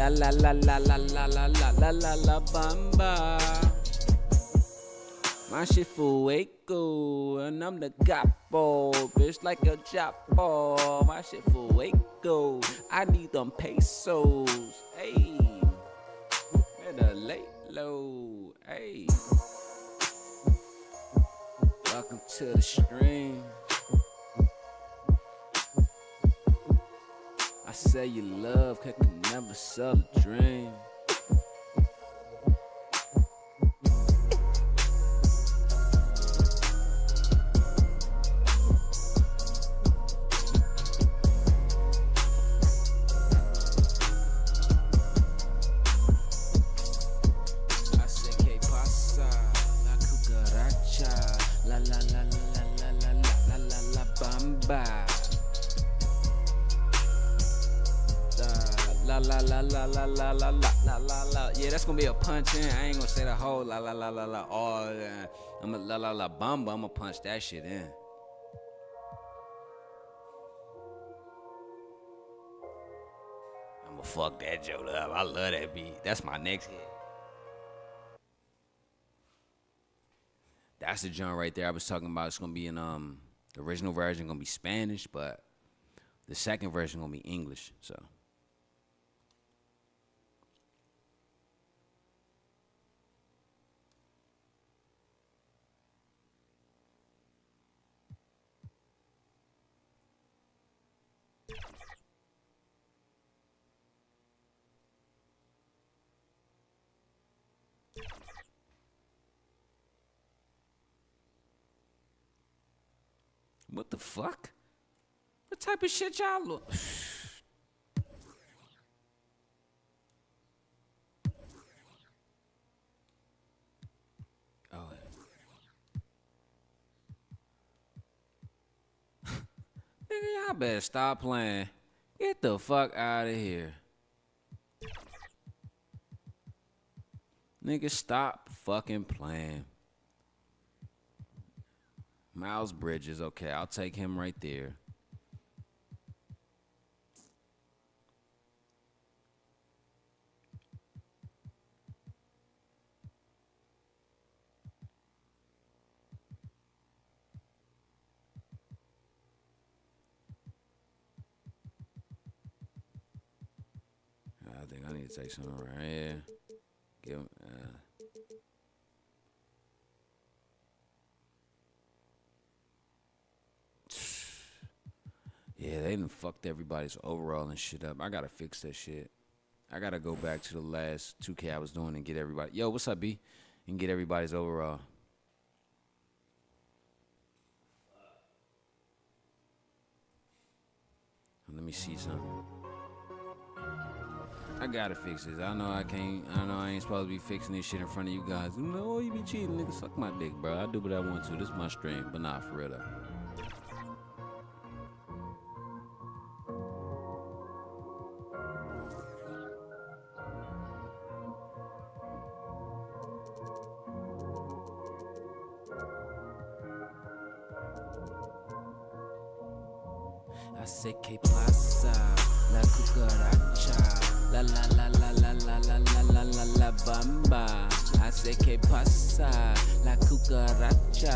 La la la la la la la la la la la bamba. My shit fuego, and I'm the capo, bitch like a chapo. My shit fuego, I need them pesos. Hey, better lay low. Hey, welcome to the stream. I say you love, cause can never sell a dream. Yeah, that's gonna be a punch in. I ain't gonna say the whole la la la la la. Oh, yeah. I'm a la la la bamba. I'm gonna punch that shit in. I'm gonna fuck that joke up. I love that beat. That's my next hit. That's the joint right there I was talking about. It's gonna be in the original version gonna be Spanish, but the second version gonna be English. So. What the fuck? What type of shit y'all look? Oh. Nigga, y'all better stop playing. Get the fuck out of here. Nigga, stop fucking playing. Miles Bridges, okay, I'll take him right there. I think I need to take something right here. Give him, yeah, they done fucked everybody's overall and shit up. I gotta fix that shit. I gotta go back to the last 2K I was doing and get everybody. Yo, what's up, B? And get everybody's overall. Let me see something. I gotta fix this. I know I can't. I know I ain't supposed to be fixing this shit in front of you guys. No, you be cheating, nigga. Suck my dick, bro. I do what I want to. This is my stream, but nah, for real though. I sé que pasa la cucaracha, la la la la la la la la la la la bamba. I sé que pasa la cucaracha,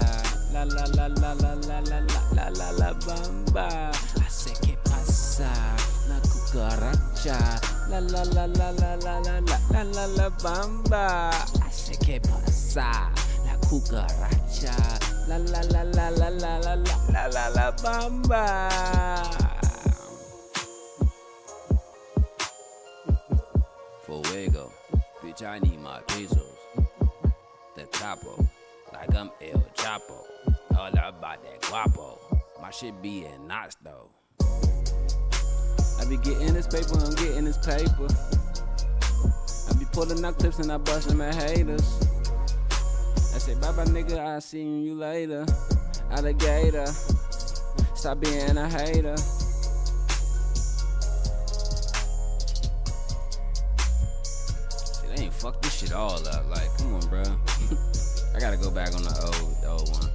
la la la la la la la la la la bamba. I sé que pasa la cucaracha, la la la la la la la la la la bamba. I sé que pasa la cucaracha. La la la la la la la la la la bamba. Fuego, bitch, I need my pesos. The capo, like I'm El Chapo. All about that guapo. My shit be in knots though. I be getting this paper, I'm getting this paper. I be pulling up clips and I bustin' my haters. I say bye bye nigga, I see you later. Alligator, stop being a hater. See, they ain't fucked this shit all up. Like, come on, bro. I gotta go back on the old one.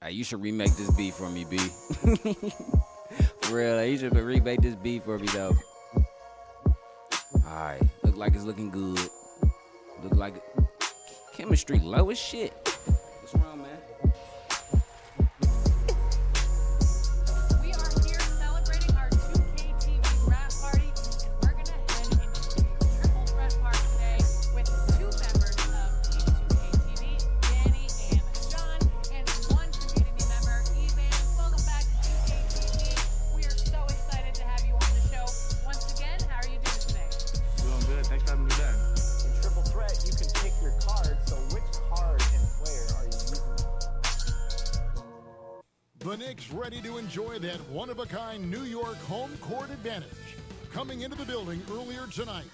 Hey, you should remake this beat for me, B. For real, you should remake this beat for me, though. Alright, look like it's looking good. Look like it. Chemistry low as shit. What's wrong, man? We are here celebrating our 2K TV rap party, and we're gonna head into the triple threat part today with 2 members of Team 2K TV, Danny and John, and 1 community member, Evan. Welcome back to 2K TV. We are so excited to have you on the show once again. How are you doing today? Doing good. Thanks for having me back. In triple threat, you can pick your card. So which card and player are you using? The Knicks ready to enjoy that one-of-a-kind New York home court advantage. Coming into the building earlier tonight.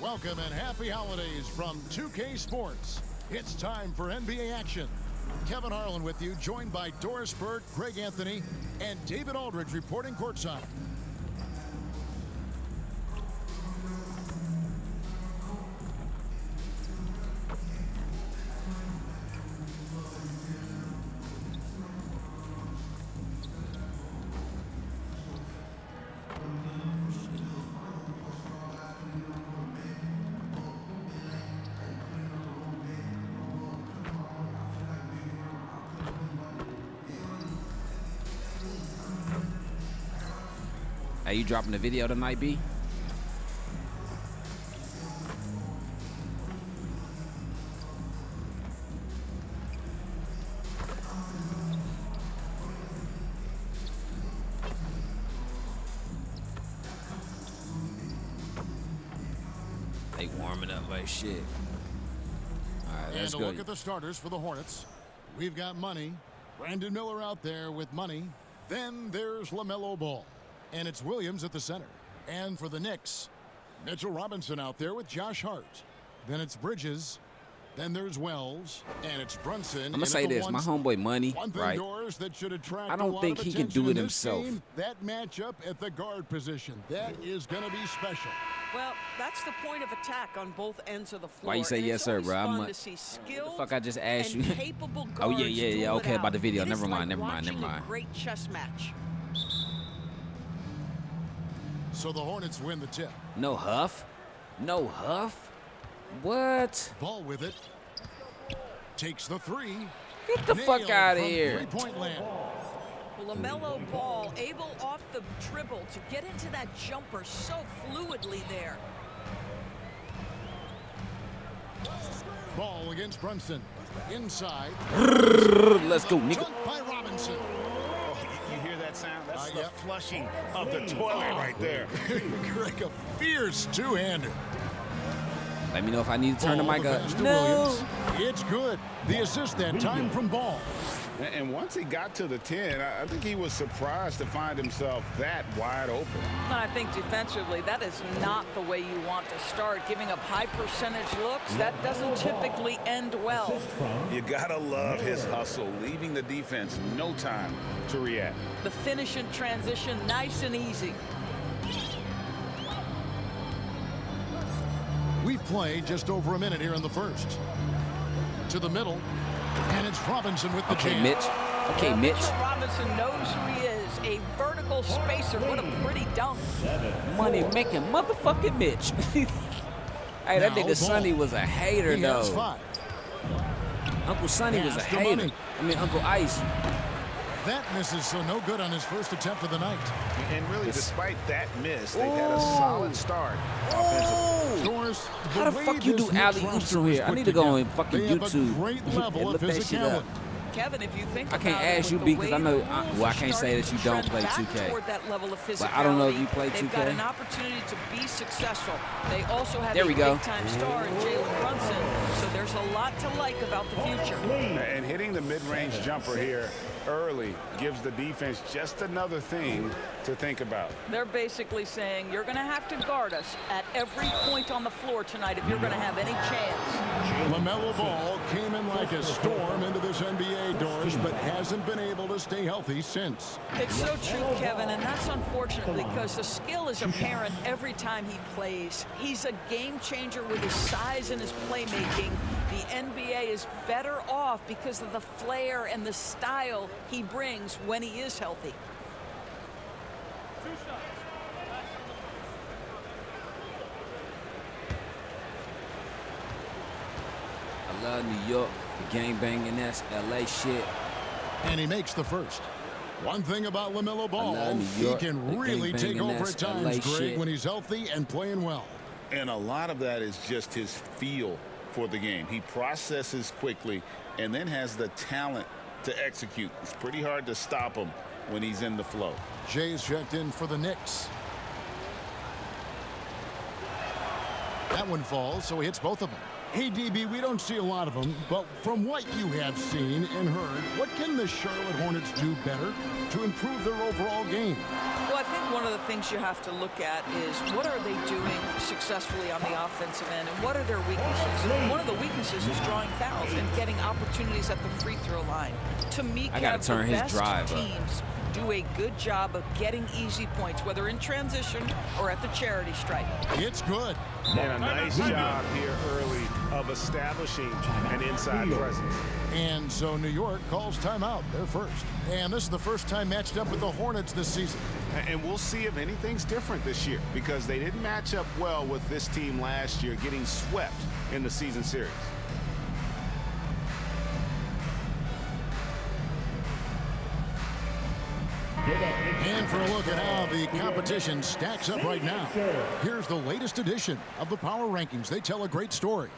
Welcome and happy holidays from 2K Sports. It's time for NBA action. Kevin Harlan with you, joined by Doris Burke, Greg Anthony, and David Aldridge reporting courtside. Hey, you dropping the video tonight, B? They warming up like shit. All right, let's And go. a look at the starters for the Hornets. We've got Money. Brandon Miller out there with Money. Then there's LaMelo Ball. And it's Williams at the center. And for the Knicks, Mitchell Robinson out there with Josh Hart. Then it's Bridges. Then there's Wells. And it's Brunson. I'm gonna say this, my homeboy Money, One thing, right? Doris, that should attract I don't a lot think of he can attention do it in this himself. game, that matchup at the guard position. That is going to be special. Well, that's the point of attack on both ends of the floor. Why you say and yes, it's sir, always bro? I'm fun like, to see skilled fuck I just asked and you? capable Oh, yeah, guards yeah, yeah, duel it okay, about the out. video. It Never is mind, like never mind, never watching mind. a great chess match. So the Hornets win the tip. No huff? No huff? What? Ball with it. Takes the three. Get the fuck Nailed out of from here. Three-point land. Well, LaMelo Ball able off the dribble to get into that jumper so fluidly there. Ball against Brunson. Inside. Let's go, nigga. Jumped by Robinson. Oh, you hear that sound? That's the Yep. flushing of the toilet right there. Greg, a fierce two-hander. Let me know if I need to turn the Ball mic the up. pass to No. Williams. It's good. The assist that time from Ball. And once he got to the 10, I think he was surprised to find himself that wide open. And I think defensively, that is not the way you want to start. Giving up high percentage looks, that doesn't typically end well. You gotta love his hustle, leaving the defense no time to react. The finish in transition, nice and easy. We've played just over a minute here in the first. To the middle. And it's Robinson with the Okay, jam. Mitch. Okay, Well, Mitch. Mitchell Robinson knows who he is. A vertical spacer. What a pretty dunk. Money making motherfucking Mitch. Hey, that Now, nigga Ball. Sonny was a hater, He though. has 5. Uncle Sonny was a Pass to hater. Money. I mean, Uncle Ice. That misses, so no good on his first attempt of the night. And really, despite that miss, they've had a solid start offensively. Doris, How the way fuck you this do Knicks alley-oops roster from is here? I put need to go on together, fucking they have a YouTube great and level look of that shit up. physicality. Kevin, if you think I can't about it, ask you, with B, the 'cause way I know- the rules well, I are can't say that you starting don't to play trend 2K. back toward that level of But I don't know if physicality, you play they've 2K. got an opportunity to be successful. They also have There a we go. big-time star in Jalen Brunson, so there's a lot to like about the future. And hitting the mid-range jumper here early gives the defense just another thing to think about. They're basically saying you're going to have to guard us at every point on the floor tonight if you're going to have any chance. LaMelo Ball came in like a storm into this NBA NBA, Doris, but hasn't been able to stay healthy since. It's so true, Kevin, and that's unfortunate because the skill is apparent every time he plays. He's a game changer with his size and his playmaking. The NBA is better off because of the flair and the style he brings when he is healthy. I love New York, the gang banging ass LA shit. And he makes the first. One thing about LaMelo Ball, he York, can really take over at times, Greg, shit. when he's healthy and playing well. And a lot of that is just his feel for the game. He processes quickly and then has the talent to execute. It's pretty hard to stop him when he's in the flow. Jay's checked in for the Knicks. That one falls, so he hits both of them. Hey, DB, we don't see a lot of them, but from what you have seen and heard, what can the Charlotte Hornets do better to improve their overall game? Well, I think one of the things you have to look at is what are they doing successfully on the offensive end and what are their weaknesses? And one of the weaknesses is drawing fouls and getting opportunities at the free throw line. To me, I gotta turn the his best drive up. teams do a good job of getting easy points, whether in transition or at the charity stripe. It's good. And a nice job here early of establishing an inside presence. And so New York calls timeout. They're first. And this is the first time matched up with the Hornets this season. And we'll see if anything's different this year because they didn't match up well with this team last year, getting swept in the season series. And for a look at how the competition stacks up right now, here's the latest edition of the Power Rankings. They tell a great story.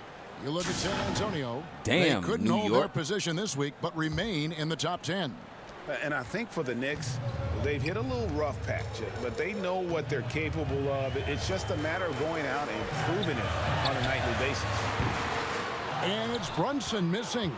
You look at San Antonio. Damn, they couldn't New hold York. their position this week, but remain in the top 10. And I think for the Knicks, they've hit a little rough patch, but they know what they're capable of. It's just a matter of going out and proving it on a nightly basis. And it's Brunson missing.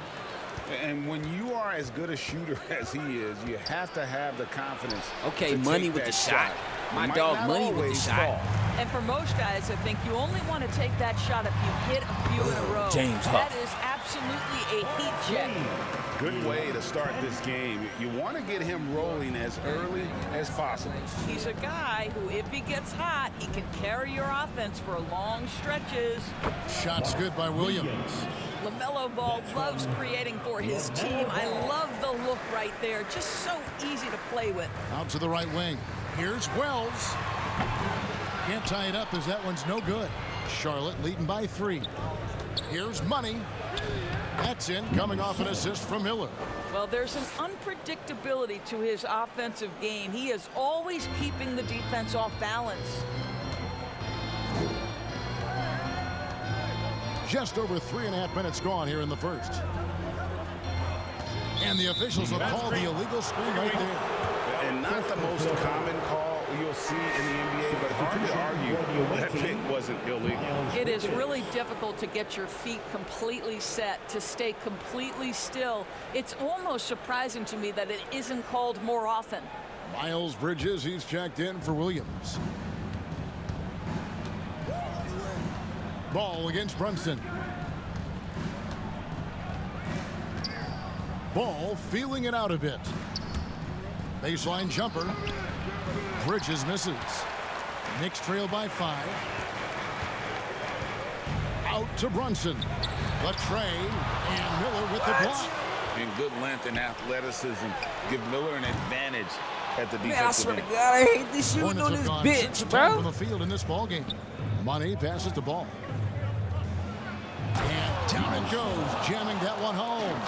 And when you are as good a shooter as he is, you have to have the confidence. Okay, to Money take with that the shot. My It might dog, not Money with the always shot. fall. And for most guys, I think you only want to take that shot if you hit a few in a row. James That Huff. is absolutely a heat check. Good way to start this game. You want to get him rolling as early as possible. He's a guy who, if he gets hot, he can carry your offense for long stretches. Shots good by Williams. LaMelo Ball loves creating for his team. I love the look right there. Just so easy to play with. Out to the right wing. Here's Wells. Can't tie it up as that one's no good. Charlotte leading by 3. Here's Money. That's in, coming off an assist from Miller. Well, there's an unpredictability to his offensive game. He is always keeping the defense off balance. Just over 3.5 minutes gone here in the first. And the officials will call the illegal screen right there. And not the most common call you'll see in the NBA, but hard to argue that pick wasn't illegal. It is really difficult to get your feet completely set, to stay completely still. It's almost surprising to me that it isn't called more often. Miles Bridges, he's checked in for Williams. Ball against Brunson. Ball feeling it out a bit. Baseline jumper. Bridges misses. Knicks trail by 5. Out to Brunson. The tray, and Miller with the block. And good length and athleticism give Miller an advantage at the defensive Man, I swear to end. God, I hate this shooting Hornets on have this gone 6 bitch, of 10 from bro. the field in this ballgame. Money passes the ball. And down it goes, jamming that one home.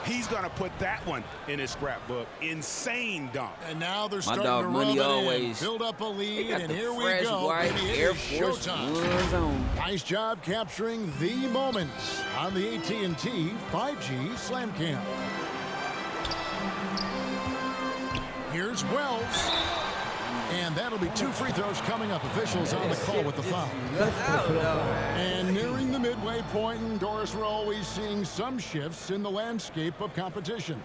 He's going to put that one in his scrapbook. Insane dunk. And now they're My starting dog to Money rub it in, always. build up a They lead, got and the here we fresh go. white Baby, it Air is Force showtime. Ones on. Nice job capturing the moments on the AT&T 5G Slam Cam. Here's Wells. And that'll be 2 free throws coming up. Officials on the call with the foul. And nearing the midway point, and Doris, we're always seeing some shifts in the landscape of competition.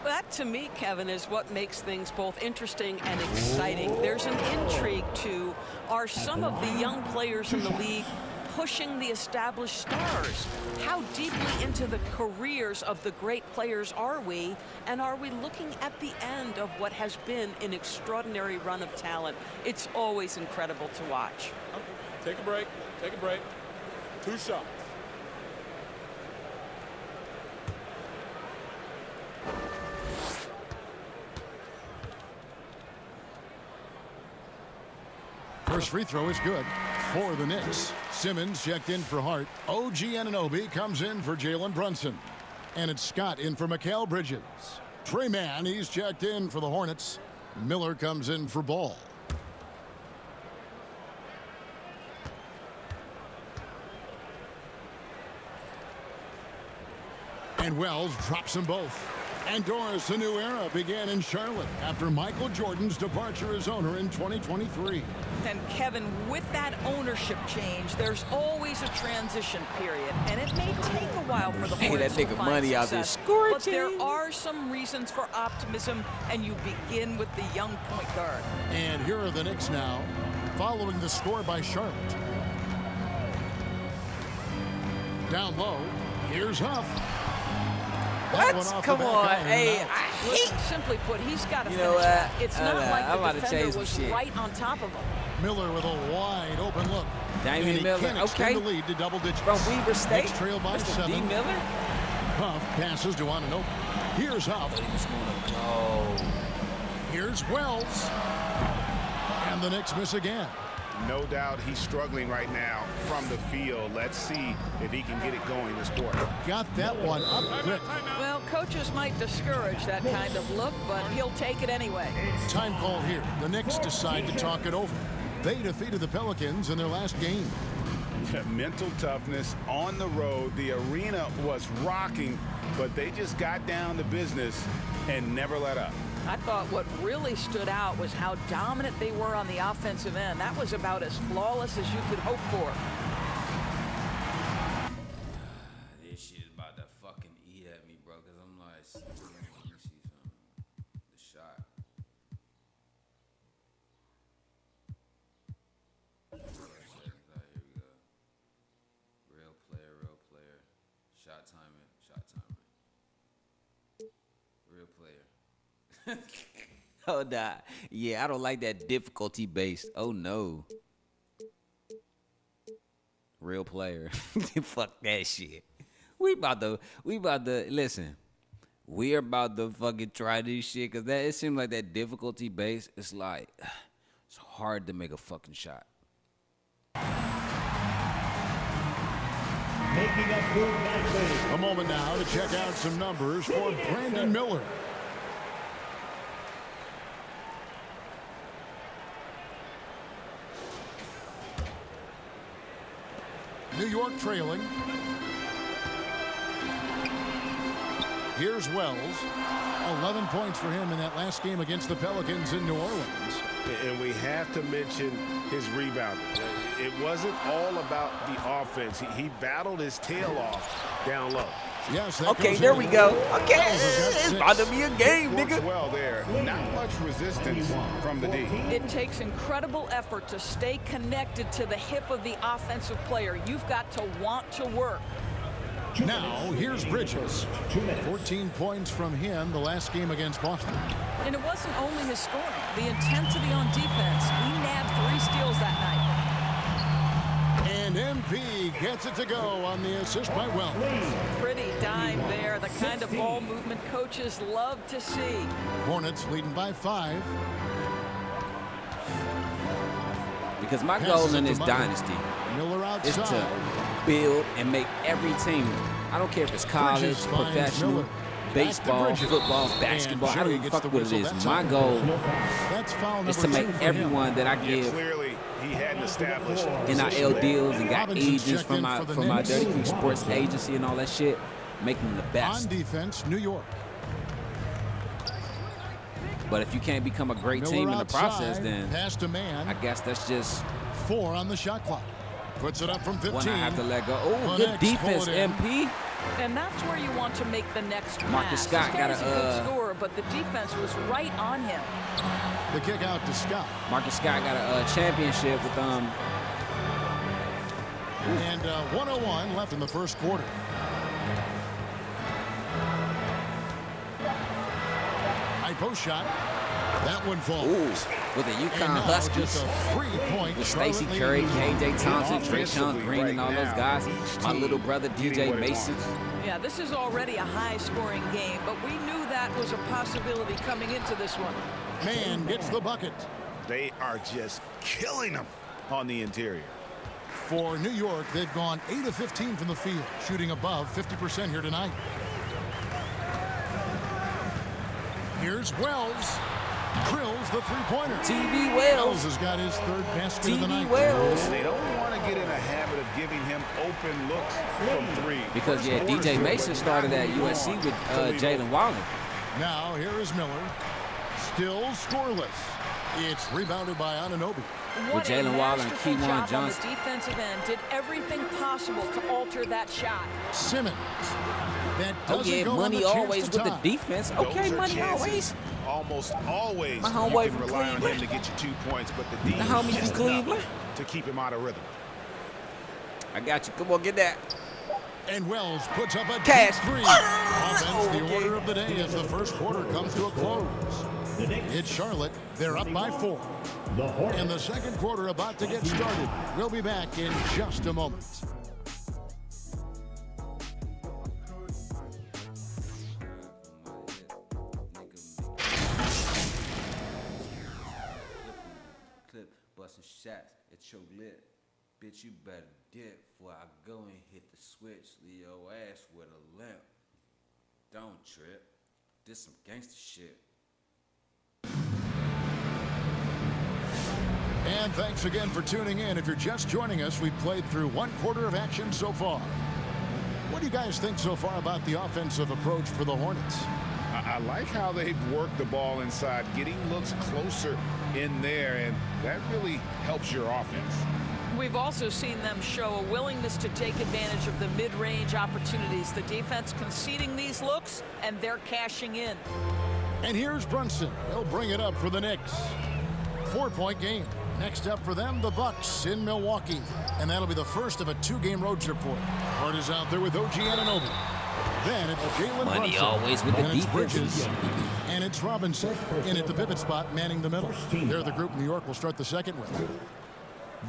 That, to me, Kevin, is what makes things both interesting and exciting. There's an intrigue to, are some of the young players in the league pushing the established stars? How deeply into the careers of the great players are we? And are we looking at the end of what has been an extraordinary run of talent? It's always incredible to watch. Take a break. Take a break. 2 shots. First free throw is good for the Knicks. Simmons checked in for Hart. OG Anunoby comes in for Jalen Brunson. And it's Scott in for Mikal Bridges. Trey Mann, he's checked in for the Hornets. Miller comes in for Ball. And Wells drops them both. And Doris, a new era began in Charlotte after Michael Jordan's departure as owner in 2023. And Kevin, with that ownership change, there's always a transition period, and it may take a while for the Hornets to find money out there success. scoring. But there are some reasons for optimism, and you begin with the young point guard. And here are the Knicks now, following the score by Charlotte. Down low, here's Huff. What? Come on. Hey, I hate. Simply put, he's got to You finish know what? that. It's not I'm like about the to change defender some was shit. right on top of him. Miller with a wide open look. Damian And he Miller, can't extend okay. the lead to double digits. From Weaver State. Knicks trail by Mr. 7. D. Miller. Huff passes to Anunoby. Here's Huff. He was going to go. Here's Wells. And the Knicks miss again. No doubt he's struggling right now from the field. Let's see if he can get it going this quarter. Got that one up quick. Well, coaches might discourage that kind of look, but he'll take it anyway. Time call here. The Knicks decide to talk it over. They defeated the Pelicans in their last game. Mental toughness on the road. The arena was rocking, but they just got down to business and never let up. I thought what really stood out was how dominant they were on the offensive end. That was about as flawless as you could hope for. This shit is about to fucking eat at me, bro, because I'm like, let me see something. The shot. Here we go. Real player, real player. Shot timing, shot timing. Real player. Oh, nah. Yeah, I don't like that difficulty based. Oh, no. Real player. Fuck that shit. We about to, listen. We're about to fucking try this shit, because it seems like that difficulty base, it's like, it's hard to make a fucking shot. A moment now to check out some numbers for Brandon Miller. New York trailing. Here's Wells. 11 points for him in that last game against the Pelicans in New Orleans. And we have to mention his rebounding. It wasn't all about the offense. He battled his tail off down low. Yes, that Okay, goes there in. we go. Okay, Wells has got it's 6. about to be a game, Works nigga. well there. Not much resistance from the D. It takes incredible effort to stay connected to the hip of the offensive player. You've got to want to work. Now, here's Bridges. 14 points from him the last game against Boston. And it wasn't only his scoring. The intensity on defense. He nabbed 3 steals that night. And MP gets it to go on the assist by Wells. Pretty dime there. The kind of ball movement coaches love to see. Hornets leading by 5. Because my goal in this dynasty Miller is outside. to build and make every team. I don't care if it's college, Bridges finds professional, Miller. baseball, Back to Bridges. football, basketball. And I don't Jerry even gets fuck the what it whistle. is. That's My it. goal That's foul is to number make 2 for everyone him. that I Yeah, give clearly, he hadn't established NIL deals and got Robinson's agents checked in from for the my Knicks. Dirty Creek Sports agency and all that shit, make them the On best. defense, New York. But if you can't become a great Miller team in the outside, process, then pass to I man. guess that's just 4 on the shot clock. Puts it up from 15. when I have to let go. Oh, The good Knicks defense, pull it in. And MP. that's where you want to make the next Marcus pass. Scott This guy's got a a, good scorer, but the defense was right on him. The kick out to Scott. Marcus Scott got a championship with And 1:01 left in the first quarter. High post shot. That one falls. Ooh, with the UConn Huskies, with Stacey Curry, KJ Thompson, Trayshawn Green, and all those guys. My little brother, DJ Mason. Yeah, this is already a high-scoring game, but we knew that was a possibility coming into this one. Man gets the bucket. They are just killing them on the interior. For New York, they've gone 8 of 15 from the field, shooting above 50% here tonight. Here's Wells. Drills the three-pointer. T.B. Wells has got his third basket of the night. Wells. They don't want to get in a habit of giving him open looks from three. Because, yeah, DJ Mason started at USC with Jalen Wallen. Now, here is Miller. Still scoreless. It's rebounded by Anunoby. What Jalen a Wallen and masterful Kewan job Johnson. on the defensive end. Did everything possible to alter that shot. Simmons. That Oh, doesn't yeah, go on money the chance always to with the tie. defense. Okay, Those are money chances. always. Almost always My you homeboy can from rely on him Cleveland. to get you 2 points, but the D The homie is from just Cleveland. enough to keep him out of rhythm. I got you. Come on, get that. And Wells puts up a Cash. deep three. Oh, Offense, the okay. order of the day as the first quarter comes to a close. It's Charlotte. They're up by 4. And the second quarter about to get started. We'll be back in just a moment. Clip, busting shots at your lip. Bitch, you better dip before I go and hit the switch. Leave your ass with a limp. Don't trip. This some gangster shit. And thanks again for tuning in. If you're just joining us, we've played through 1 quarter of action so far. What do you guys think so far about the offensive approach for the Hornets? I like how they've worked the ball inside, getting looks closer in there, and that really helps your offense. We've also seen them show a willingness to take advantage of the mid-range opportunities. The defense conceding these looks, and they're cashing in. And here's Brunson. He'll bring it up for the Knicks. 4-point game. Next up for them, the Bucks in Milwaukee. And that'll be the first of a 2-game road trip for them. Hart is out there with OG Anunoby. Then it's Jalen Money Brunson. always with the And it's defense. Bridges. And it's Robinson in at the pivot spot, manning the middle. They're the group New York will start the second with.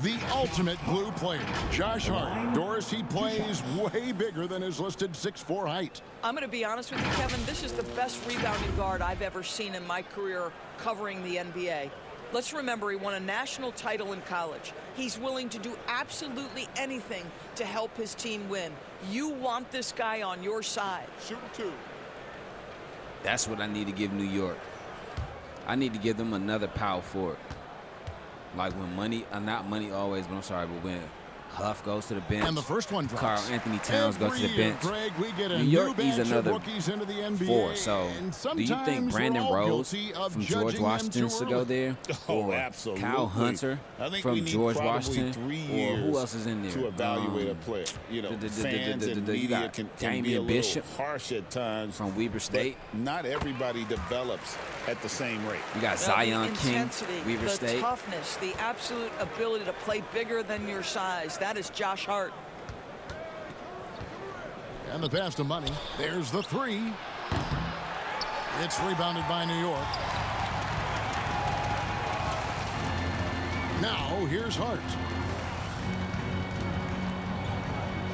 The ultimate blue player, Josh Hart. Doris, he plays way bigger than his listed 6'4" height. I'm going to be honest with you, Kevin. This is the best rebounding guard I've ever seen in my career covering the NBA. Let's remember, he won a national title in college. He's willing to do absolutely anything to help his team win. You want this guy on your side. Shooting 2. That's what I need to give New York. I need to give them another power forward. Like when money, not money always, but I'm sorry, but when Huff goes to the bench, And the first one drops. Karl Anthony Towns goes to the Every year, bench. Greg, we get a New York new needs batch another of rookies into the NBA, 4. So, and do you think sometimes Brandon we're all Rose guilty of from judging George them Washington too should go early? there? Oh, Or absolutely. Kyle Hunter I think from we need George probably Washington? 3 Or years who else is in there? to evaluate a player. You know, fans and you media got can be Damian a little Bishop harsh at times. from Weber State. But not everybody develops at the same rate. You got The Zion King, intensity, Weber the State. toughness, the absolute ability to play bigger than your size. That is Josh Hart. And the pass to Money. There's the 3. It's rebounded by New York. Now here's Hart.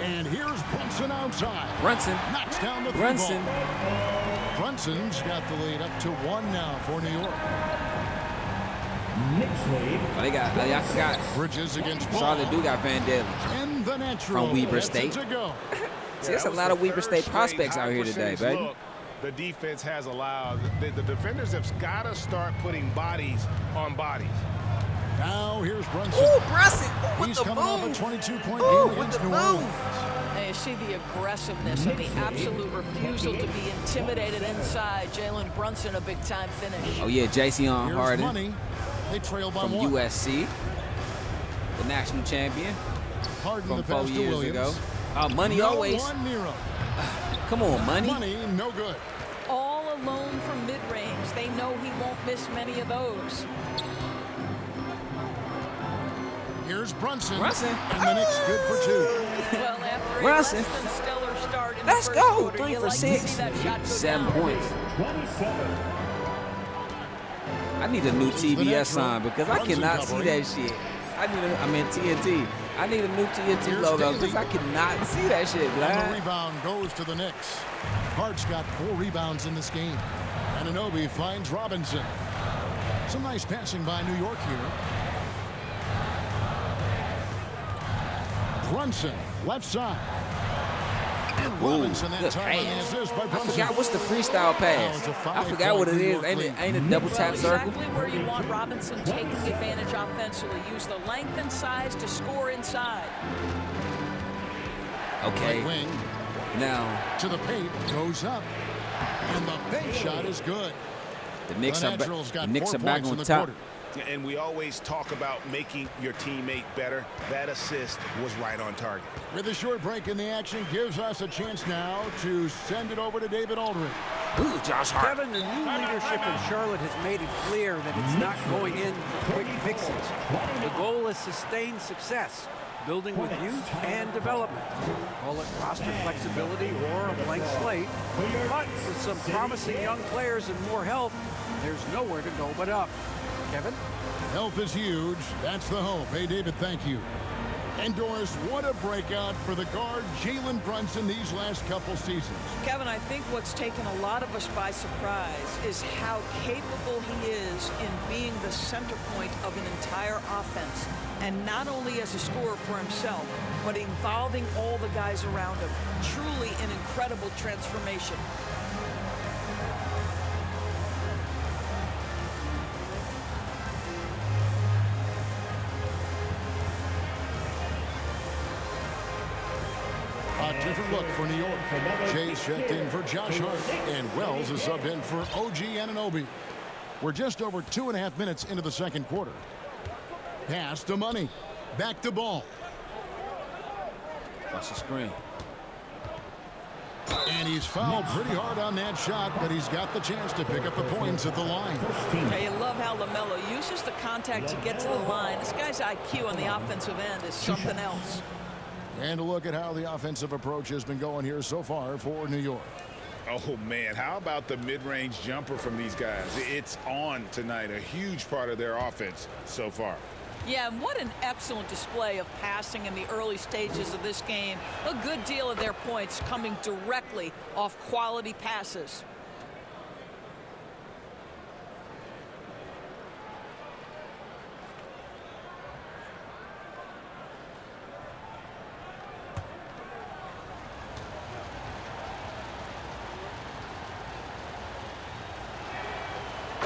And here's Brunson outside. Brunson. Knocks down the 3 Brunson. ball. Brunson's got the lead up to 1 now for New York. Oh, they got, I forgot. Bridges against Ball. Charlotte do got Van Dalen. And the natural. From Weber lets it State. to go. See, there's a lot of Weber State prospects out here today, baby. Look, the defense has allowed. The defenders have got to start putting bodies on bodies. Now here's Brunson. Ooh, Brunson. With He's the coming off a move. 22-point Ooh, game with against the New move. Orleans. And you see the aggressiveness and the absolute refusal to be intimidated inside. Jalen Brunson, a big-time finish. Oh, yeah, Jason Here's Harden Money. They trail by from 1. USC, the national champion Harden from the 4 pass to years Williams. ago. Money No always. one near him. Come on, Money. Money, no good. All alone from mid-range. They know he won't miss many of those. Here's Brunson. Brunson. And the Knicks good for 2. Well, after a Brunson. less than stellar start in Let's the first go. quarter, 3 you for like to 6. see that shot go 7 down. points. I need a new TBS sign because I cannot see that shit. I mean TNT. I need a new TNT Here's logo Daly. because I cannot see that shit. And the Man. rebound goes to the Knicks. Hart's got 4 rebounds in this game. Anunoby finds Robinson. Some nice passing by New York here. Brunson, left side. And Robinson that good time on the pass. assist by I Brunson. forgot what's the freestyle pass. it's a I forgot what it is. Ain't it double tap circle? Exactly where you want Robinson taking advantage offensively. Use the length and size to score inside. Okay. Right wing Now to the paint, goes up. And the bank shot is good. the Knicks The are Naturals got the Knicks 4 are back points in on the top. quarter. And we always talk about making your teammate better. That assist was right on target. With a short break in the action, gives us a chance now to send it over to David Aldridge. Ooh, Josh Hart. Kevin, the new leadership in Charlotte has made it clear that it's not going in for quick fixes. The goal is sustained success, building with youth and development. Call it roster flexibility or a blank slate. But with some promising young players and more health, there's nowhere to go but up. Kevin? Health is huge. That's the hope. Hey, David, thank you. And Doris, what a breakout for the guard Jalen Brunson these last couple seasons. Kevin, I think what's taken a lot of us by surprise is how capable he is in being the center point of an entire offense. And not only as a scorer for himself, but involving all the guys around him. Truly an incredible transformation. A different look for New York. Jay's checked in for Josh Hart, and Wells is subbed in for OG Anunoby. We're just over 2.5 minutes into the second quarter. Pass to Money. Back to Ball. Watch the screen. And he's fouled pretty hard on that shot, but he's got the chance to pick up the points at the line. Hey, you love how LaMelo uses the contact to get to the line. This guy's IQ on the offensive end is something else. And a look at how the offensive approach has been going here so far for New York. Oh, man, how about the mid-range jumper from these guys? It's on tonight, a huge part of their offense so far. Yeah, and what an excellent display of passing in the early stages of this game. A good deal of their points coming directly off quality passes.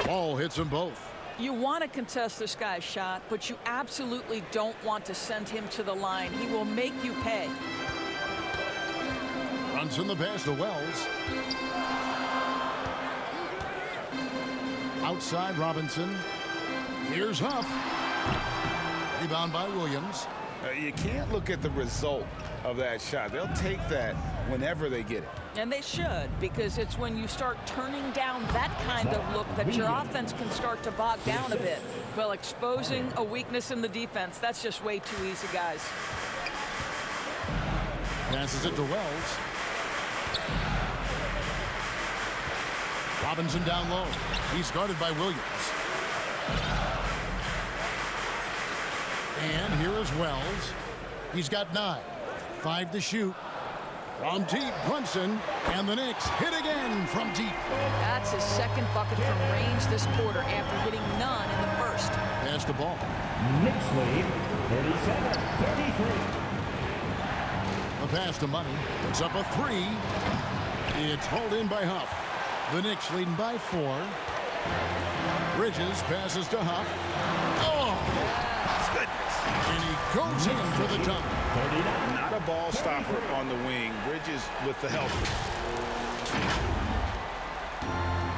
Ball hits them both. You want to contest this guy's shot, but you absolutely don't want to send him to the line. He will make you pay. Brunson the pass to Wells. Outside Robinson. Here's Huff. Rebound by Williams. You can't look at the result of that shot. They'll take that whenever they get it. And they should, because it's when you start turning down that kind of look that your offense can start to bog down a bit. Well, exposing a weakness in the defense, that's just way too easy, guys. Passes it to Wells. Robinson down low. He's guarded by Williams. And here is Wells. He's got 9. 5 to shoot. From deep, Brunson, and the Knicks hit again from deep. That's his second bucket from range this quarter after hitting none in the first. Pass the ball. Knicks lead, 37-33. The pass to Money. Puts up a 3. It's hauled in by Huff. The Knicks leading by 4. Bridges passes to Huff. Oh! And he goes in for the dunk. Not a ball stopper on the wing. Bridges with the help.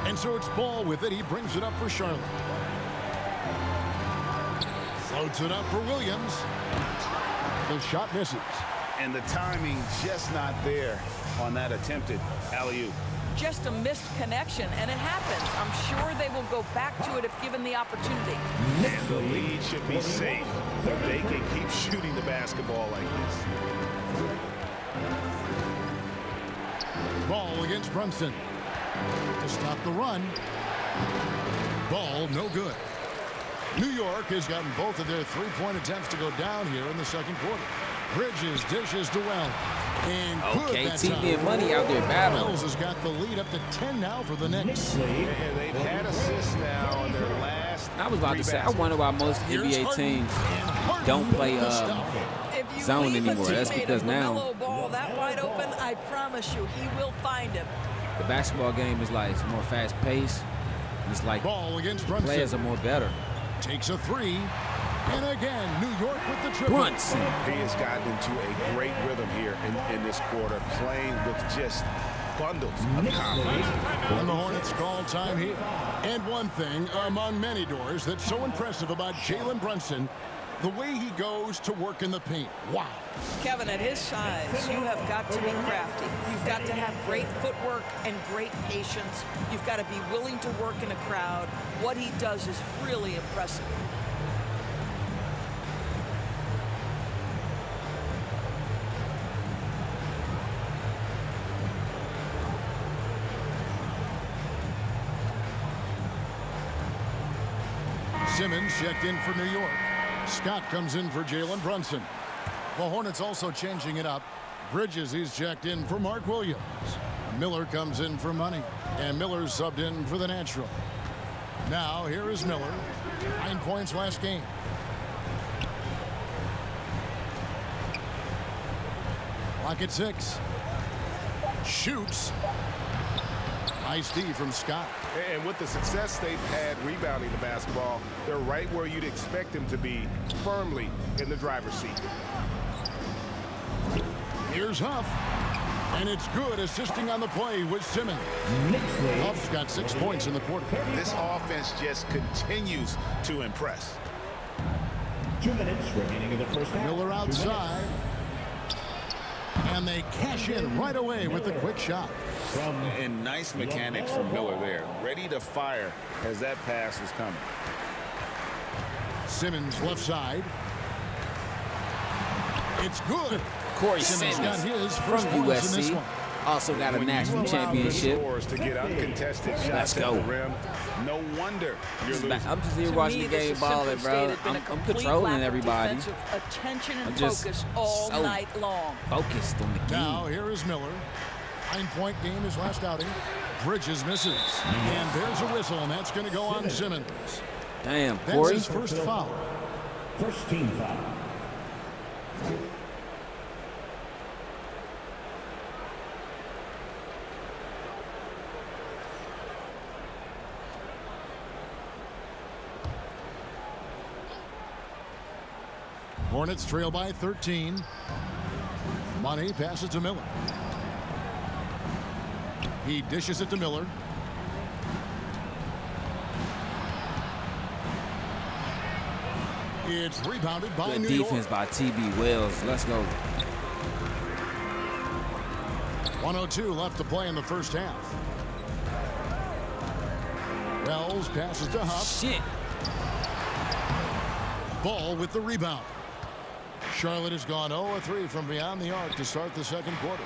And so it's Ball with it. He brings it up for Charlotte. Floats it up for Williams. The shot misses. And the timing just not there on that attempted alley-oop. just a missed connection, and it happens. I'm sure they will go back to it if given the opportunity. And the lead should be safe if they can keep shooting the basketball like this. Ball against Brunson. To stop the run. Ball no good. New York has gotten both of their three-point attempts to go down here in the second quarter. Bridges dishes to Wells. And Okay, TV and Money out there battling. Wells has got the lead up to 10 now for the Knicks. And they've had assists now in their last. I was about to say, I wonder why most NBA teams don't play zone anymore. That's because now Ball that wide open, I promise you, he will find him. the basketball game is like more fast-paced. It's like Ball against Brunson. players are more better. Takes a three. And again, New York with the triple. Brunson. He has gotten into a great rhythm here in this quarter, playing with just bundles of confidence. And the Hornets call time here. And one thing among many doors that's so impressive about Jalen Brunson, the way he goes to work in the paint. Wow. Kevin, at his size, you have got to be crafty. You've got to have great footwork and great patience. You've got to be willing to work in a crowd. What he does is really impressive. Simmons checked in for New York. Scott comes in for Jalen Brunson. The Hornets also changing it up. Bridges, he's checked in for Mark Williams. Miller comes in for Money. And Miller's subbed in for the natural. Now, here is Miller. 9 points last game. Clock at 6. Shoots. Nice D from Scott. And with the success they've had rebounding the basketball, they're right where you'd expect them to be, firmly in the driver's seat. Here's Huff. And it's good, assisting on the play with Simmons. Huff's got 6 points in the quarter. This offense just continues to impress. 2 minutes remaining in the first half. Miller outside. And they cash in right away with the quick shot. And nice mechanics from Miller there. Ready to fire as that pass is coming. Simmons left side. It's good. Corey Simmons got Simmons his from first points in this USC. one. Also got a When national you allow good championship. scores to get uncontested Let's shots go. at the rim, no wonder you're losing. I'm just here To watching me, the this game is balling, simply bro. stated, been a I'm complete controlling lack of everybody. defensive attention and I'm just focus all so night long. focused on the game. Now, here is Miller. 9-point game his last outing. Bridges misses. And there's a whistle, and that's going to go on Simmons. Damn, That's Corey. his first foul. First team foul. Hornets trail by 13. Money passes to Miller. He dishes it to Miller. It's rebounded by Good New defense York. by T.B. Wells. Let's go. 1:02 left to play in the first half. Wells passes to Huff. Shit. Ball with the rebound. Charlotte has gone 0-3 from beyond the arc to start the second quarter.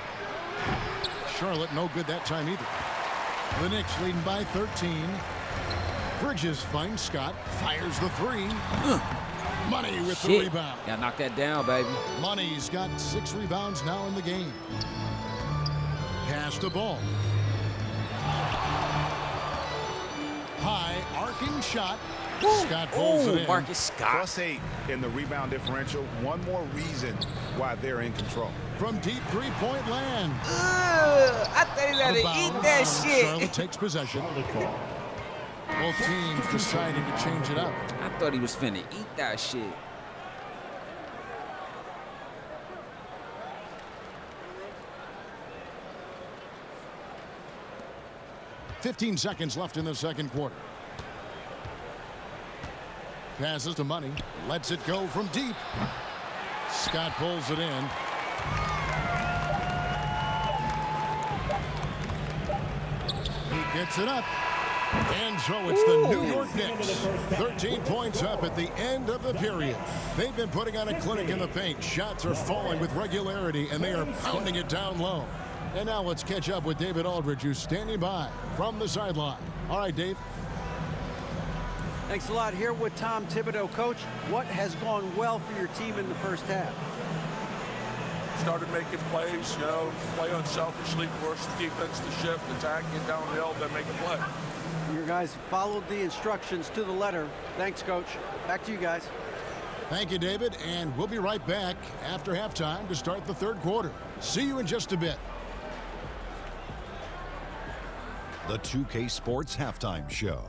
Charlotte no good that time either. The Knicks leading by 13. Bridges finds Scott, fires the three. Money with the Shit. rebound. Gotta knock that down, baby. Money's got 6 rebounds now in the game. Pass the ball. High arcing shot. Scott pulls it in. Marcus Scott. +8 in the rebound differential. One more reason why they're in control. From deep three-point land. I thought he had to Out of eat bounds. that Charlotte shit. takes possession. Both teams deciding to change it up. I thought he was finna eat that shit. .15 seconds left in the second quarter. Passes to Money. Lets it go from deep. Scott pulls it in. Gets it up. And so it's the New York Knicks. 13 points up at the end of the period. They've been putting on a clinic in the paint. Shots are falling with regularity, and they are pounding it down low. And now let's catch up with David Aldridge, who's standing by from the sideline. All right, Dave. Thanks a lot. Here with Tom Thibodeau. Coach, what has gone well for your team in the first half? Started making plays, play unselfishly, force the defense to shift, attack, get downhill, then make a play. Your guys followed the instructions to the letter. Thanks, Coach. Back to you guys. Thank you, David. And we'll be right back after halftime to start the third quarter. See you in just a bit. The 2K Sports Halftime Show.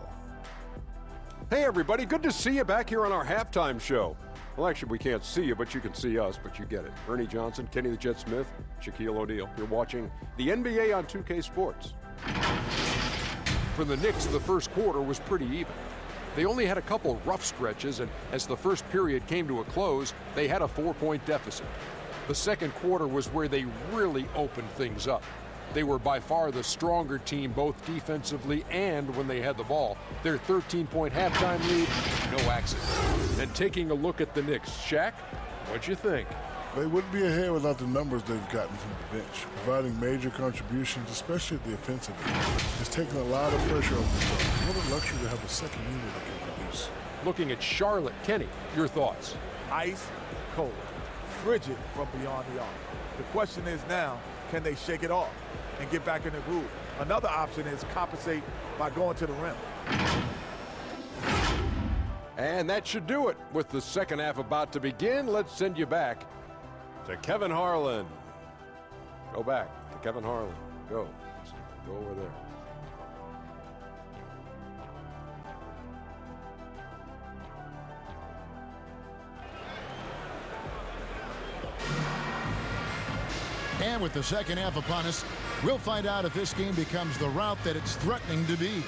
Hey, everybody. Good to see you back here on our halftime show. Well, actually, we can't see you, but you can see us, but you get it. Ernie Johnson, Kenny the Jet Smith, Shaquille O'Neal. You're watching the NBA on 2K Sports. For the Knicks, the first quarter was pretty even. They only had a couple rough stretches, and as the first period came to a close, they had a 4-point deficit. The second quarter was where they really opened things up. They were by far the stronger team, both defensively and when they had the ball. Their 13-point halftime lead, no accident. And taking a look at the Knicks, Shaq, what'd you think? They wouldn't be ahead without the numbers they've gotten from the bench, providing major contributions, especially at the offensive end. It's taken a lot of pressure off the starters. What a luxury to have a second unit that can produce. Looking at Charlotte, Kenny, your thoughts? Ice cold, frigid from beyond the arc. The question is now, can they shake it off and get back in the groove? Another option is compensate by going to the rim. And that should do it. With the second half about to begin, let's send you back to Kevin Harlan. Go back to Kevin Harlan. Go over there. And with the second half upon us, we'll find out if this game becomes the route that it's threatening to be.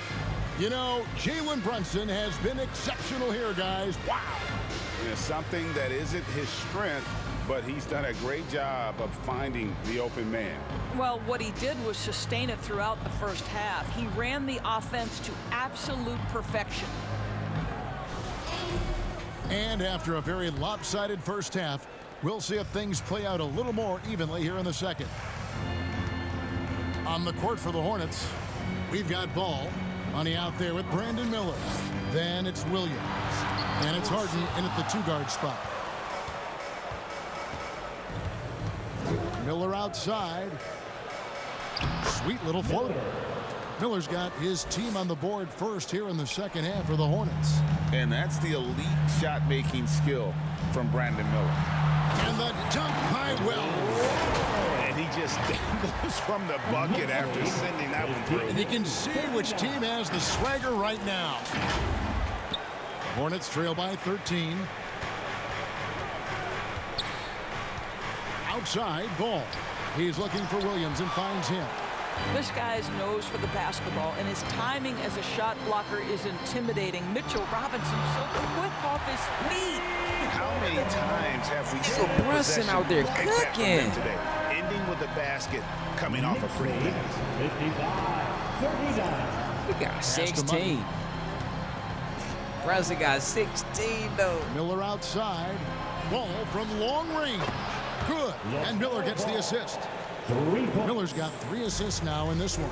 You know, Jalen Brunson has been exceptional here, guys. Wow. It's something that isn't his strength, but he's done a great job of finding the open man. Well, what he did was sustain it throughout the first half. He ran the offense to absolute perfection. And after a very lopsided first half, we'll see if things play out a little more evenly here in the second. On the court for the Hornets, we've got Ball. Money out there with Brandon Miller. Then it's Williams. And it's Harden in at the two-guard spot. Miller outside. Sweet little floater. Miller's got his team on the board first here in the second half for the Hornets. And that's the elite shot-making skill from Brandon Miller. And the dunk by Wells. And he just dangles from the bucket after sending that one through. And you can see which team has the swagger right now. Hornets trail by 13. Outside, Ball. He's looking for Williams and finds him. This guy's nose for the basketball, and his timing as a shot blocker is intimidating. Mitchell Robinson so quick off his feet. How many times have we seen Brunson out there cooking today, ending with the basket coming off a free pass? We got 16. Brunson got 16 though. Miller outside. Ball from long range. Good. And Miller gets the assist. Miller's got 3 assists now in this one.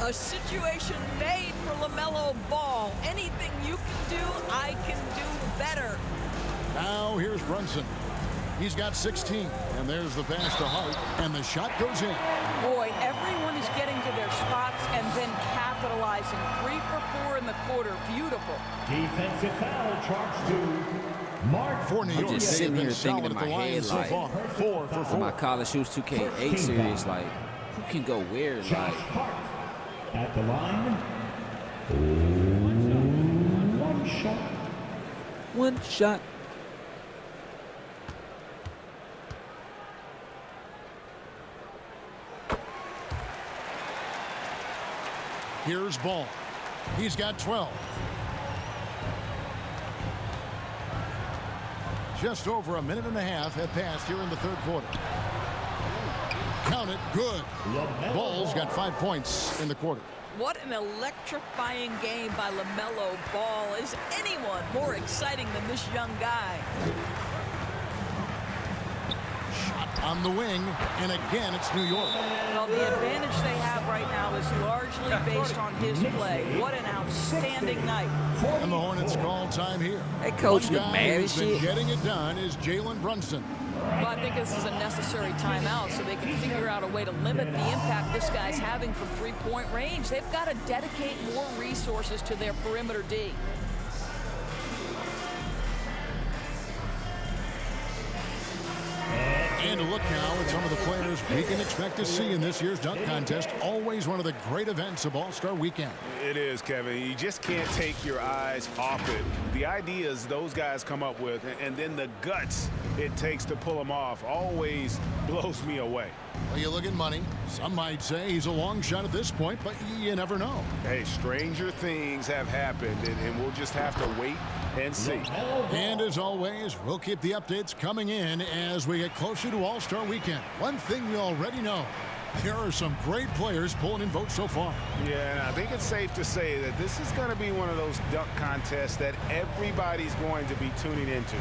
A situation made for LaMelo Ball. Anything you can do, I can do better. Now here's Brunson. He's got 16. And there's the pass to Hart. And the shot goes in. Boy, everyone is getting to their spots and then capitalizing. 3 for 4 in the quarter. Beautiful. Defensive foul charged to Mark. For New York, I'm just sitting here thinking in my head, so like, far. 4 for 4. My College Hoops 2K8 series, like, who can go where? Like, At the line. 1 shot. 1 shot. Here's Ball. He's got 12. Just over a minute and a half have passed here in the third quarter. Count it. Good. Ball's got 5 points in the quarter. What an electrifying game by LaMelo Ball. Is anyone more exciting than this young guy? Shot on the wing, and again it's New York. Well, the advantage they have right now is largely based on his play. What an outstanding night. And the Hornets call time here. That coach One look guy mad who's as been shit. getting it done is Jalen Brunson. Well, I think this is a necessary timeout so they can figure out a way to limit the impact this guy's having from three-point range. They've got to dedicate more resources to their perimeter D. And a look now at some of the players we can expect to see in this year's dunk contest. Always one of the great events of All-Star Weekend. It is, Kevin. You just can't take your eyes off it. The ideas those guys come up with, and then the guts it takes to pull them off, always blows me away. Well, you look at money. Some might say he's a long shot at this point, but you never know. Hey, stranger things have happened, and we'll just have to wait and see. And as always, we'll keep the updates coming in as we get closer to All-Star Weekend. One thing we already know, there are some great players pulling in votes so far. Yeah, and I think it's safe to say that this is going to be one of those dunk contests that everybody's going to be tuning into.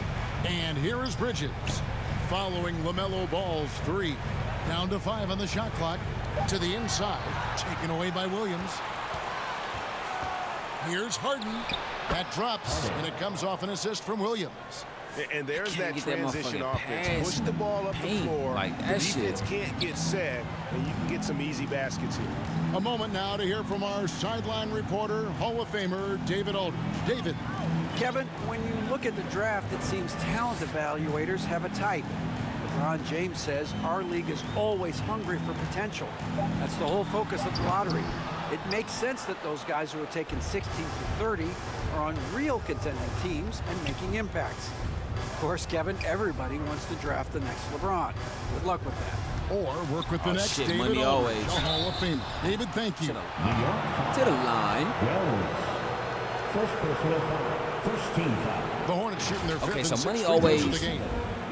And here is Bridges following LaMelo Ball's three. Down to 5 on the shot clock. To the inside. Taken away by Williams. Here's Harden. That drops, and it comes off an assist from Williams. And there's that get that transition motherfucking offense. pass Push the ball up the floor. like The that defense shit. can't get set, and you can get some easy baskets here. A moment now to hear from our sideline reporter, Hall of Famer David Aldridge. David. Kevin, when you look at the draft, it seems talent evaluators have a type. LeBron James says our league is always hungry for potential. That's the whole focus of the lottery. It makes sense that those guys who are taken 16 to 30 are on real contending teams and making impacts. Of course, Kevin, everybody wants to draft the next LeBron. Good luck with that. Or work with the next shit, David money Aldridge, always. a Hall of Famer. David, thank you. To the line. First personal foul. First team foul. The Hornets shooting their fifth Okay, and so sixth money free throws always, of the game.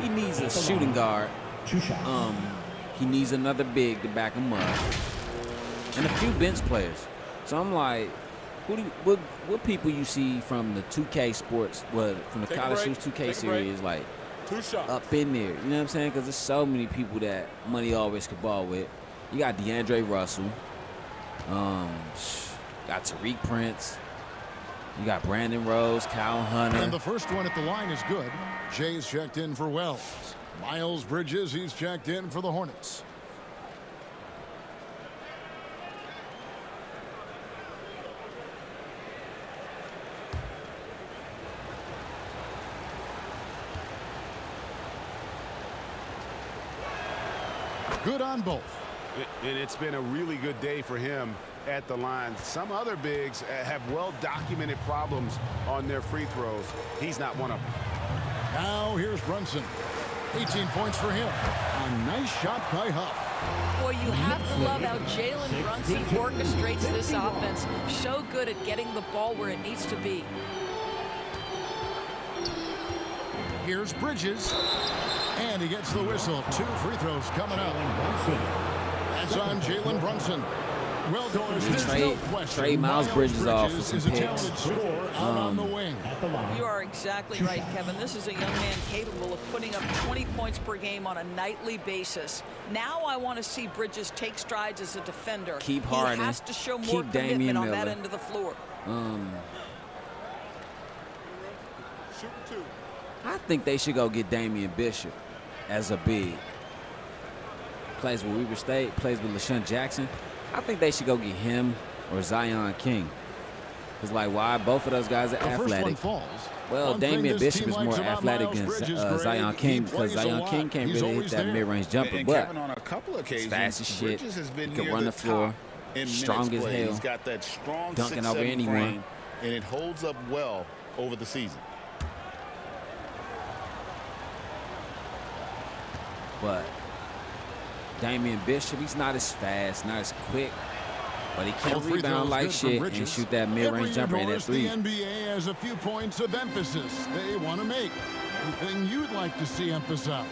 he needs a shooting guard. Two shots. He needs another big to back him up. And a few bench players. So I'm like, what people you see from the 2K sports, from the Take a College break. Hoops 2K Take a series, break. like 2 shots. up in there. You know what I'm saying? Because there's so many people that money always could ball with. You got DeAndre Russell. Got Tariq Prince. You got Brandon Rose, Kyle Hunter. And the first one at the line is good. Jay's checked in for Wells. Miles Bridges, he's checked in for the Hornets. Good on both. And it's been a really good day for him at the line. Some other bigs have well-documented problems on their free throws. He's not one of them. Now here's Brunson. 18 points for him. A nice shot by Huff. Boy, you have to love how Jalen Brunson orchestrates this offense. So good at getting the ball where it needs to be. Here's Bridges. And he gets the whistle. 2 free throws coming up. That's on Jalen Brunson. Well, Doris, there's no question. Trade Miles Bridges off for some is a picks. talented scorer out on the wing. You are exactly right, Kevin. This is a young man capable of putting up 20 points per game on a nightly basis. Now I want to see Bridges take strides as a defender. Keep Harden. He has to show more Keep commitment Damian on that Miller. end of the floor. I think they should go get Damian Bishop as a big. Plays with Weber State, plays with LaShawn Jackson. I think they should go get him or Zion King. Because, like, why? Both of those guys are The first one athletic. falls. Well, One thing Damian this Bishop team is more likes about athletic Miles than Bridges, Greg, Zion King he because plays a Zion lot. King can't He's really hit always that there. mid-range jumper. And But Kevin, on a couple occasions, he's fast as shit. Bridges has been He can near run the top floor. in Strong minutes as played. hell. He's got that strong Dunking 6'7" over anyone. frame, and it holds up well over the season. But Damian Bishop, he's not as fast, not as quick, but he can Both free rebound throws like good from shit and Bridges. shoot that Every mid-range year, jumper and that Doris, three. The NBA has a few points of emphasis they want to make. Anything you'd like to see emphasized?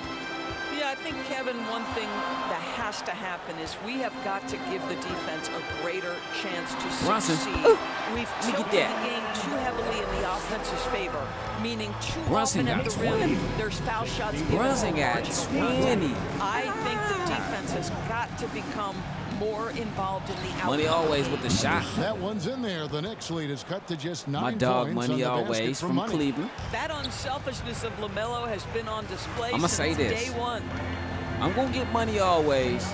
Yeah, I think, Kevin, one thing that has to happen is we have got to give the defense a greater chance to Brunson. succeed. Ooh. We've Look at tilted that. the game too heavily in the offense's favor, meaning too Brunson often at got the rim, 20. there's foul shots given Brunson for got marginal 20. I think the defense has got to become more involved in the outcome. Money always with the shot. That one's in there. The Knicks lead is cut to just 9 My dog points Money on the basket always from from Money. Cleveland. That unselfishness of LaMelo has been on display I'ma since say this. day one. I'm going to get Money always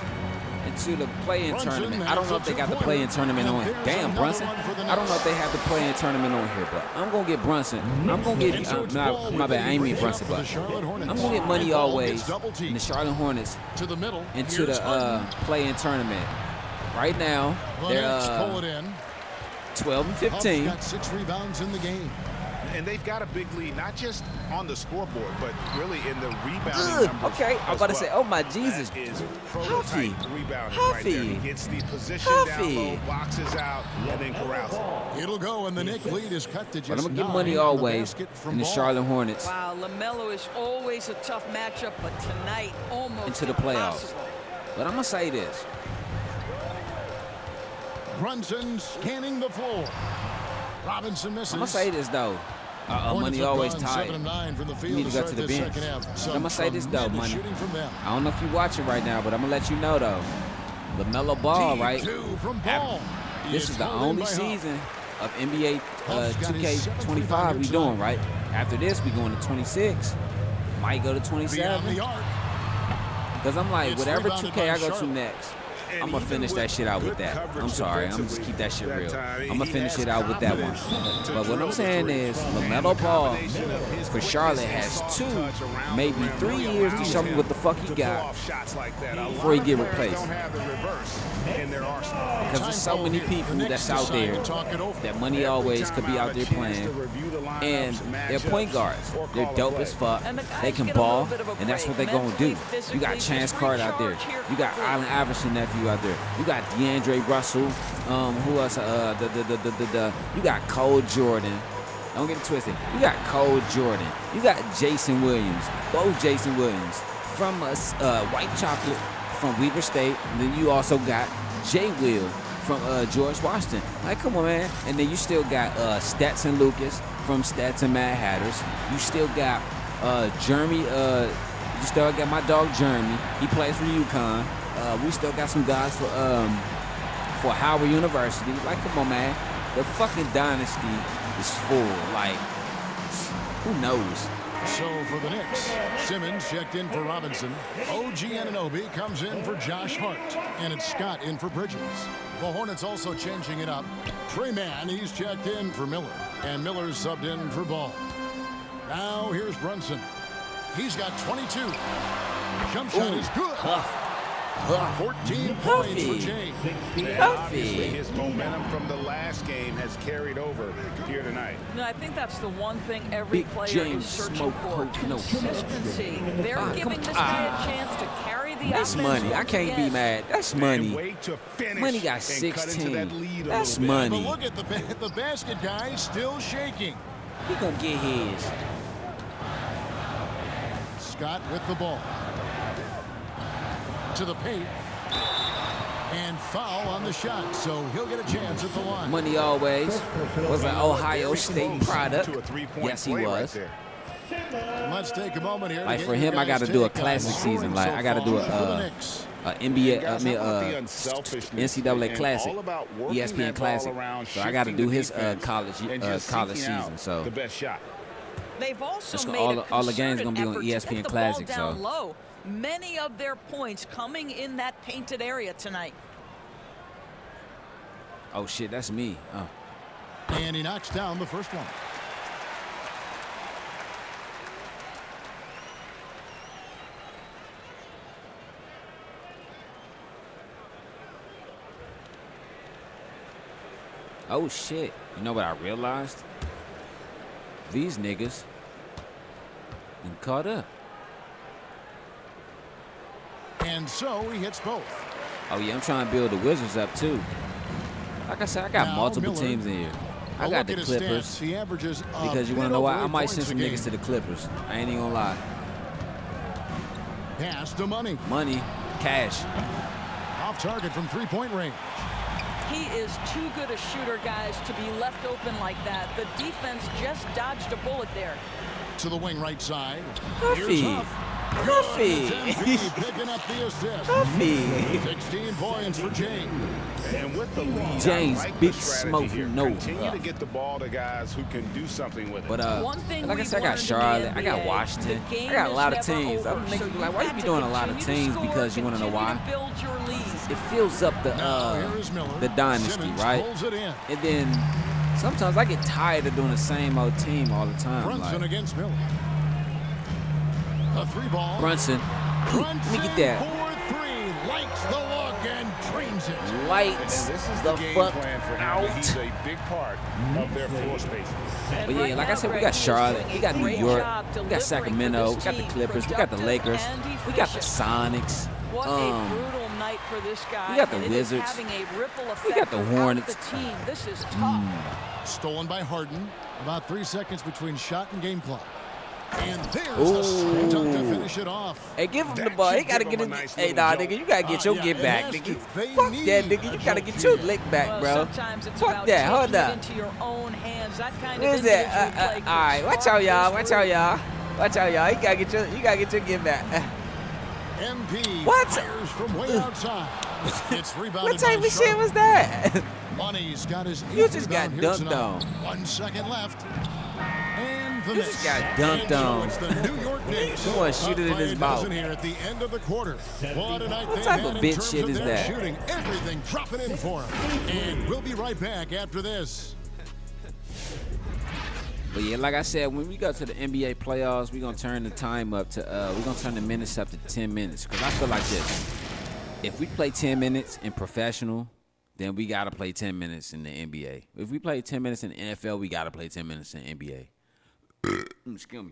into the play-in tournament. I don't know if they got the play-in tournament on. Damn, Brunson. I don't know if they have the play-in tournament on here, but I'm going to get Brunson. I'm going to get, my bad, I ain't mean Brunson, but I'm going to get Money always in the Charlotte Hornets to the middle into the play-in tournament. Right now, pull it they're in. 12 and 15. Got 6 rebounds in the game. And they've got a big lead, not just on the scoreboard, but really in the rebounding numbers. Okay, I'm about to say, oh my Jesus. That is Huffy. prototype rebounding right there. He gets the position down low, boxes out, and then corrals it. It'll go, and the Knicks lead is cut to But just I'm going to get 9 Money on the always basket from in the Ball. Charlotte Hornets Wow, LaMelo is always a tough matchup, but tonight almost into the playoffs. impossible. But I'm going to say this. Brunson scanning the floor. Robinson misses. I'm going to say this, though. Money always tired. You need to go to the bench. I'm going to say this, though, Money. I don't know if you're watching right now, but I'm going to let you know, though. LaMelo Ball, right? This is the only season of NBA 2K25 we doing, right? After this, we going to 26. Might go to 27. Because I'm like, whatever 2K I go to next, I'm going to finish that shit out with that. I'm sorry. I'm going to just keep that shit real. I'm going to finish it out with that one. But what I'm saying is, LaMelo Ball for Charlotte has 2, maybe 3 years to show me what the fuck he got before he get replaced. Because there's so many people that's out there that Money always could be out there playing. And they're point guards. They're dope as fuck. They can ball, and that's what they're going to do. You got Chance Carter out there. You got Allen Iverson nephew out there. You got DeAndre Russell. Who else? You got Cole Jordan. Don't get it twisted. You got Cole Jordan. You got Jason Williams. Both Jason Williams from White Chocolate from Weber State. And then you also got Jay Will from George Washington. Like, come on, man. And then you still got Stetson Lucas from Stetson Mad Hatters. You still got Jeremy. You still got my dog Jeremy. He plays for UConn. We still got some guys for Howard University. Like, come on, man. The fucking dynasty is full. Like, who knows? So for the Knicks, Simmons checked in for Robinson. OG Anunoby comes in for Josh Hart. And it's Scott in for Bridges. The Hornets also changing it up. Trey Mann, he's checked in for Miller. And Miller's subbed in for Ball. Now here's Brunson. He's got 22. Jump shot is good. 14 points for James. Obviously, his momentum from the last game has carried over here tonight. No, I think that's the one thing every Big player James is searching smoke for. no. Consistency. They're giving this guy a chance to carry the That's offense. money. I can't be mad. That's money. Wait to finish Money got and cut into 16. that lead a That's little bit. money. But look at the basket guy still shaking. He gonna get his. Scott with the ball. To the paint. And foul on the shot, so he'll get a chance at the line. Money always was an Ohio State product. Yes, he was. Let's take a moment here. Like for him, I got to do a classic season. Like I got to do a NBA, NCAA classic, ESPN classic. So I got to do his college season. So the best shot. They've also It's made all the games gonna gonna be on ESPN Classic. So low. Many of their points coming in that painted area tonight. oh shit, that's me. Oh. And he knocks down the first one. Oh shit. You know what I realized? These niggas been caught up. And so he hits both. Oh yeah, I'm trying to build the Wizards up too. Like I said, I got Now, multiple Miller. teams in here. I Look got at the his Clippers. stats. He averages Because you want to know why? I might send some niggas to the Clippers. I ain't even gonna lie. Pass to Money. Money. Cash. Off target from three-point range. He is too good a shooter, guys, to be left open like that. The defense just dodged a bullet there. To the wing right side. Huffy. Here's Huff. Huffy. Picking up the assist. Huffy. 16 points for James. And with the lead, James, I like big the strategy smoke, here. no Continue Huff. to get the ball to guys who can do something with it. But One thing like I we've said, I got learned in the Charlotte, I got NBA, Washington, the game I got a lot of is never teams. over, Other so niggas be you like, why you have be to doing a lot of continue to teams? score, Because you want to know continue why? to build your lead. It fills up the dynasty, Simmons right? pulls it in. And then sometimes I get tired of doing the same old team all the time. Brunson Like, against Miller. A three ball. Brunson. Let me get that. For three. Likes the look and drains it. Lights And this is the the game fuck plan for him. out. He's a big part of their floor spacing. But yeah, like I said, we got Charlotte, we got New York, we got Sacramento, we got the Clippers, we got the Lakers, we got the Sonics. What a brutal night for this guy. we got the and it is Wizards. having a ripple effect We got the throughout Hornets. The team. This is tough. Stolen by Harden. About 3 seconds between shot and game clock. And there's Ooh. a straight dunk to finish it off. Hey, give him the That ball. He should gotta give get him it. a nice Hey, little nah, jump. nigga, you gotta get your Yeah, get it back, has nigga. to. They Fuck need that, nigga. You a gotta jump get your here. lick back, Well, bro. sometimes it's Fuck about that. taking Hold it up. into your own hands. That kind Where's of that? individual play All right, can watch spark out, y'all. this Watch through. out, y'all. Watch out, y'all. You gotta get your get back. MP What? fires from way outside. It's rebounded What type by of shit Charlotte. was that? Money's got his You eighth just got rebound here dunked tonight. on. 1 second left. And the You miss. just got dunked And so on. it's the New York Knicks. You wanna shoot it in up by his a mouth. dozen here at the end of the quarter. What a night What they type had of in bitch terms shit of is their that? shooting. Everything dropping in for them. And we'll be right back after this. But yeah, like I said, when we go to the NBA playoffs, we're gonna turn the time up to we're gonna turn the minutes up to 10 minutes. Cause I feel like this. If we play 10 minutes in professional, then we gotta play 10 minutes in the NBA. If we play 10 minutes in the NFL, we gotta play 10 minutes in the NBA. Excuse me.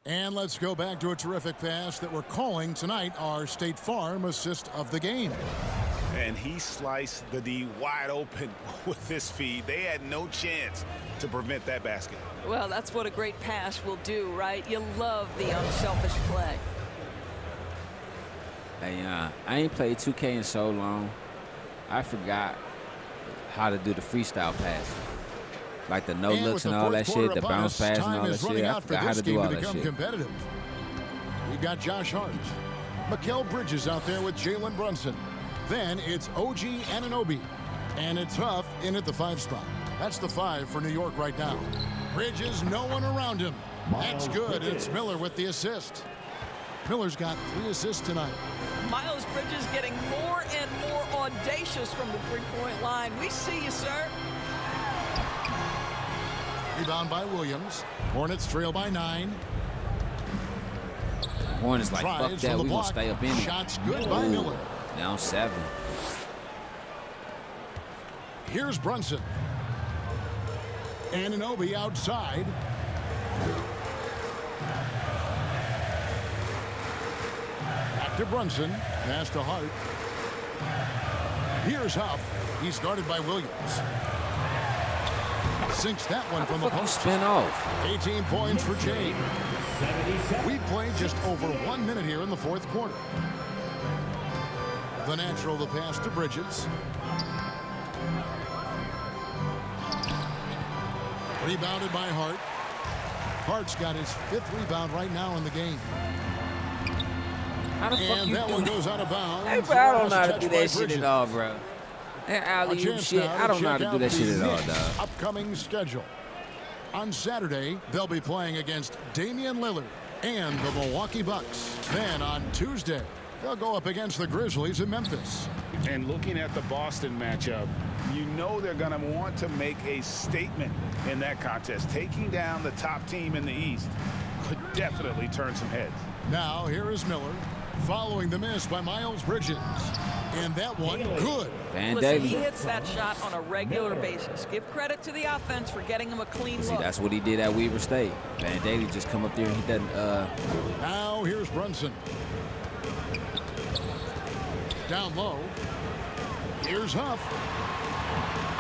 And let's go back to a terrific pass that we're calling tonight our State Farm assist of the game. And he sliced the D wide open with this feed. They had no chance to prevent that basket. Well, that's what a great pass will do, right? You love the unselfish play. Hey, I ain't played 2K in so long. I forgot how to do the freestyle pass. Like the no looks and all that shit, the bounce pass and all that shit. I forgot how to do all that shit. Competitive. We've got Josh Hart. Mikal Bridges out there with Jalen Brunson. Then it's OG Anunoby. And it's Huff in at the 5 spot. That's the 5 for New York right now. Bridges, no one around him. That's good. It's Miller with the assist. Miller's got 3 assists tonight. Miles Bridges getting more and more audacious from the three-point line. We see you, sir. Rebound by Williams. Hornets trail by 9. Hornets like, fuck Tries that, from the we gonna block. stay up in it. Shots good by Miller. Down 7. Here's Brunson. Anunoby outside. Back to Brunson. Pass to Hart. Here's Huff. He's guarded by Williams. Sinks that one from the post. Spin off. 18 points for Jade. We played just over 1 minute here in the 4th quarter. The natural, the pass to Bridges. Rebounded by Hart. Hart's got his 5th rebound right now in the game. How the fuck And you that do one that? goes out of bounds. Hey, bro, I don't know how to Touched do by that shit Bridges. at all, bro. That alley-oop shit, I don't know how to do that shit at all, dog. Upcoming schedule. On Saturday, they'll be playing against Damian Lillard and the Milwaukee Bucks. Then on Tuesday, they'll go up against the Grizzlies in Memphis. And looking at the Boston matchup, you know they're going to want to make a statement in that contest. Taking down the top team in the East could definitely turn some heads. Now, here is Miller, following the miss by Miles Bridges. And that one, good. Listen, he hits that shot on a regular basis. Give credit to the offense for getting him a clean See, look. that's what he did at Weaver State. Van Daly just come up there and hit that. Now, here's Brunson. Down low. Here's Huff.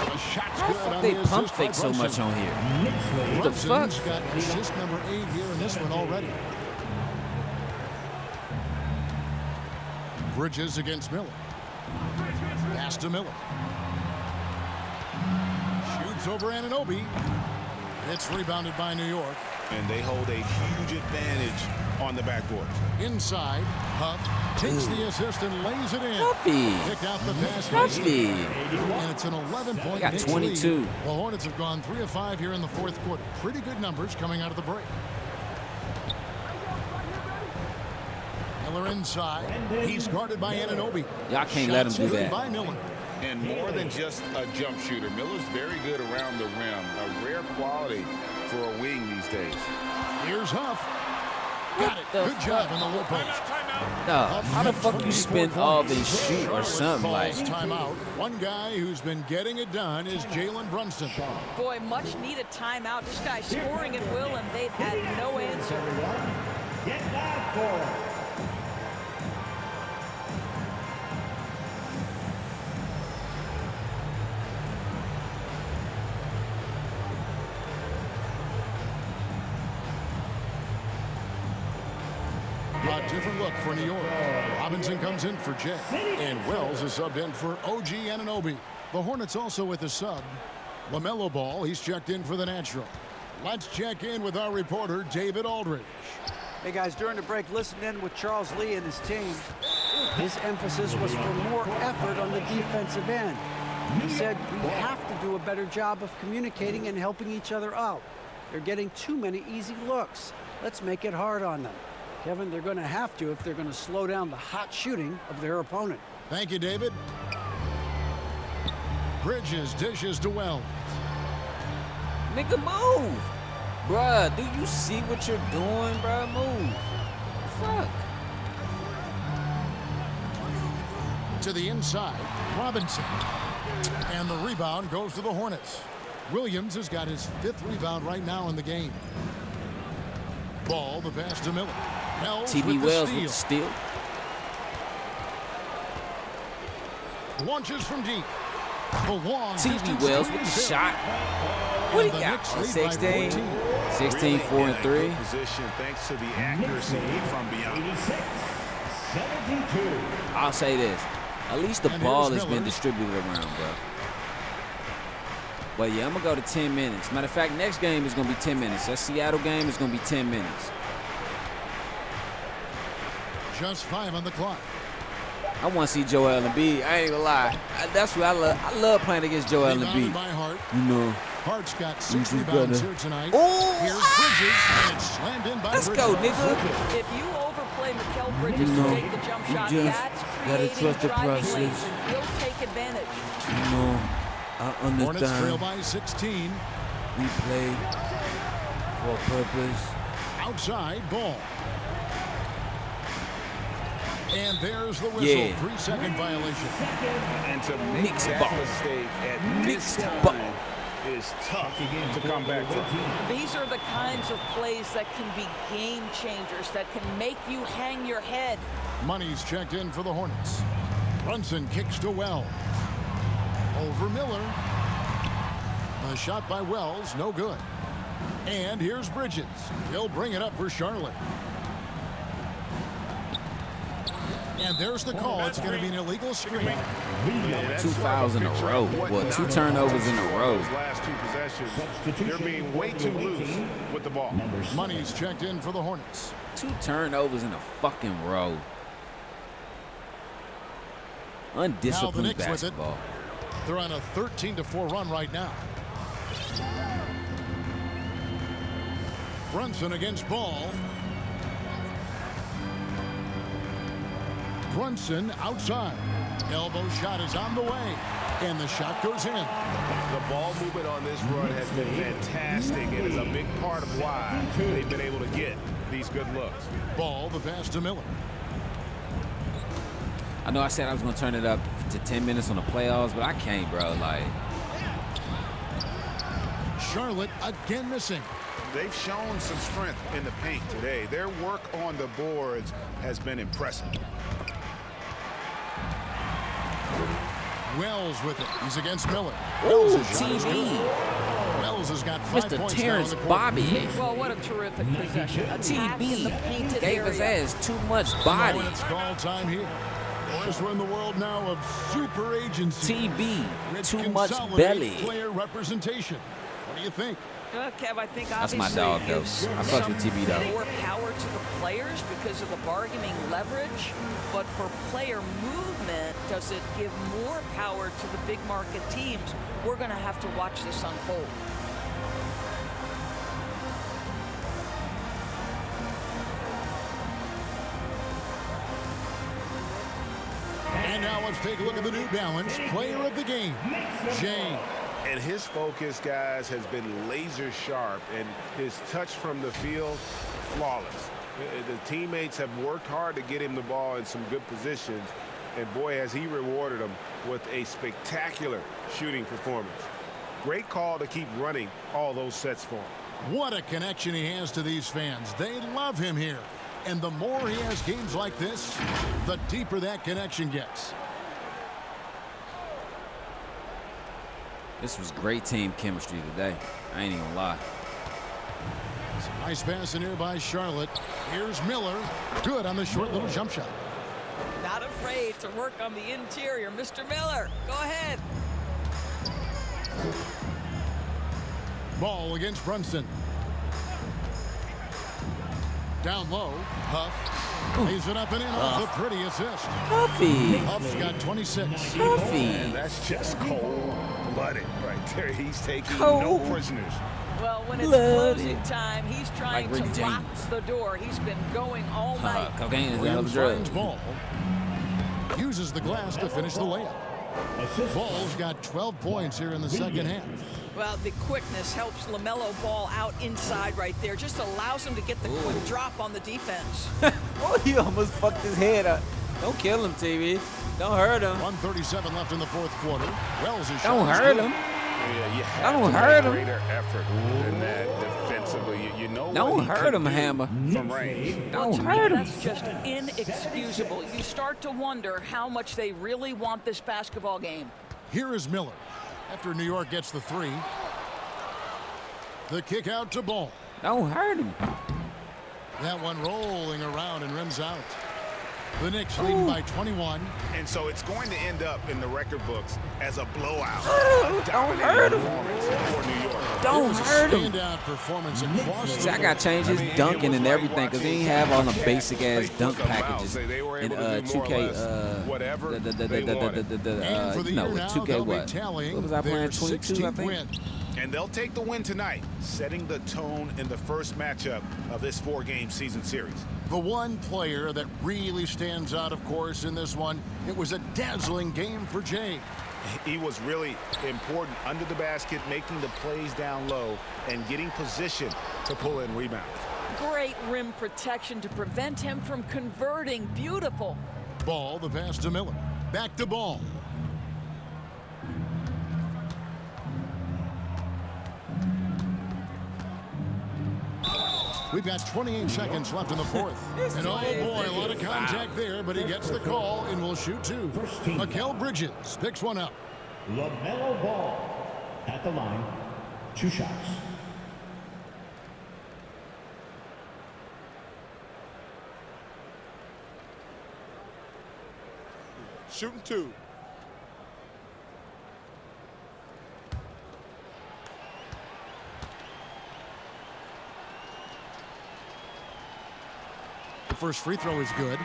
The shot's How the good fuck on they the assist pump by fake so much Brunson. on here? What the fuck? Brunson's got assist number 8 here in this one already. Bridges against Miller. Pass to Miller. Shoots over Anunoby. It's rebounded by New York. And they hold a huge advantage on the backboard. Inside, Huff takes the assist and lays it in. Huffy. Pick out the pass. Huffy. And it's an 11-point Got 22. lead. The Hornets have gone 3 of 5 here in the fourth quarter. Pretty good numbers coming out of the break. Miller inside. He's guarded by Anunoby. Y'all can't let him do that. By Miller. And more than just a jump shooter, Miller's very good around the rim. A rare quality for a wing these days. Here's Huff. Got it. Good job in the low post. No, how the fuck you spin all and shoot or something like? Timeout. One guy who's been getting it done is Jalen Brunson. Boy, much needed timeout. This guy's scoring at will, and they've had no answer. Get back for. A different look for New York. Robinson comes in for Jay. And Wells is subbed in for OG Anunoby. The Hornets also with a sub. LaMelo Ball, he's checked in for the natural. Let's check in with our reporter, David Aldridge. Hey guys, during the break, listen in with Charles Lee and his team. His emphasis was for more effort on the defensive end. He said we have to do a better job of communicating and helping each other out. They're getting too many easy looks. Let's make it hard on them. Kevin, they're going to have to if they're going to slow down the hot shooting of their opponent. Thank you, David. Bridges dishes to Wells. Nigga, move. Bruh, do you see what you're doing, bruh? Move. Fuck. To the inside, Robinson. And the rebound goes to the Hornets. Williams has got his 5th rebound right now in the game. Ball, the pass to Miller. TB Wells with the steal. Launches from deep. The long TB Wells with the shot. What he got? 16, 4 and 3. Position thanks to the accuracy from beyond. I'll say this. At least the ball has been distributed around, bro. But yeah, I'm going to go to 10 minutes. Matter of fact, next game is going to be 10 minutes. That Seattle game is going to be 10 minutes. Just 5 on the clock. I want to see Joel Embiid. I ain't gonna lie. That's what I love. I love playing against Joel Embiid. You know. Hart's got 6 rebounds here tonight. Oh! Here's Bridges, and it's slammed in by Let's Bridges. go, nigga. If you overplay Mikal Bridges to take the jump shot, that's creating driving lanes, and he'll take advantage. You know, I understand. Hornets trail by 16. We play for a purpose. Outside ball. And there's the whistle. Yeah. 3-second violation. And to make that mistake at this time is tough to come back from. These are the kinds of plays that can be game changers, that can make you hang your head. Money's checked in for the Hornets. Brunson kicks to Wells. Over Miller. A shot by Wells, no good. And here's Bridges. He'll bring it up for Charlotte. And there's the call. It's going to be an illegal screen. 2 fouls in a row. Well, 2 turnovers in a row. Last 2 possessions, they're being way too loose with the ball. Money's checked in for the Hornets. 2 turnovers in a fucking row. Undisciplined basketball. They're on a 13-4 run right now. Brunson against Ball. Brunson outside. Elbow shot is on the way. And the shot goes in. The ball movement on this run has been fantastic. It is a big part of why they've been able to get these good looks. Ball, the pass to Miller. I know I said I was going to turn it up to 10 minutes on the playoffs, but I can't, bro. Like, Charlotte again missing. They've shown some strength in the paint today. Their work on the boards has been impressive. Wells with it. He's against Miller. Ooh, Wells is shot is TV. good. Wells has got 5 Mr. points Terrence now in the quarter. Bobby. Well, what a terrific possession. Attack in the painted Gave his area. ass too much body. And it's call time here. First we're in the world now of super agency. TB, with too much consolidated belly. player representation. What do you think? Kev, I think That's my obviously dog, it though. gives I fucks with some TB, though. more power to the players because of the bargaining leverage, but for player movement, does it give more power to the big market teams? We're going to have to watch this unfold. And now let's take a look at the New Balance player of the game, Jay. And his focus, guys, has been laser sharp, and his touch from the field, flawless. The teammates have worked hard to get him the ball in some good positions, and boy, has he rewarded them with a spectacular shooting performance. Great call to keep running all those sets for him. What a connection he has to these fans. They love him here. And the more he has games like this, the deeper that connection gets. This was great team chemistry today. I ain't even gonna lie. Some nice pass in here by Charlotte. Here's Miller. Good on the short little jump shot. Not afraid to work on the interior. Mr. Miller, go ahead. Ball against Brunson. Down low. Huff. Lays it up and in off a pretty assist. Huffy. Huff's got 26. Huffy. And that's just cold-blooded right there. He's taking Cold. no prisoners. Well, when it's Bloody. closing time, he's trying Like to Ricky lock James. the door. He's been going all night. Cocaine is a hell of a Williams drug. finds Ball. Uses the glass to finish the layup. Ball's got 12 points here in the second half. Well, the quickness helps LaMelo Ball out inside right there. Just allows him to get the quick drop on the defense. Oh, he almost fucked his head up. Don't kill him, TV. Don't hurt him. 1:37 left in the fourth quarter. Wells is Don't hurt him. Yeah, you have Don't to hurt make him. greater effort than that defensively. You know Don't what he hurt could him, do Hammer. from range. Don't To me, hurt him. that's just inexcusable. You start to wonder how much they really want this basketball game. Here is Miller. After New York gets the three. The kick out to Ball. Don't hurt him. That one rolling around and rims out. The Knicks leading by 21. And so it's going to end up in the record books as a blowout. Don't hurt him. Performance for New York. Don't hurt him. Standout performance across See, I got to change his dunking and everything because he ain't have on the basic ass dunk packages in 2K. Whatever they wanted. no, 2K what? What was I playing? 22, I think. And they'll take the win tonight, setting the tone in the first matchup of this 4-game season series. The one player that really stands out, of course, in this one, it was a dazzling game for Jay. He was really important under the basket, making the plays down low and getting position to pull in rebounds. Great rim protection to prevent him from converting. Beautiful. Ball, the pass to Miller. Back to Ball. We've got 28 seconds left in the fourth. And oh boy, a lot of contact there, but he gets the call and will shoot two. Mikal Bridges picks one up. LaMelo Ball at the line. 2 shots. Shooting 2. The first free throw is good.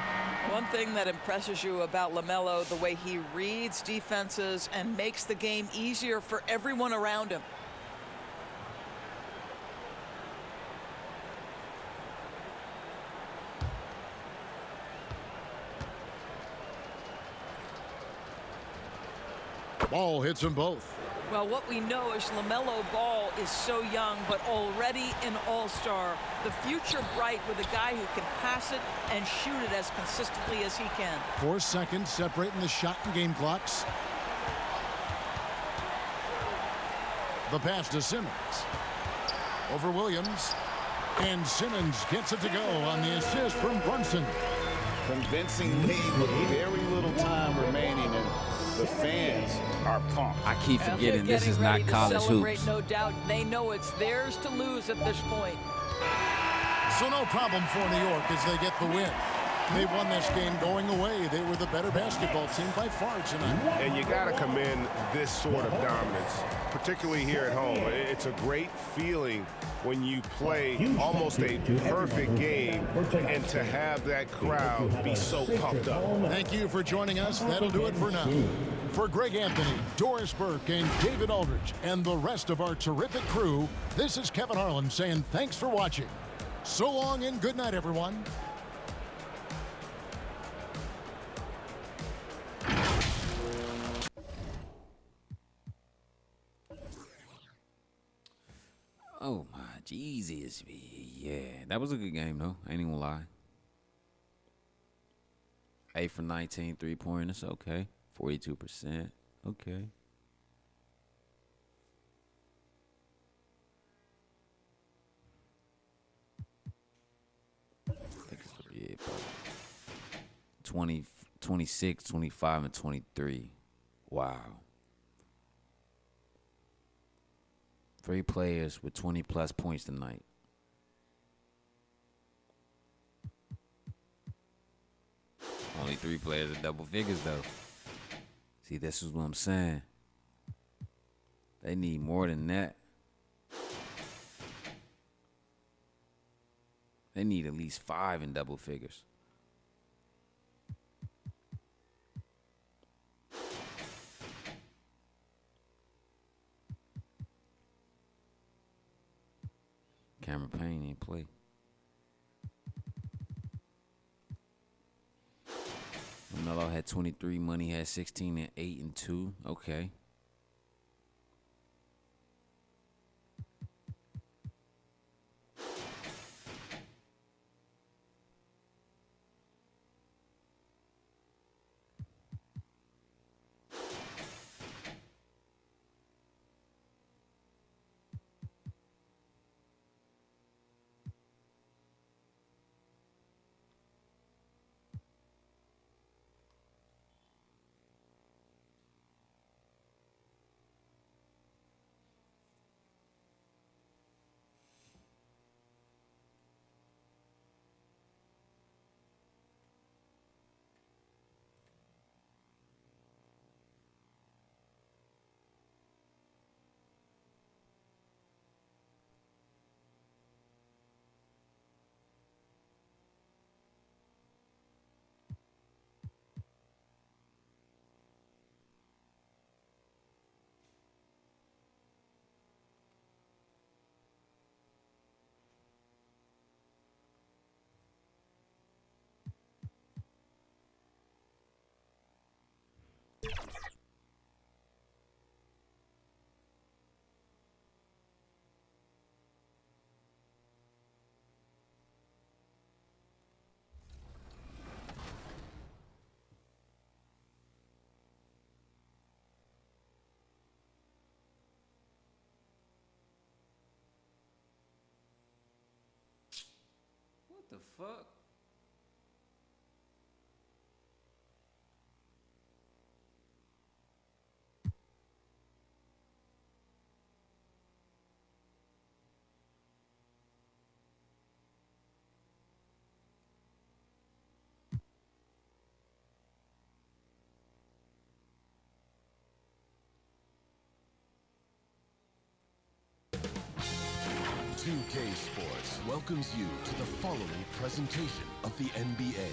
One thing that impresses you about LaMelo, the way he reads defenses and makes the game easier for everyone around him. Ball hits them both. Well, what we know is LaMelo Ball is so young, but already an all-star. The future bright with a guy who can pass it and shoot it as consistently as he can. 4 seconds separating the shot and game clocks. The pass to Simmons. Over Williams. And Simmons gets it to go on the assist from Brunson. Convincing lead with very little time remaining, and The fans are pumped. I keep And forgetting they're this is getting ready not to college celebrate, hoops. no doubt. They know it's theirs to lose at this point. So no problem for New York as they get the win. They won this game going away. They were the better basketball team by far tonight. And you got to commend this sort of dominance, particularly here at home. It's a great feeling when you play almost a perfect game and to have that crowd be so pumped up. Thank you for joining us. That'll do it for now. For Greg Anthony, Doris Burke, and David Aldridge, and the rest of our terrific crew, this is Kevin Harlan saying thanks for watching. So long and good night, everyone. Oh my Jesus. Yeah, that was a good game though. Ain't even gonna lie. 8 for 19, 3-pointers. Okay. 42%. Okay. I think it's 20, 26, 25, and 23. Wow. 3 players with 20-plus points tonight. Only 3 players at double figures, though. See, this is what I'm saying. They need more than that. They need at least 5 in double figures. Cameron Payne ain't play. Melo had 23. Money had 16 and 8 and 2. Okay. What the fuck? NYK Sports welcomes you to the following presentation of the NBA.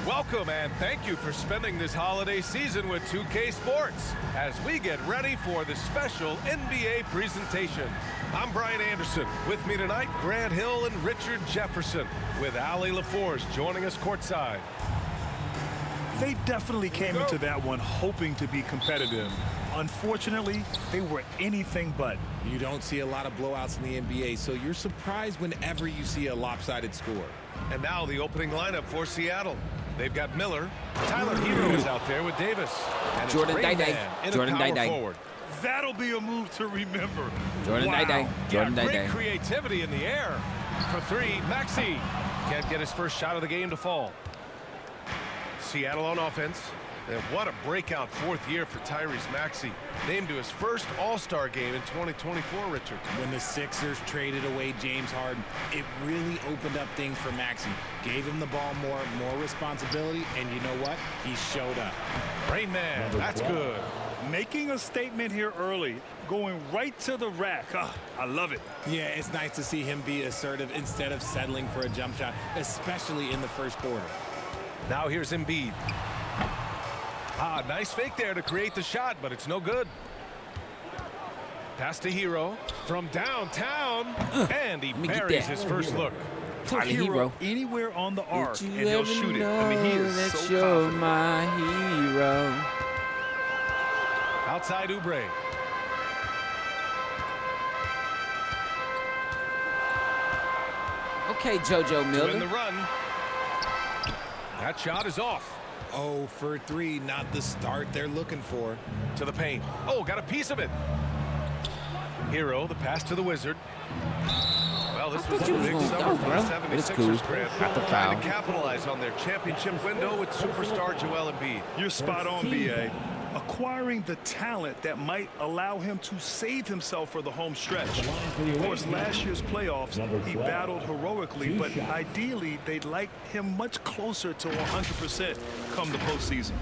Welcome and thank you for spending this holiday season with 2K Sports as we get ready for the special NBA presentation. I'm Brian Anderson. With me tonight, Grant Hill and Richard Jefferson, with Allie LaForce joining us courtside. They definitely came into that one hoping to be competitive. Unfortunately, they were anything but. You don't see a lot of blowouts in the NBA, so you're surprised whenever you see a lopsided score. And now the opening lineup for Seattle. They've got Miller. Tyler Hero is out there with Davis. And Jordan Day-Day. Jordan Day-Day. That'll be a move to remember. Jordan Day-Day. Jordan Day-Day. Great creativity in the air. For three, Maxey can't get his first shot of the game to fall. Seattle on offense. And what a breakout fourth year for Tyrese Maxey. Named to his first All-Star game in 2024, Richard. When the Sixers traded away James Harden, it really opened up things for Maxey. Gave him the ball more responsibility, and you know what? He showed up. Rain Man, that's good. Making a statement here early, going right to the rack. I love it. Yeah, it's nice to see him be assertive instead of settling for a jump shot, especially in the first quarter. Now here's Embiid. Nice fake there to create the shot, but it's no good. Pass to Hero from downtown, and he buries his first look. Put Hero anywhere on the arc, and he'll shoot it. I mean, he is so confident. My hero. Outside Oubre. Okay, JoJo Miller. In the run. That shot is off. 0 for 3, not the start they're looking for. To the paint. Oh, got a piece of it. Hero, the pass to the Wizard. Well, this was a big summer for the 76ers, Grant. Got the foul. Trying to capitalize on their championship window with superstar Joel Embiid. You're spot on, B.A. Acquiring the talent that might allow him to save himself for the home stretch. Of course, last year's playoffs, he battled heroically, but ideally, they'd like him much closer to 100% come the postseason.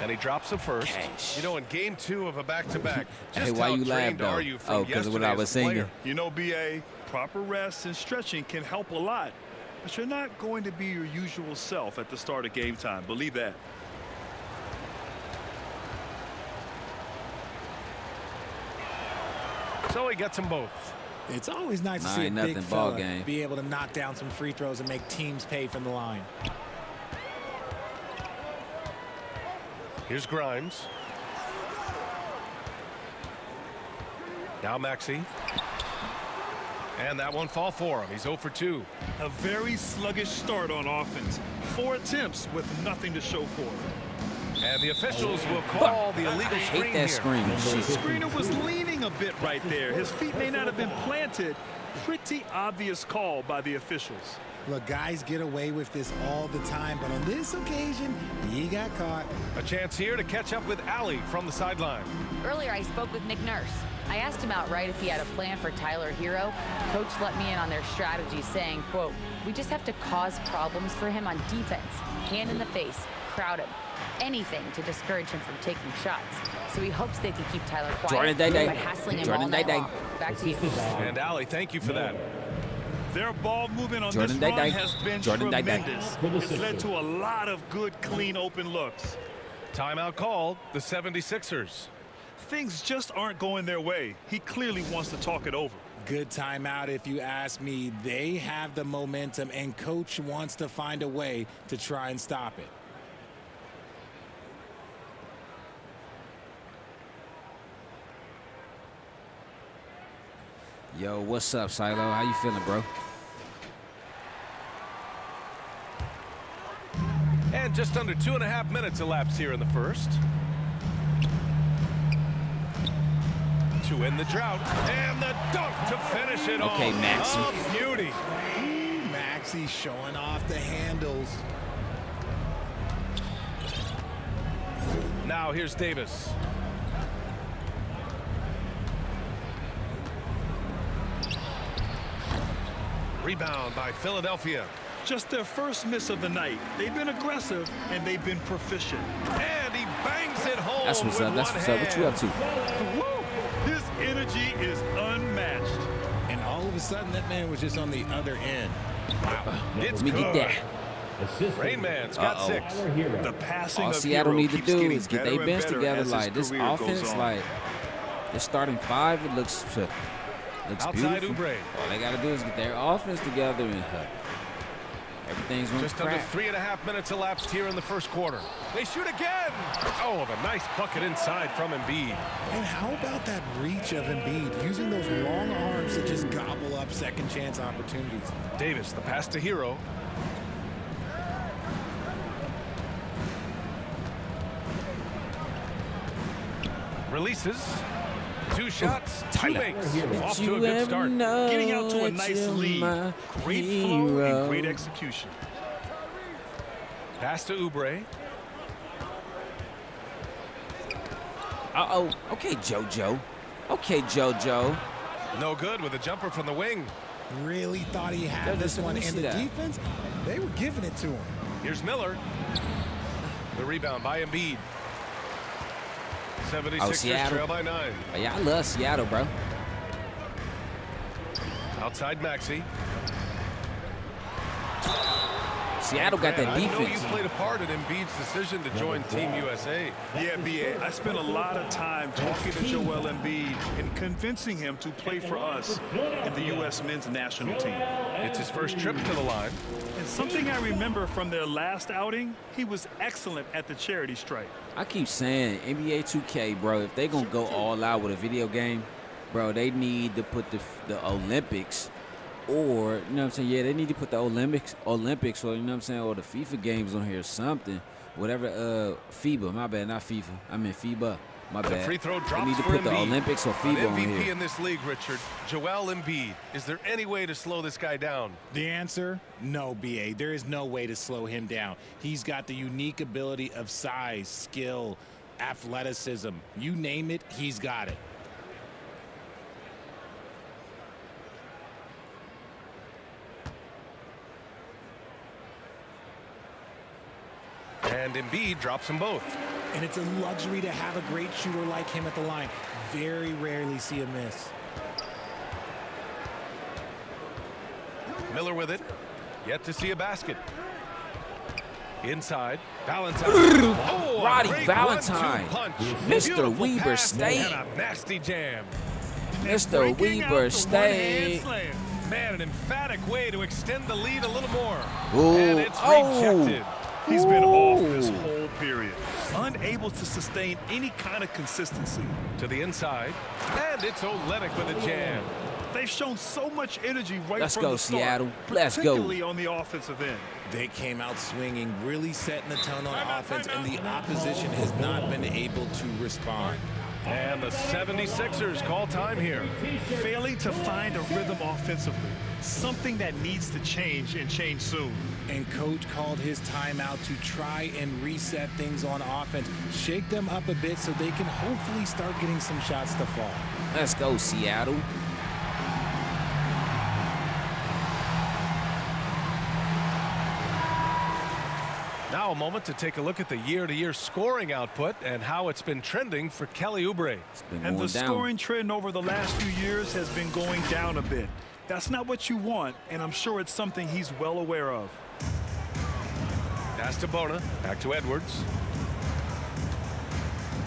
And he drops it first. You know, in game 2 of a back-to-back, hey, why you laugh, though? are you from because of what I was singing. You know, B.A., proper rest and stretching can help a lot, but you're not going to be your usual self at the start of game time. Believe that. So he gets them both. It's always nice to see a big fella be able to knock down some free throws and make teams pay from the line. Here's Grimes. Now Maxey. And that one fall for him. He's 0 for 2. A very sluggish start on offense. 4 attempts with nothing to show for it. And the officials will call the illegal screen here. Hate that screen. The screener was leaning a bit right there. His feet may not have been planted. Pretty obvious call by the officials. Look, guys get away with this all the time, but on this occasion, he got caught. A chance here to catch up with Allie from the sideline. Earlier, I spoke with Nick Nurse. I asked him outright if he had a plan for Tyler Hero. Coach let me in on their strategy, saying, quote, "We just have to cause problems for him on defense. Hand in the face, crowd him. Anything to discourage him from taking shots. So he hopes they can keep Tyler quiet by hassling him all night long." Back to you. And Allie, thank you for that. Their ball movement on this run has been tremendous. It's led to a lot of good, clean, open looks. Timeout called, the 76ers. Things just aren't going their way. He clearly wants to talk it over. Good timeout if you ask me. They have the momentum, and Coach wants to find a way to try and stop it. Yo, what's up, Silo? How you feeling, bro? And just under 2.5 minutes elapsed here in the first. To end the drought, and the dunk to finish it off. Okay, Maxey. Oh, beauty. Maxey showing off the handles. Now here's Davis. Rebound by Philadelphia. Just their first miss of the night. They've been aggressive, and they've been proficient. And he bangs it home. That's what's up. That's what's up. What you up to? Woo! His energy is unmatched. And all of a sudden, that man was just on the other end. Wow. It's Let me good. get that. Rain Man's got 6. The passing All of Seattle Hero need to keeps do getting is get better their bench and better together. as his Like this career goes offense, on. like they're starting 5. It looks Outside beautiful. Oubre. All they got to do is get their offense together and Everything's going to Just under 3.5 minutes elapsed here in the first quarter. They shoot again. Oh, the nice bucket inside from Embiid. And how about that reach of Embiid, using those long arms to just gobble up second chance opportunities? Davis, the pass to Hero. Releases. 2 shots, 2 makes. Off to a good start. Getting out to a nice lead. Great flow and great execution. Pass to Oubre. Uh-oh. Okay, JoJo. Okay, JoJo. No good with a jumper from the wing. Really thought he had this one. And the defense, they were giving it to him. Here's Miller. The rebound by Embiid. 76ers trail by 9. Yeah, I love Seattle, bro. Outside Maxey. Seattle got that defense. I know you played a part in Embiid's decision to join Team USA. Yeah, B.A. I spent a lot of time talking to Joel Embiid and convincing him to play for us in the U.S. men's national team. It's his first trip to the line. And something I remember from their last outing, he was excellent at the charity stripe. I keep saying NBA 2K, bro, if they going to go all out with a video game, bro, they need to put the Olympics or, you know what I'm saying? Yeah, they need to put the Olympics, or, you know what I'm saying, or the FIFA games on here or something. Whatever, FIBA, my bad, not FIFA. I mean FIBA, my bad. The free throw drops they need to put the Olympics or FIBA on MVP here. in this league, Richard, Joel Embiid. Is there any way to slow this guy down? The answer, no, B.A. There is no way to slow him down. He's got the unique ability of size, skill, athleticism. You name it, he's got it. And Embiid drops them both. And it's a luxury to have a great shooter like him at the line. Very rarely see a miss. Miller with it. Yet to see a basket. Inside. Valentine. Oh, Roddy Valentine. Mr. Weber State. And a nasty jam. Mr. Weber State. Man, an emphatic way to extend the lead a little more. Ooh. And it's rejected. He's been off this whole period, unable to sustain any kind of consistency. To the inside, and it's Olynyk with a jam. They've shown so much energy right Let's from go, the start, Seattle. Let's go. particularly on the offensive end. They came out swinging, really setting the tone on offense, and the opposition has not been able to respond. And the 76ers call time here. Failing to find a rhythm offensively, something that needs to change and change soon. And coach called his timeout to try and reset things on offense, shake them up a bit so they can hopefully start getting some shots to fall. Let's go, Seattle. Now a moment to take a look at the year-to-year scoring output and how it's been trending for Kelly Oubre. And the scoring trend over the last few years has been going down a bit. That's not what you want, and I'm sure it's something he's well aware of. Pass to Bona, back to Edwards.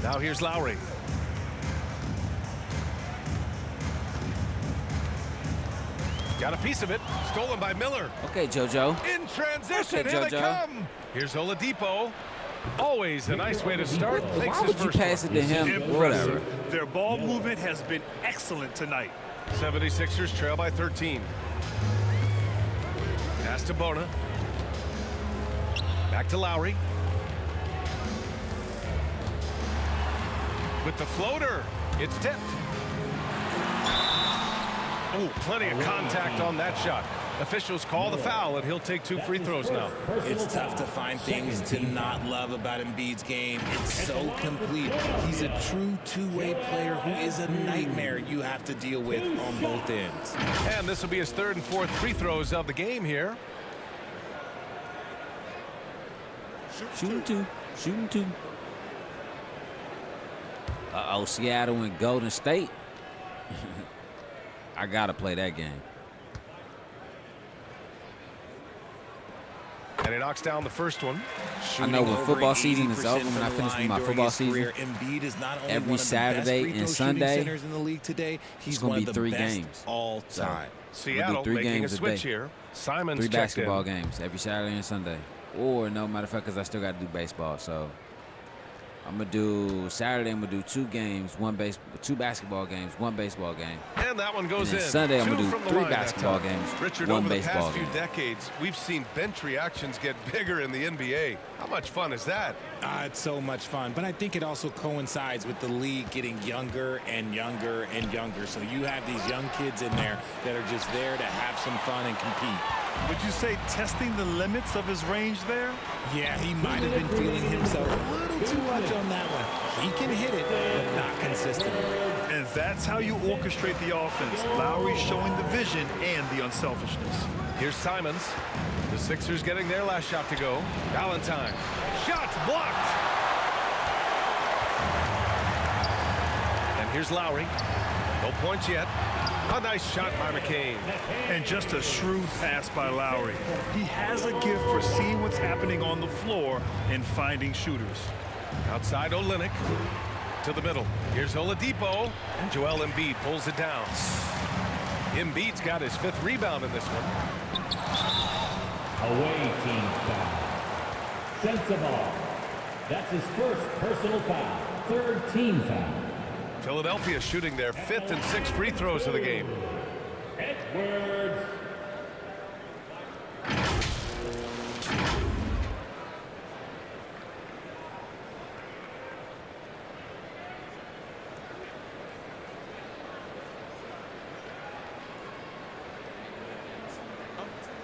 Now here's Lowry. Got a piece of it, stolen by Miller. Okay, JoJo. In transition, okay, here they come. Here's Oladipo. Always a nice way to start. Why would you pass it to him? Whatever. Their ball movement has been excellent tonight. 76ers trail by 13. Pass to Bona. Back to Lowry. With the floater, it's tipped. Oh, plenty of contact on that shot. Officials call the foul, and he'll take 2 free throws now. It's tough to find things to not love about Embiid's game. It's so complete. He's a true two-way player who is a nightmare you have to deal with on both ends. And this will be his 3rd and 4th free throws of the game here. Shooting 2. Shooting 2. Uh-oh, Seattle and Golden State. I got to play that game. And And he knocks down the first one. I know when football season is over, when I finish with my football season, every Saturday and Sunday, in the league today, it's going to be 3 games. All time. Seattle 3 making games a switch here. Simons 3 checked basketball in. games every Saturday and Sunday. Or no matter of fact, because I still got to do baseball. So I'm going to do Saturday, I'm going to do 2 games, 2 basketball games, 1 baseball game. And that one goes and then in. Sunday, I'm 2 going to do from the 3 line that basketball time. games, Richard, 1 over the baseball past few game. decades, we've seen bench reactions get bigger in the NBA. How much fun is that? It's so much fun, but I think it also coincides with the league getting younger and younger and younger. So you have these young kids in there that are just there to have some fun and compete. Would you say testing the limits of his range there? Yeah, he might have been feeling himself a little too much on that one. He can hit it, but not consistently. And that's how you orchestrate the offense. Lowry showing the vision and the unselfishness. Here's Simons. The Sixers getting their last shot to go. Valentine. Shots blocked. And here's Lowry. No points yet. A nice shot by McCain. And just a shrewd pass by Lowry. He has a gift for seeing what's happening on the floor and finding shooters. Outside Olynyk. To the middle. Here's Oladipo. And Joel Embiid pulls it down. Embiid's got his 5th rebound in this one. Away team foul. Sensible. That's his first personal foul. 3rd team foul. Philadelphia shooting their 5th and 6th free throws of the game. Edwards.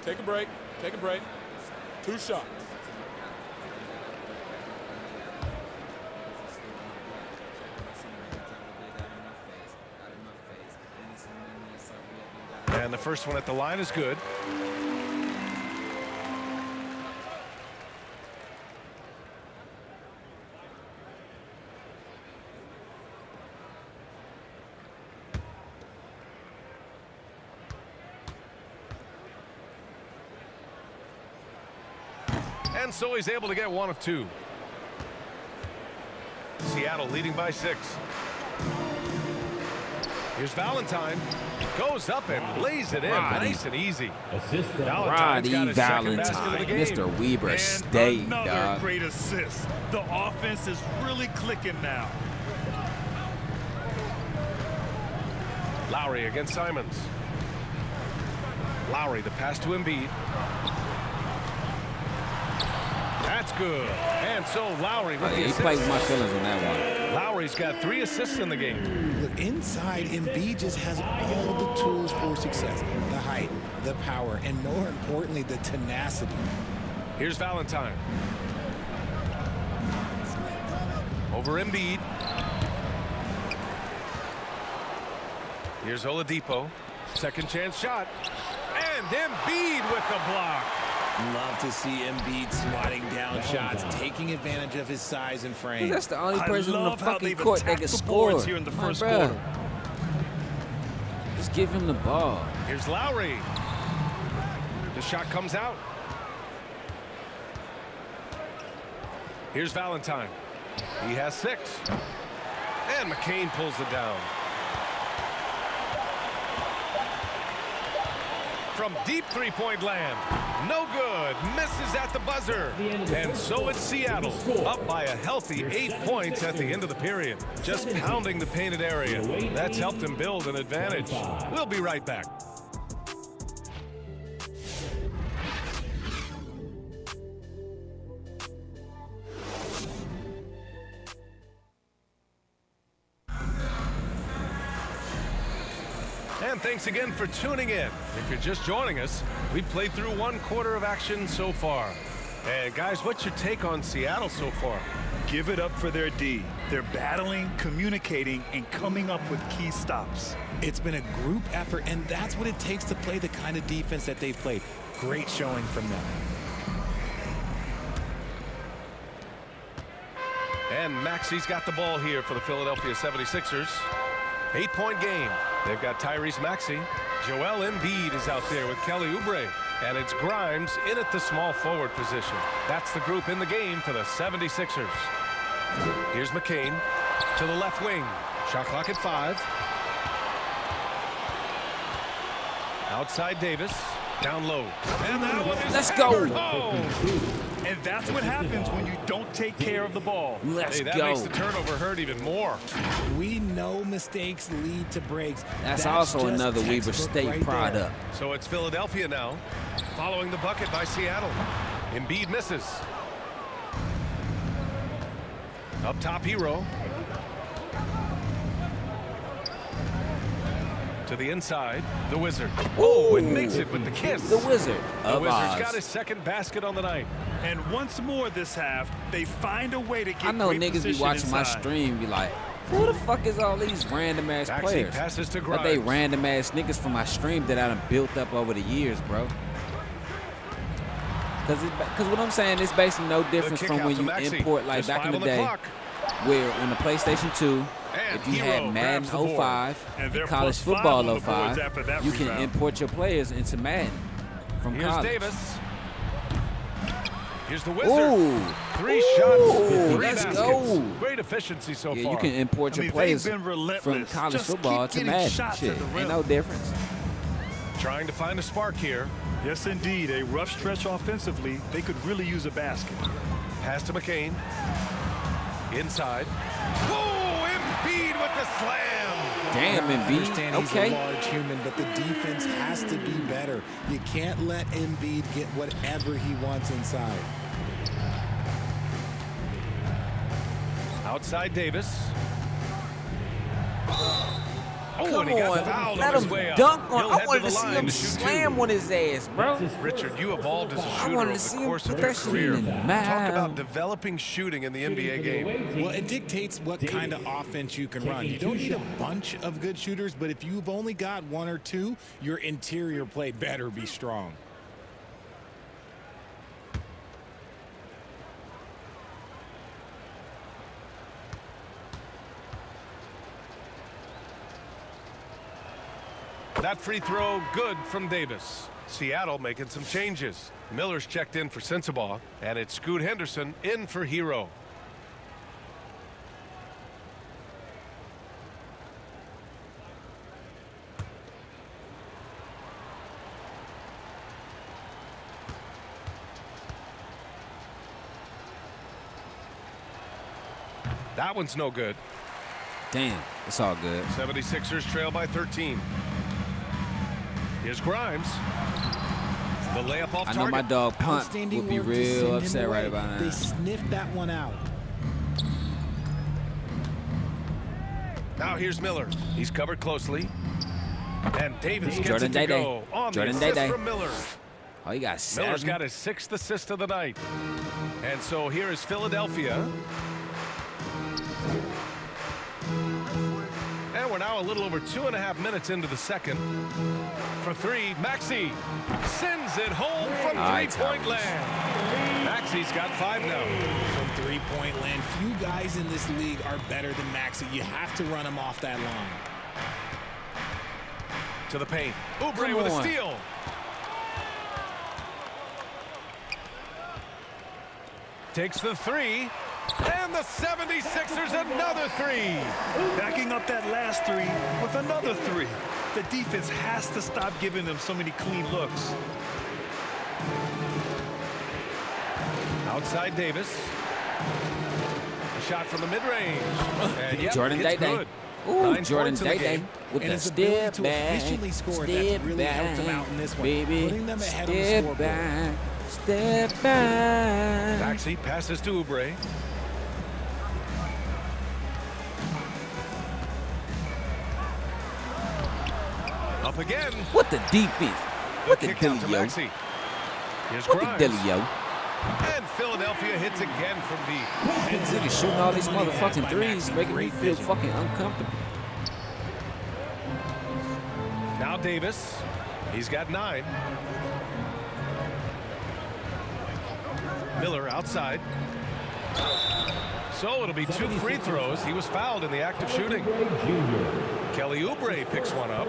Take a break. Take a break. 2 shots. And the first one at the line is good. And so he's able to get 1 of 2. Seattle leading by 6. Here's Valentine. Goes up and lays it in. Nice and easy. Roddy Valentine. Mr. Weber, stay, Another dog. great assist. The offense is really clicking now. Lowry against Simons. Lowry, the pass to Embiid. That's good. And so Lowry with the He assist. played with my feelings on that one. Lowry's got 3 assists in the game. Look, inside, Embiid just has all the tools for success. The height, the power, and more importantly, the tenacity. Here's Valentine. Over Embiid. Here's Oladipo. Second chance shot. And Embiid with the block. Love to see Embiid swatting down shots, taking advantage of his size and frame. That's the only person on the fucking court that can score here in the first bruh. quarter. Just give him the ball. Here's Lowry. The shot comes out. Here's Valentine. He has 6. And McCain pulls it down. From deep 3-point land. No good. Misses at the buzzer. And so it's Seattle up by a healthy 8 points at the end of the period. Just pounding the painted area. That's helped him build an advantage. We'll be right back. And thanks again for tuning in. If you're just joining us, we've played through 1 quarter of action so far. And guys, what's your take on Seattle so far? Give it up for their D. They're battling, communicating, and coming up with key stops. It's been a group effort, and that's what it takes to play the kind of defense that they've played. Great showing from them. And Maxi's got the ball here for the Philadelphia 76ers. 8-point game. They've got Tyrese Maxey, Joel Embiid is out there with Kelly Oubre. And it's Grimes in at the small forward position. That's the group in the game for the 76ers. Here's McCain to the left wing. Shot clock at 5. Outside Davis. Down low. And that one is Let's go. And that's what happens when you don't take care of the ball. Let's that go. makes the turnover hurt even more. We know mistakes lead to breaks. That's also just another Weber textbook State right product. there. So it's Philadelphia now, following the bucket by Seattle. Embiid misses. Up top, Hero. To the inside, the Wizard. Oh, and makes it with the kiss. The Wizard The of Wizard's Oz. got his second basket on the night. And once more this half, they find a way to get I know great niggas be position watching my inside. stream be like, who the fuck is all these random ass Maxey players? passes to But they Grimes. random ass niggas from my stream that I done built up over the years, bro. Cause what I'm saying is basically no difference kick from out when to you Maxey. import like Just back in 5 the on the day, clock. where on the PlayStation 2, And if you Hero had Madden grabs the board. 05, And they're college +5 football on the boards 05, after that you can rebound. import your players into Madden from Here's college. Davis. Here's the Wizard. Ooh. 3 shots, Ooh, 3 let's baskets. go. Great efficiency so Yeah, far. you can import your they've players been from relentless. college Just football keep to getting Madden. shots Shit, at the rim. ain't no difference. Trying to find a spark here. Yes, indeed. A rough stretch offensively. They could really use a basket. Pass to McCain. Inside. Oh, Embiid with the slam. Damn, I Embiid. understand he's Okay. a large human, but the defense has to be better. You can't let Embiid get whatever he wants inside. Outside Davis. Oh, Come and he got on, fouled let on his him way up. dunk on. He'll I head wanted the to see line him to shoot slam 2. on his ass, bro. Richard, you evolved as a shooter wanted over to see the him course put of your that shit career. in the Talk mouth. about developing shooting in the NBA game. Well, it dictates what kind of offense you can run. You don't need a bunch of good shooters, but if you've only got 1 or 2, your interior play better be strong. That free throw good from Davis. Seattle making some changes. Miller's checked in for Sensabaugh, and it's Scoot Henderson in for Hero. That one's no good. Damn, it's all good. 76ers trail by 13. Here's Grimes. The layup off I target. know my dog Punt Outstanding would be work to send real him upset right away. about They now. sniffed that one out. Now here's Miller. He's covered closely. And Davis gets Jordan it to Day-Day. go on Jordan the assist Day-Day. from Miller. Oh, you got 7. Miller's got his 6th assist of the night. And so here is Philadelphia. And we're now a little over 2.5 minutes into the second. For 3, Maxey sends it home from All right, three-point Tyrese. land. Maxey's got 5 now. From three-point land, few guys in this league are better than Maxey. You have to run him off that line. To the paint. Oubre Come with a on. steal. Takes the 3. And the 76ers another 3. Backing up that last 3 with another 3. The defense has to stop giving them so many clean looks. Outside Davis. A shot from the mid-range. And yep, Jordan it's Day-Day. good. Ooh, 9 Jordan points in the Day-Day game. with And the his ability step to back, efficiently score, that's step really helped him back, out in this one. baby, Putting them ahead on the step scoreboard. back, step back. Maxey passes to Oubre. Up again. What the defense? What the Kick out to dealio? Maxey. Here's What Grimes. the dealio? And Philadelphia hits again from deep. These niggas shooting all these motherfucking threes, making me feel fucking uncomfortable. Now Davis. He's got 9. Miller outside. So it'll be 2 free throws. He was fouled in the act of shooting. Kelly Oubre picks one up.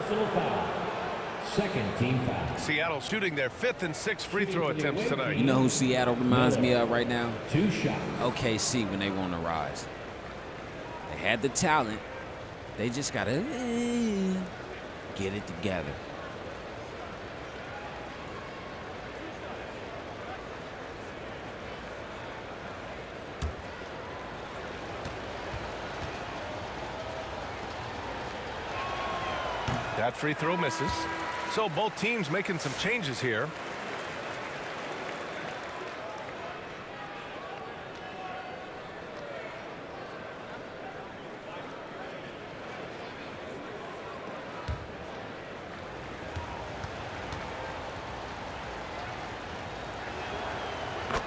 second team foul. Seattle shooting their 5th and 6th free throw attempts tonight. You know who Seattle reminds me of right now? 2 shots. OKC when they were on the rise. They had the talent. They just got to get it together. That free throw misses. So both teams making some changes here.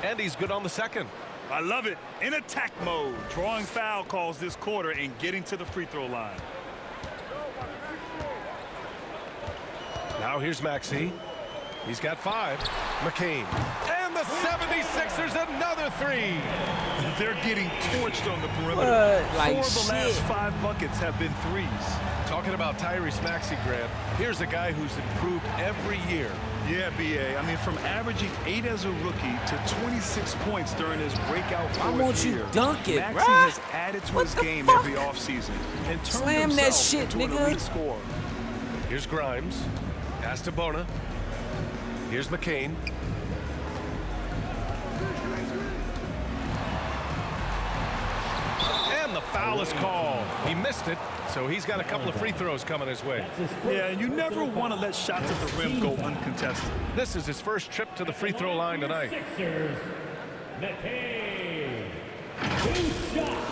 And he's good on the second. I love it. In attack mode, drawing foul calls this quarter and getting to the free throw line. Now here's Maxey. He's got 5. McCain. And the 76ers another 3. They're getting torched on the perimeter. Like 4 of the shit. last 5 buckets have been threes. Talking about Tyrese Maxey, Grant, here's a guy who's improved every year. Yeah, BA. I mean, from averaging 8 as a rookie to 26 points during his breakout fourth year, dunk it, Maxey bruh? has added to his game every offseason and turned Slam that himself shit, into an nigga. elite scorer. Here's Grimes. Pass to Bona. Here's McCain. And the foul is called. He missed it, so he's got a couple of free throws coming his way. Yeah, you never want to let shots at the rim go uncontested. This is his first trip to the free throw line tonight. Sixers, McCain. 2 shots.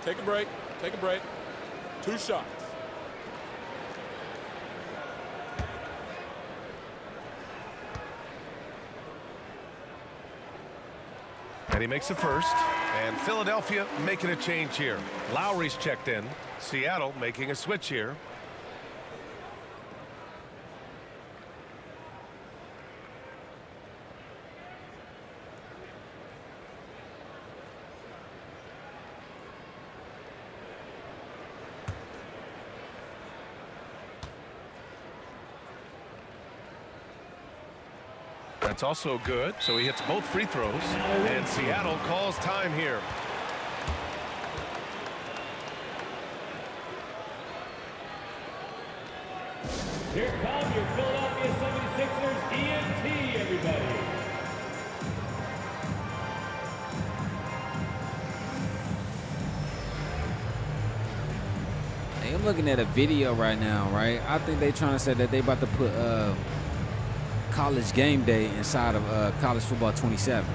Take a break. Take a break. 2 shots. And he makes the first. And Philadelphia making a change here. Lowry's checked in. Seattle making a switch here. That's also good, so he hits both free throws, and Seattle calls time here. Here come your Philadelphia 76ers EMT, everybody. Hey, I'm looking at a video right now, right? I think they trying to say that they about to put College Game Day inside of College Football 27.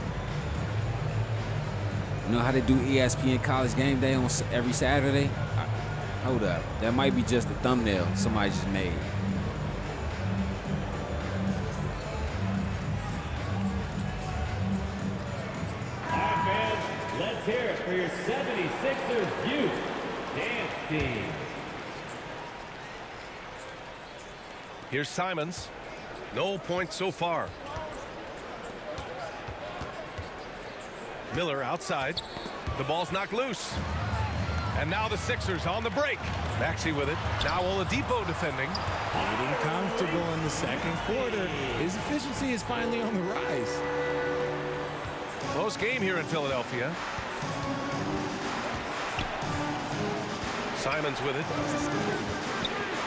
You know how they do ESPN College Game Day on every Saturday? Hold up. That might be just a thumbnail somebody just made. All right, fans, let's hear it for your 76ers youth dance team. Here's Simons. No points so far. Miller outside. The ball's knocked loose. And now the Sixers on the break. Maxey with it. Now Oladipo defending. Getting comfortable in the second quarter. His efficiency is finally on the rise. Close game here in Philadelphia. Simons with it.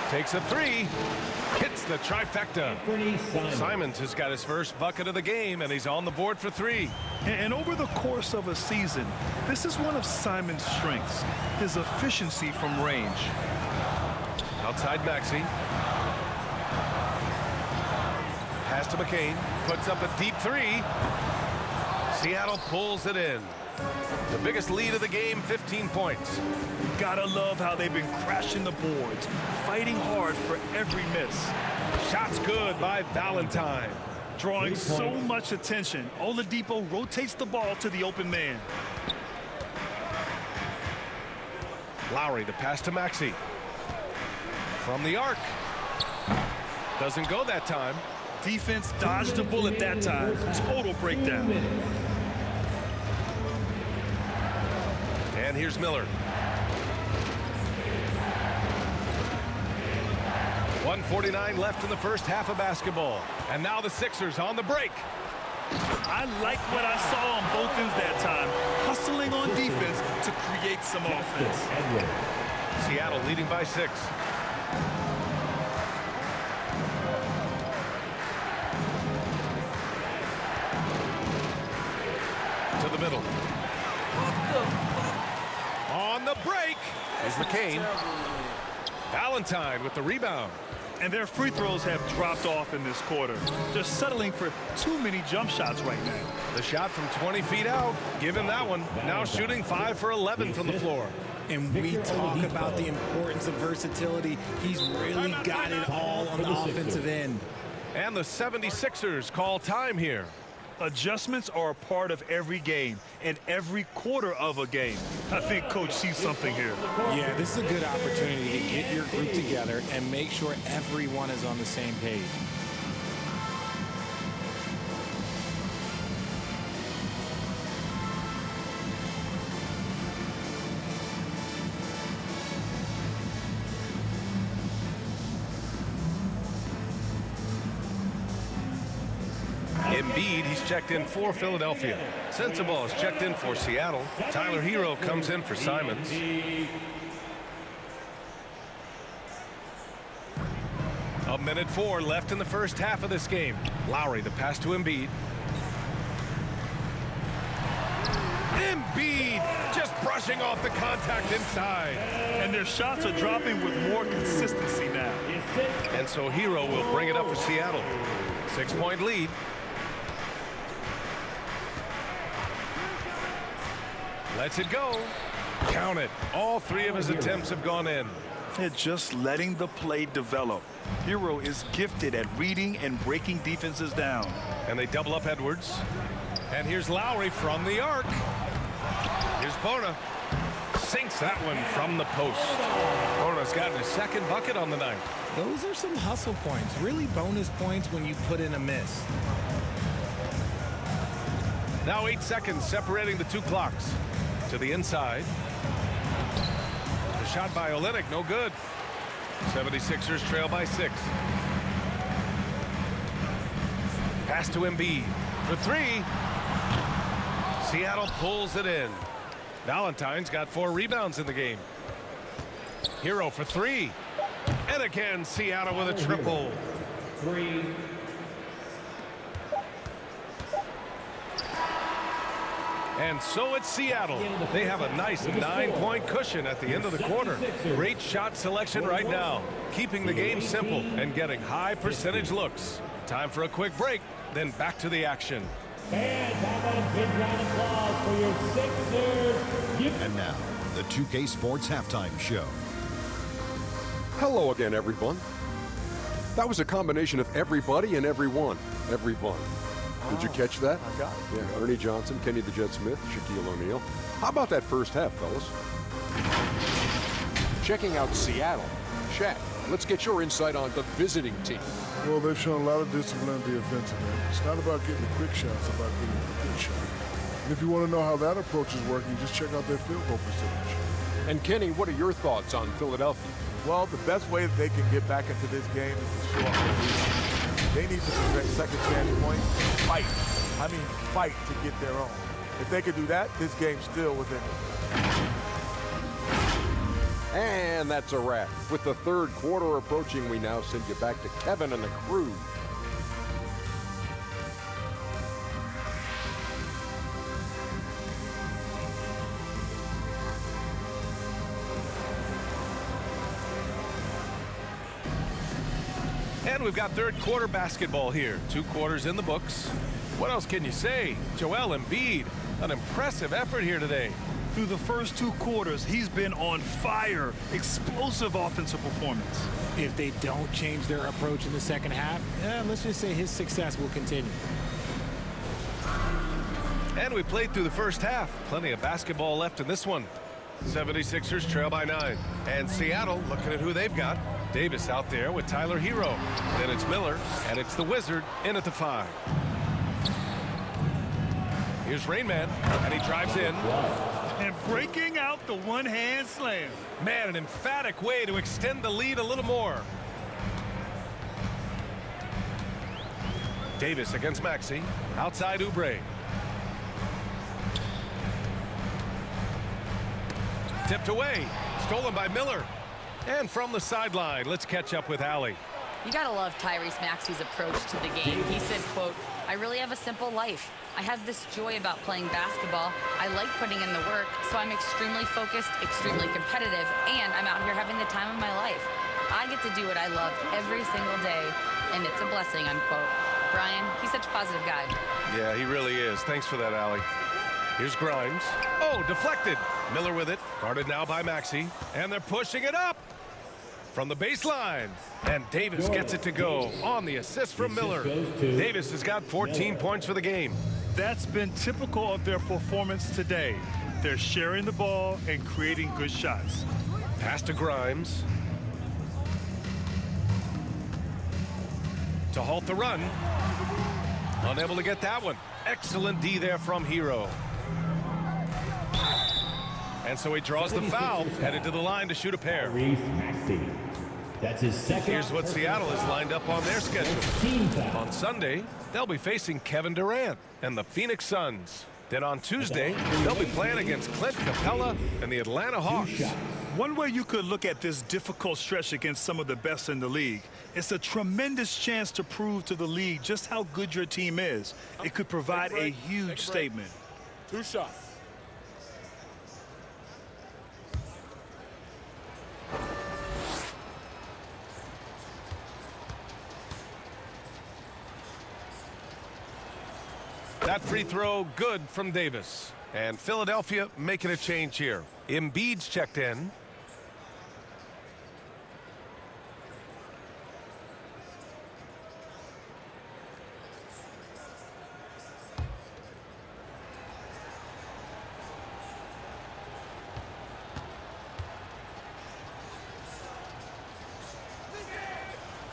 Takes a 3. Hits the trifecta. Simons has got his first bucket of the game, and he's on the board for 3. And over the course of a season, this is one of Simon's strengths, his efficiency from range. Outside Maxey. Pass to McCain. Puts up a deep 3. Seattle pulls it in. The biggest lead of the game, 15 points. Gotta love how they've been crashing the boards, fighting hard for every miss. Shots good by Valentine. Drawing so much attention, Oladipo rotates the ball to the open man. Lowry, the pass to Maxey. From the arc. Doesn't go that time. Defense dodged the bullet that time. Total breakdown. And here's Miller. 1:49 left in the first half of basketball. And now the Sixers on the break. I like what I saw on both ends that time. Hustling on defense to create some offense. Seattle leading by 6. To the middle. On the break is McCain. Valentine with the rebound. And their free throws have dropped off in this quarter. They're settling for too many jump shots right now. The shot from 20 feet out. Give him that one. Now shooting 5 for 11 from the floor. And we talk about the importance of versatility. He's really got it all on the offensive end. And the 76ers call time here. Adjustments are a part of every game and every quarter of a game. I think Coach sees something here. Yeah, this is a good opportunity to get your group together and make sure everyone is on the same page. Embiid, he's checked in for Philadelphia. Sensabaugh is checked in for Seattle. Tyler Hero comes in for Simons. A minute 4 left in the first half of this game. Lowry, the pass to Embiid. Embiid just brushing off the contact inside. And their shots are dropping with more consistency now. And so Hero will bring it up for Seattle. 6-point lead. Lets it go. Count it. All 3 of his attempts have gone in. They're just letting the play develop. Hero is gifted at reading and breaking defenses down. And they double up Edwards. And here's Lowry from the arc. Here's Bona. Sinks that one from the post. Bona's gotten his 2nd bucket on the night. Those are some hustle points. Really bonus points when you put in a miss. Now 8 seconds separating the 2 clocks. To the inside. The shot by Olynyk, no good. 76ers trail by 6. Pass to Embiid for 3. Seattle pulls it in. Valentine's got 4 rebounds in the game. Hero for 3. And again, Seattle with a triple. 3. And so it's Seattle. They have a nice 9-point cushion at the end of the quarter. Great shot selection right now, keeping the game simple and getting high percentage looks. Time for a quick break, then back to the action. And how about a big round of applause for your Sixers? And now, the 2K Sports Halftime Show. Hello again, everyone. That was a combination of everybody and everyone. Everyone. Did you catch that? I got it. Yeah, Ernie Johnson, Kenny the Jet Smith, Shaquille O'Neal. How about that first half, fellas? Checking out Seattle. Shaq, let's get your insight on the visiting team. Well, they've shown a lot of discipline at the offensive end. It's not about getting the quick shots, it's about getting the good shot. And if you want to know how that approach is working, just check out their field goal percentage. And Kenny, what are your thoughts on Philadelphia? Well, the best way that they can get back into this game is to show up the lead. They need to prevent second chance points and fight. I mean, fight to get their own. If they could do that, this game's still within them. And that's a wrap. With the 3rd quarter approaching, we now send you back to Kevin and the crew. And we've got 3rd quarter basketball here. 2 quarters in the books. What else can you say? Joel Embiid, an impressive effort here today. Through the first 2 quarters, he's been on fire. Explosive offensive performance. If they don't change their approach in the second half, let's just say his success will continue. And we played through the first half. Plenty of basketball left in this one. 76ers trail by 9. And Seattle looking at who they've got. Davis out there with Tyler Hero. Then it's Miller, and it's the Wizard in at the 5. Here's Rainman, and he drives in. And breaking out the one-hand slam. Man, an emphatic way to extend the lead a little more. Davis against Maxey. Outside Oubre. Tipped away. Stolen by Miller. And from the sideline, let's catch up with Allie. You gotta love Tyrese Maxey's approach to the game. He said, quote, "I really have a simple life. I have this joy about playing basketball. I like putting in the work, so I'm extremely focused, extremely competitive, and I'm out here having the time of my life. I get to do what I love every single day, and it's a blessing," unquote. Brian, he's such a positive guy. Yeah, he really is. Thanks for that, Allie. Here's Grimes. Oh, deflected. Miller with it. Guarded now by Maxey. And they're pushing it up from the baseline. And Davis gets it to go on the assist from Miller. Davis has got 14 points for the game. That's been typical of their performance today. They're sharing the ball and creating good shots. Pass to Grimes. To halt the run. Unable to get that one. Excellent D there from Hero. And so he draws the foul, headed to the line to shoot a pair. That's his second. Here's what Seattle has lined up on their schedule. On Sunday, they'll be facing Kevin Durant and the Phoenix Suns. Then on Tuesday, they'll be playing against Clint Capella and the Atlanta Hawks. One way you could look at this difficult stretch against some of the best in the league, it's a tremendous chance to prove to the league just how good your team is. It could provide a huge statement. 2 shots. That free throw good from Davis. And Philadelphia making a change here. Embiid's checked in.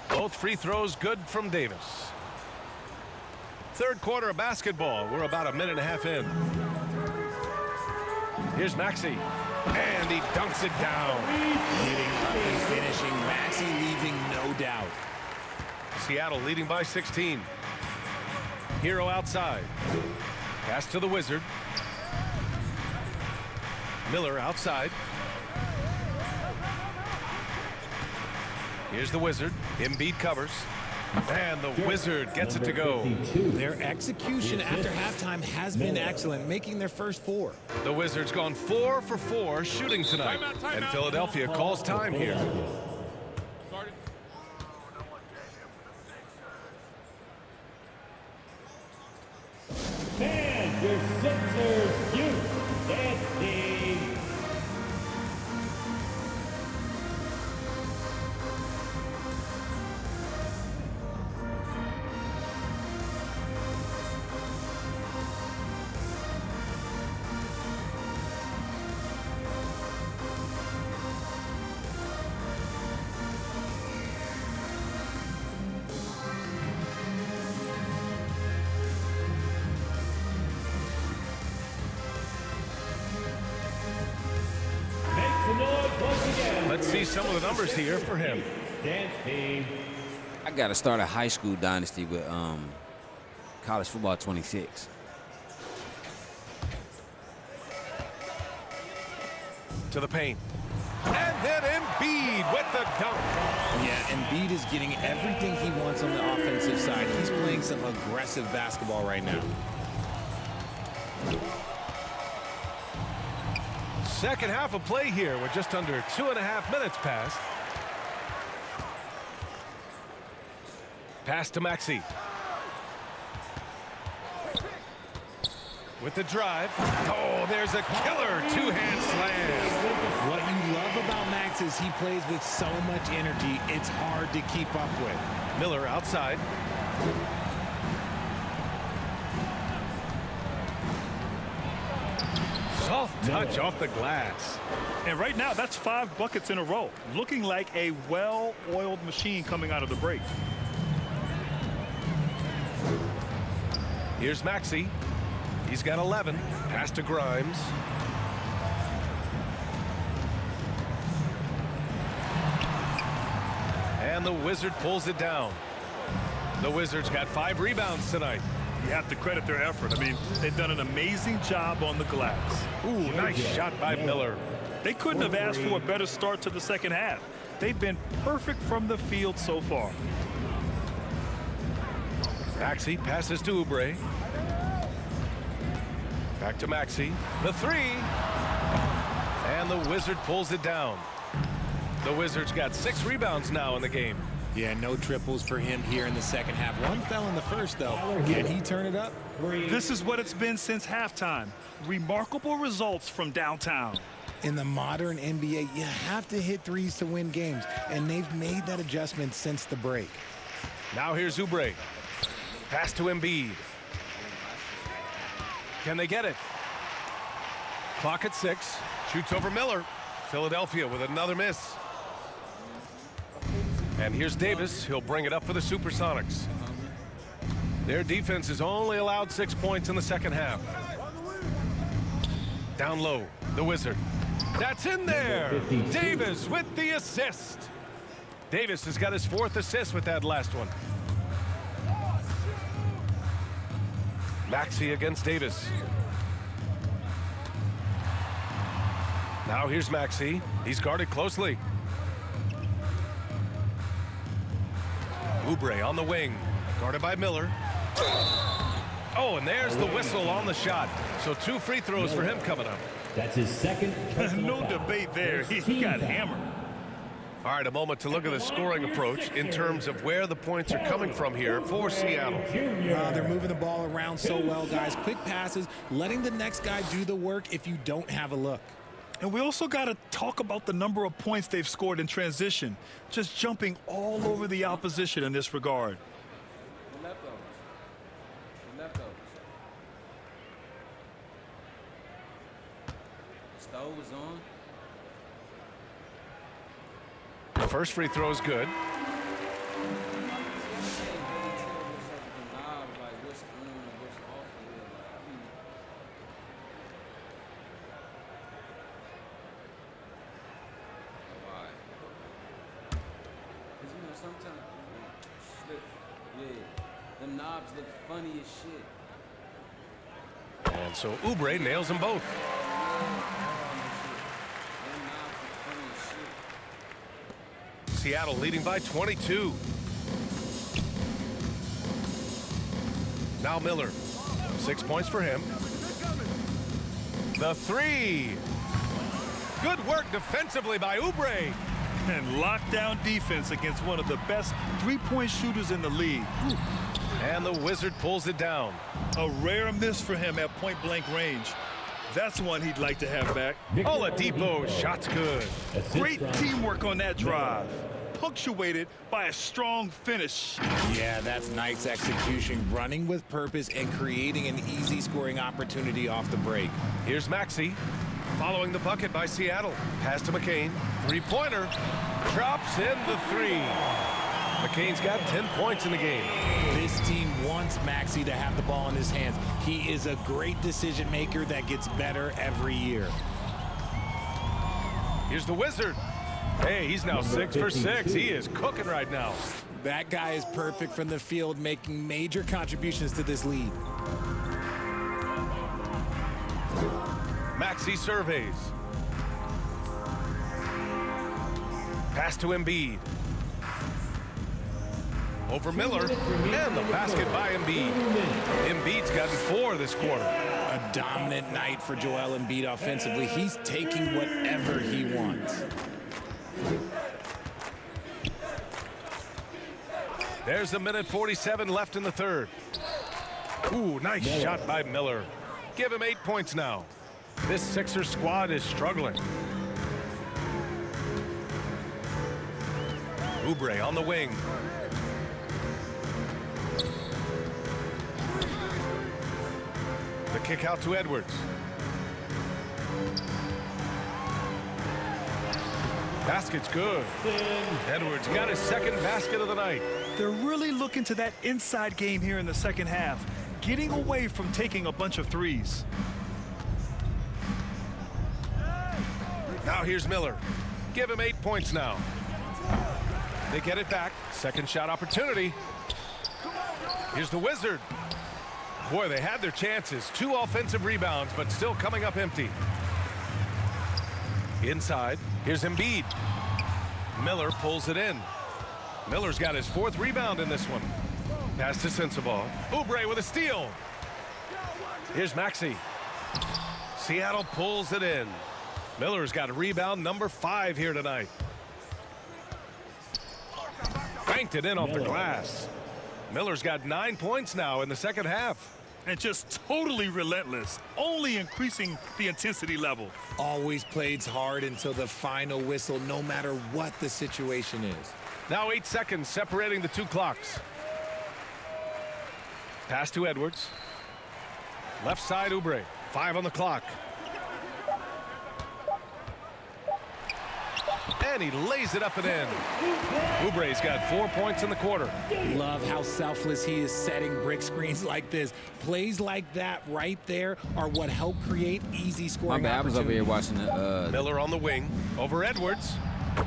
Both free throws good from Davis. Third quarter of basketball. We're about a minute and a half in. Here's Maxey. And he dunks it down. Hitting up and finishing. Maxey leaving no doubt. Seattle leading by 16. Hero outside. Pass to the Wizard. Miller outside. Here's the Wizard. Embiid covers. And the Wizard gets it to go. Their execution after halftime has been excellent, making their first 4. The Wizards gone 4 for 4 shooting tonight. And Philadelphia calls time here. And your Sixers youth dance team. Let's see some of the numbers here for him. I got to start a high school dynasty with college football 26. To the paint. And then Embiid with the dunk. Yeah, Embiid is getting everything he wants on the offensive side. He's playing some aggressive basketball right now. Second half of play here with just under 2.5 minutes passed. Pass to Maxey. With the drive. Oh, there's a killer two-hand slam. What you love about Max is he plays with so much energy, it's hard to keep up with. Miller outside. Soft touch off the glass. And right now, that's 5 buckets in a row. Looking like a well-oiled machine coming out of the break. Here's Maxey. He's got 11. Pass to Grimes. And the Wizard pulls it down. The Wizards got 5 rebounds tonight. You have to credit their effort. I mean, they've done an amazing job on the glass. Ooh, nice shot by Miller. They couldn't have asked for a better start to the second half. They've been perfect from the field so far. Maxey passes to Oubre. Back to Maxey. The 3. And the Wizard pulls it down. The Wizards got 6 rebounds now in the game. Yeah, no triples for him here in the second half. One fell in the first, though. Can he turn it up? This is what it's been since halftime. Remarkable results from downtown. In the modern NBA, you have to hit threes to win games, and they've made that adjustment since the break. Now here's Oubre. Pass to Embiid. Can they get it? Clock at 6. Shoots over Miller. Philadelphia with another miss. And here's Davis. He'll bring it up for the Supersonics. Their defense has only allowed 6 points in the second half. Down low, the Wizard. That's in there. Davis with the assist. Davis has got his 4th assist with that last one. Maxey against Davis. Now here's Maxey. He's guarded closely. Oubre on the wing, guarded by Miller. Oh, and there's the whistle on the shot. So 2 free throws for him coming up. That's his second. No debate there. He got hammered. All right, a moment to look at the scoring approach in terms of where the points are coming from here for Seattle. They're moving the ball around so well, guys. Quick passes, letting the next guy do the work if you don't have a look. And we also got to talk about the number of points they've scored in transition. Just jumping all over the opposition in this regard. The leftovers. The leftovers. The stove was on. The first free throw is good. Sometimes slip, the knobs look funny as shit. And so Oubre nails them both. Seattle leading by 22. Now Miller. 6 points for him. The 3. Good work defensively by Oubre. And lockdown defense against one of the best 3-point shooters in the league. And the Wizard pulls it down. A rare miss for him at point-blank range. That's one he'd like to have back. Oladipo, shot's good. Great teamwork on that drive. Punctuated by a strong finish. Yeah, that's Knight's execution, running with purpose and creating an easy scoring opportunity off the break. Here's Maxey. Following the bucket by Seattle. Pass to McCain. 3-pointer. Drops in the 3. McCain's got 10 points in the game. This team wants Maxey to have the ball in his hands. He is a great decision maker that gets better every year. Here's the Wizard. Hey, he's now 6 for 6. He is cooking right now. That guy is perfect from the field, making major contributions to this lead. Maxey surveys. Pass to Embiid. Over Miller. And the basket by Embiid. Embiid's gotten 4 this quarter. A dominant night for Joel Embiid offensively. He's taking whatever he wants. There's a minute 47 left in the third. Ooh, nice shot by Miller. Give him 8 points now. This Sixers squad is struggling. Oubre on the wing. The kick out to Edwards. Basket's good. Edwards got his second basket of the night. They're really looking to that inside game here in the second half, getting away from taking a bunch of threes. Now here's Miller. Give him 8 points now. They get it back. Second shot opportunity. Here's the Wizard. Boy, they had their chances. 2 offensive rebounds, but still coming up empty. Inside, here's Embiid. Miller pulls it in. Miller's got his 4th rebound in this one. Pass to Sensabaugh. Oubre with a steal. Here's Maxey. Seattle pulls it in. Miller's got rebound number 5 here tonight. Banked it in off the glass. Miller's got 9 points now in the second half. And just totally relentless, only increasing the intensity level. Always plays hard until the final whistle, no matter what the situation is. Now 8 seconds separating the 2 clocks. Pass to Edwards. Left side, Oubre. 5 on the clock. And he lays it up and in. Oubre's got 4 points in the quarter. Love how selfless he is setting brick screens like this. Plays like that right there are what help create easy scoring. My bad, I was over here watching the Miller on the wing over Edwards.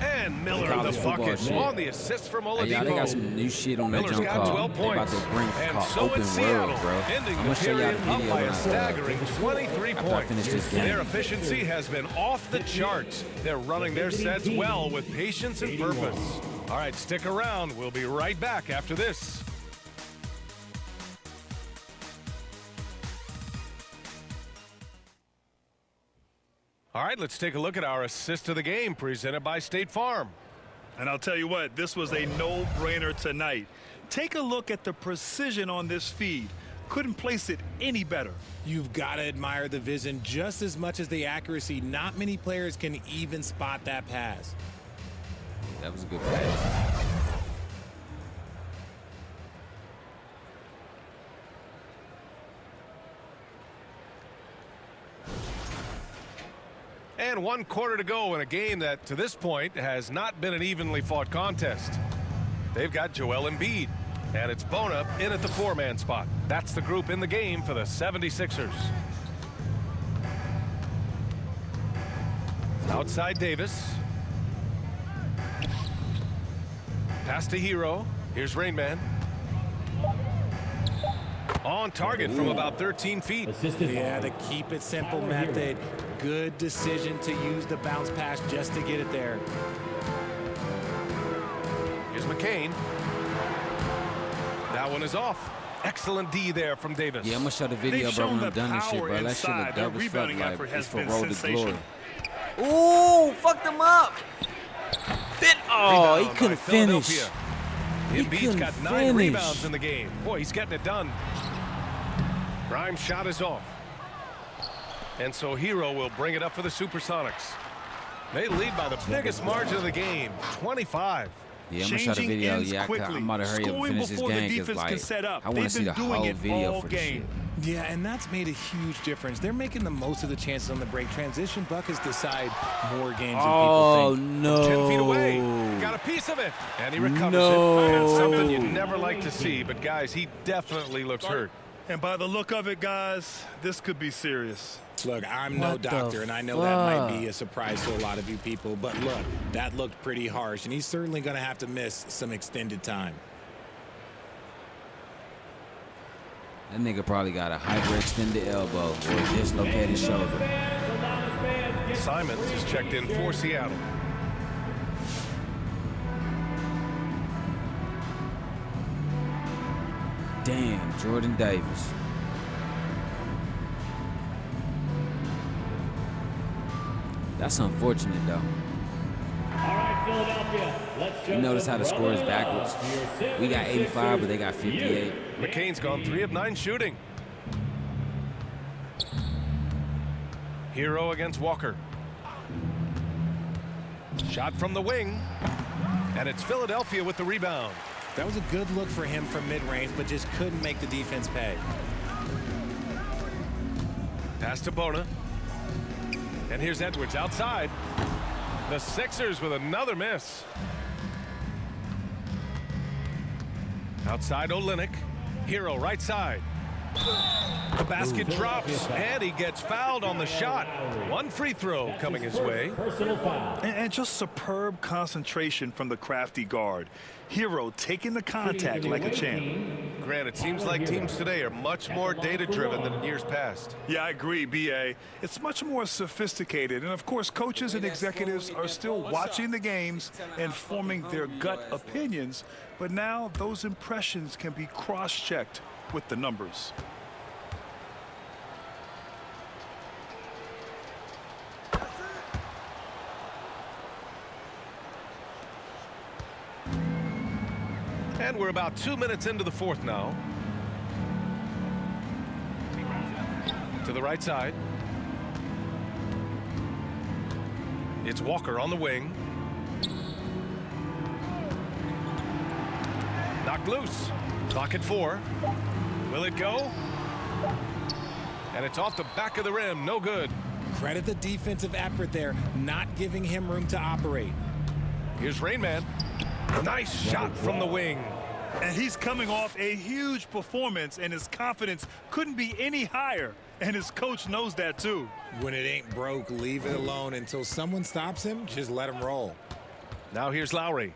And Miller the bucket on the assist from Oladipo. Yeah, they got some new shit on that Miller's jump got call. 12 They about points. to bring And called so open it's Seattle, world, bro. ending I'm the gonna show y'all period the up video by when a staggering 23 points. finish this game. Their efficiency has been off the charts. They're running their sets well with patience and purpose. All right, stick around. We'll be right back after this. All right, let's take a look at our assist of the game presented by State Farm. And I'll tell you what, this was a no-brainer tonight. Take a look at the precision on this feed. Couldn't place it any better. You've got to admire the vision just as much as the accuracy. Not many players can even spot that pass. That was a good pass. And 1 quarter to go in a game that, to this point, has not been an evenly fought contest. They've got Joel Embiid, and it's Bona in at the 4-man spot. That's the group in the game for the 76ers. Outside Davis. Pass to Hero. Here's Rainman. On target from about 13 feet. Yeah, the keep it simple method. Good decision to use the bounce pass just to get it there. Here's McCain. That one is off. Excellent D there from Davis. Yeah, I'm gonna show the video, bro, when I'm done this shit, bro. That shit look dope as fuck. Like, it's for Road to Glory. Ooh, fucked him up. Oh, he couldn't finish. Embiid's got 9 rebounds in the game. Boy, he's getting it done. Grimes' shot is off. And so Hero will bring it up for the Supersonics. They lead by the biggest margin of the game, 25. Yeah, I'm gonna show the video. Yeah, I'm about to hurry up and finish this game because, like, I want to see the whole video for this shit. Yeah, and that's made a huge difference. They're making the most of the chances on the break. Transition buckets decide more games than people think. No. 10 feet away. Got a piece of it. And he recovers it. And something you never like to see. But, guys, he definitely looks hurt. And by the look of it, guys, this could be serious. Look, I'm no doctor, and I know that might be a surprise to a lot of you people. But, look, that looked pretty harsh, and he's certainly going to have to miss some extended time. That nigga probably got a hyperextended elbow or a dislocated shoulder. Simons is checked in for Seattle. Damn, Jordan Davis. That's unfortunate, though. All right, Philadelphia. Let's you notice how the score is backwards? We got 85, but they got 58. McCain's gone 3 of 9 shooting. Hero against Walker. Shot from the wing. And it's Philadelphia with the rebound. That was a good look for him from mid-range, but just couldn't make the defense pay. Pass to Bona. And here's Edwards outside. The Sixers with another miss. Outside Olynyk. Hero right side. The basket drops, and he gets fouled on the shot. One free throw coming his way. And just superb concentration from the crafty guard. Hero taking the contact like a champ. Grant, it seems like teams today are much more data-driven than in years past. Yeah, I agree, B.A. It's much more sophisticated. And, of course, coaches and executives are still watching the games and forming their gut opinions. But now those impressions can be cross-checked with the numbers. And we're about 2 minutes into the fourth now. To the right side. It's Walker on the wing. Knocked loose. Clock at 4. Will it go? And it's off the back of the rim. No good. Credit the defensive effort there, not giving him room to operate. Here's Rain Man. Nice shot from the wing. And he's coming off a huge performance, and his confidence couldn't be any higher. And his coach knows that, too. When it ain't broke, leave it alone until someone stops him. Just let him roll. Now here's Lowry.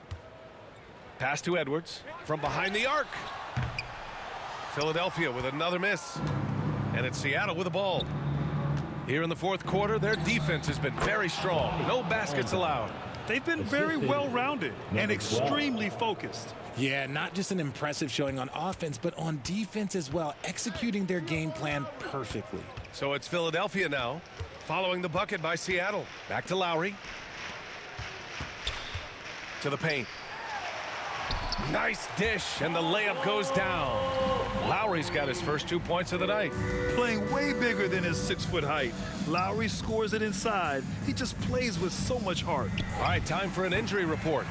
Pass to Edwards from behind the arc. Philadelphia with another miss. And it's Seattle with the ball. Here in the fourth quarter, their defense has been very strong. No baskets allowed. They've been very well-rounded and extremely focused. Yeah, not just an impressive showing on offense, but on defense as well, executing their game plan perfectly. So it's Philadelphia now, following the bucket by Seattle. Back to Lowry. To the paint. Nice dish, and the layup goes down. Lowry's got his first 2 points of the night. Playing way bigger than his 6-foot height. Lowry scores it inside. He just plays with so much heart. All right, time for an injury report.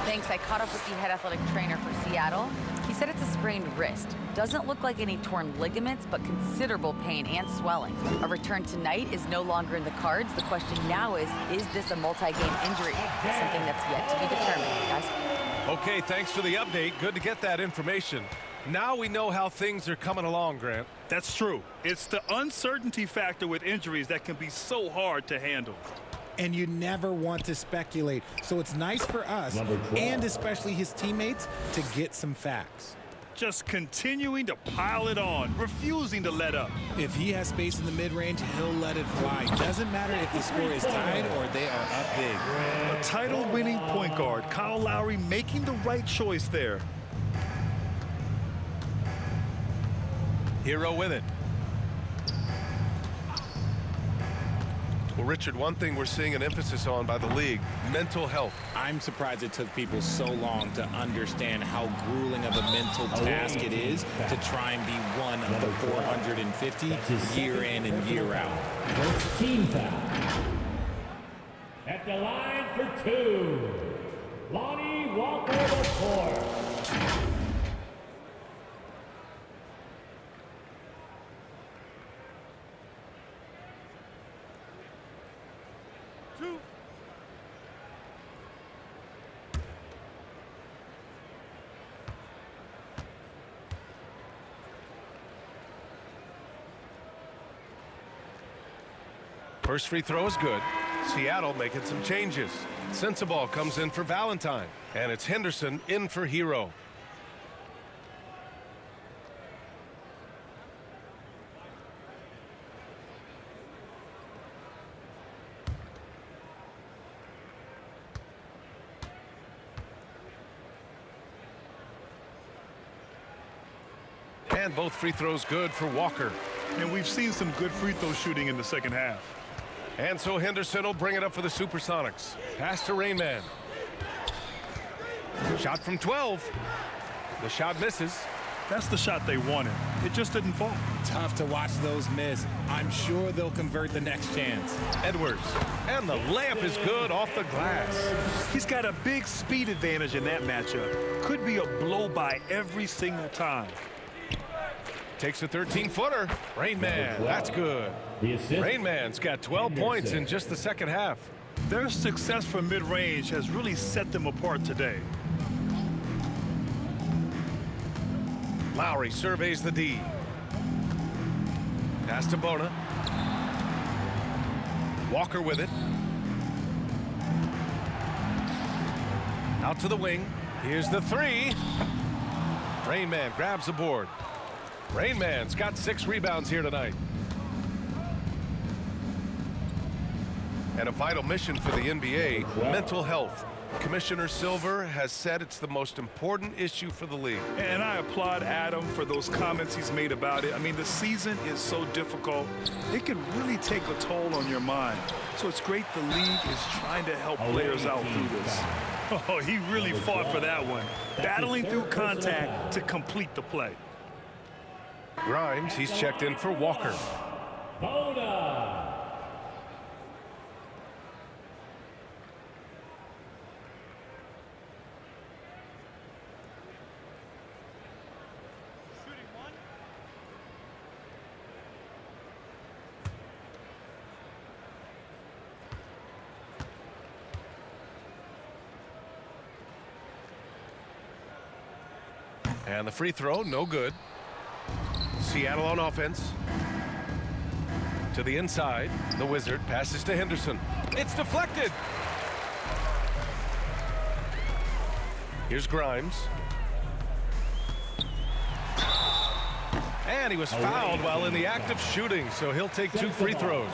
Thanks. I caught up with the head athletic trainer for Seattle. He said it's a sprained wrist. Doesn't look like any torn ligaments, but considerable pain and swelling. A return tonight is no longer in the cards. The question now is this a multi-game injury? Something that's yet to be determined, guys. Okay, thanks for the update. Good to get that information. Now we know how things are coming along, Grant. That's true. It's the uncertainty factor with injuries that can be so hard to handle. And you never want to speculate. So it's nice for us, and especially his teammates, to get some facts. Just continuing to pile it on, refusing to let up. If he has space in the mid-range, he'll let it fly. Doesn't matter if the score is tied or they are up big. A title-winning point guard, Kyle Lowry, making the right choice there. Hero with it. Well, Richard, one thing we're seeing an emphasis on by the league, mental health. I'm surprised it took people so long to understand how grueling of a mental task it is to try and be one of the 450 year in and year out. First team foul. At the line for 2, Lonnie Walker IV. First free throw is good. Seattle making some changes. Sensabaugh comes in for Valentine, and it's Henderson in for Hero. And both free throws good for Walker. And we've seen some good free throw shooting in the second half. And so Henderson will bring it up for the Supersonics. Pass to Rain Man. Shot from 12. The shot misses. That's the shot they wanted. It just didn't fall. Tough to watch those miss. I'm sure they'll convert the next chance. Edwards. And the layup is good off the glass. He's got a big speed advantage in that matchup. Could be a blow-by every single time. Takes a 13-footer. Rain Man, that's good. Rain Man's got 12 points in just the second half. Their success from mid-range has really set them apart today. Lowry surveys the D. Pass to Bona. Walker with it. Out to the wing. Here's the three. Rain Man grabs the board. Rain Man's got 6 rebounds here tonight. And a vital mission for the NBA, mental health. Commissioner Silver has said it's the most important issue for the league. And I applaud Adam for those comments he's made about it. I mean, the season is so difficult. It can really take a toll on your mind. So it's great the league is trying to help players out through this. Oh, he really fought for that one. Battling through contact to complete the play. Grimes, he's checked in for Walker. And the free throw, no good. Seattle on offense. To the inside. The Wizard passes to Henderson. It's deflected. Here's Grimes. And he was fouled while in the act of shooting, so he'll take 2 free throws.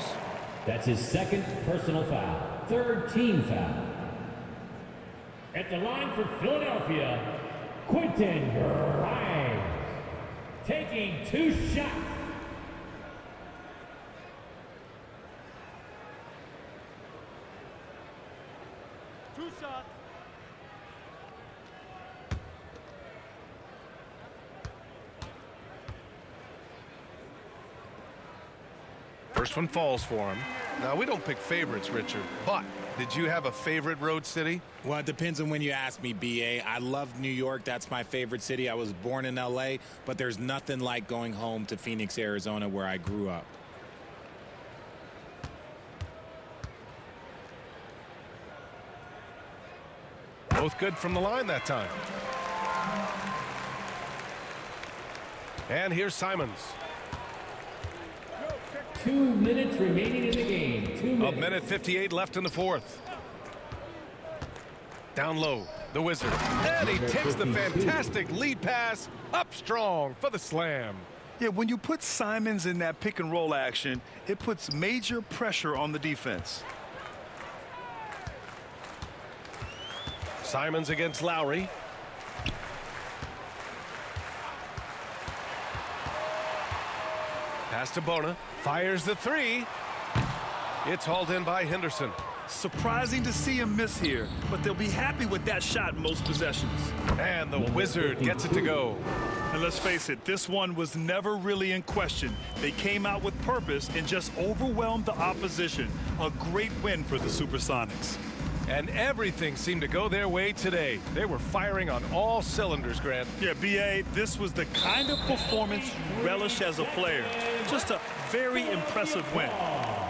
That's his 2nd personal foul. 3rd team foul. At the line for Philadelphia, Quentin Grimes, taking 2 shots. First one falls for him. Now, we don't pick favorites, Richard, but did you have a favorite road city? Well, it depends on when you ask me, B.A. I love New York. That's my favorite city. I was born in L.A., but there's nothing like going home to Phoenix, Arizona, where I grew up. Both good from the line that time. And here's Simons. 2 minutes remaining in the game. 2 minutes. 1:58 left in the 4th. Down low, the Wizard. And he takes the fantastic lead pass up strong for the slam. Yeah, when you put Simons in that pick and roll action, it puts major pressure on the defense. Simons against Lowry. Pass to Bona. Fires the 3. It's hauled in by Henderson. Surprising to see him miss here, but they'll be happy with that shot in most possessions. And the Wizard gets it to go. And let's face it, this one was never really in question. They came out with purpose and just overwhelmed the opposition. A great win for the Supersonics. And everything seemed to go their way today. They were firing on all cylinders, Grant. Yeah, B.A., this was the kind of performance you relish as a player. Just a very impressive win.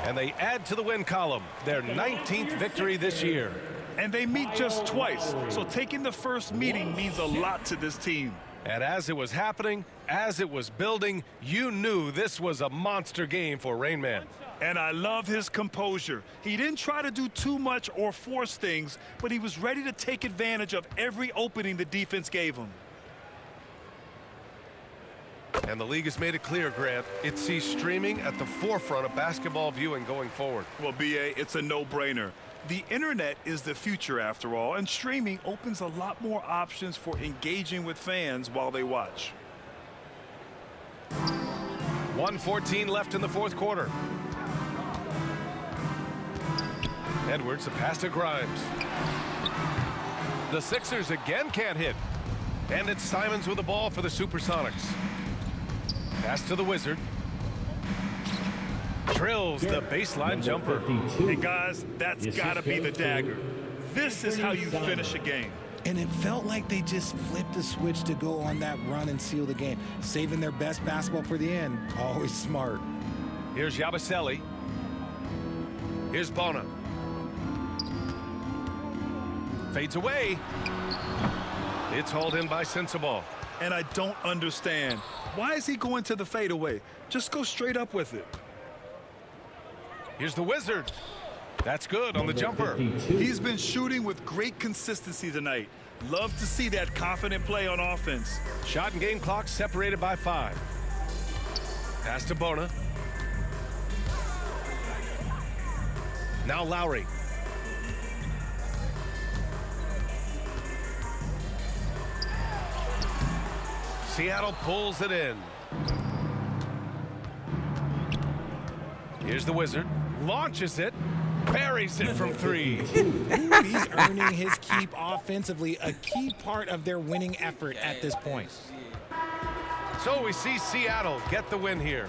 And they add to the win column, their 19th victory this year. And they meet just twice, so taking the first meeting means a lot to this team. And as it was happening, as it was building, you knew this was a monster game for Rain Man. And I love his composure. He didn't try to do too much or force things, but he was ready to take advantage of every opening the defense gave him. And the league has made it clear, Grant, it sees streaming at the forefront of basketball viewing going forward. Well, B.A., it's a no-brainer. The internet is the future after all, and streaming opens a lot more options for engaging with fans while they watch. 1:14 left in the 4th quarter. Edwards, a pass to Grimes. The Sixers again can't hit. And it's Simons with the ball for the Supersonics. Pass to the Wizard. Drills the baseline jumper. Hey, guys, that's got to be the dagger. This is how you finish a game. And it felt like they just flipped the switch to go on that run and seal the game, saving their best basketball for the end. Always smart. Here's Yabusele. Here's Bona. Fades away. It's hauled in by Sensible. And I don't understand. Why is he going to the fadeaway? Just go straight up with it. Here's the Wizard. That's good on the jumper. He's been shooting with great consistency tonight. Love to see that confident play on offense. Shot and game clock separated by 5. Pass to Bona. Now Lowry. Seattle pulls it in. Here's the Wizard. Launches it. Buries it from 3. He's earning his keep offensively, a key part of their winning effort at this point. So we see Seattle get the win here.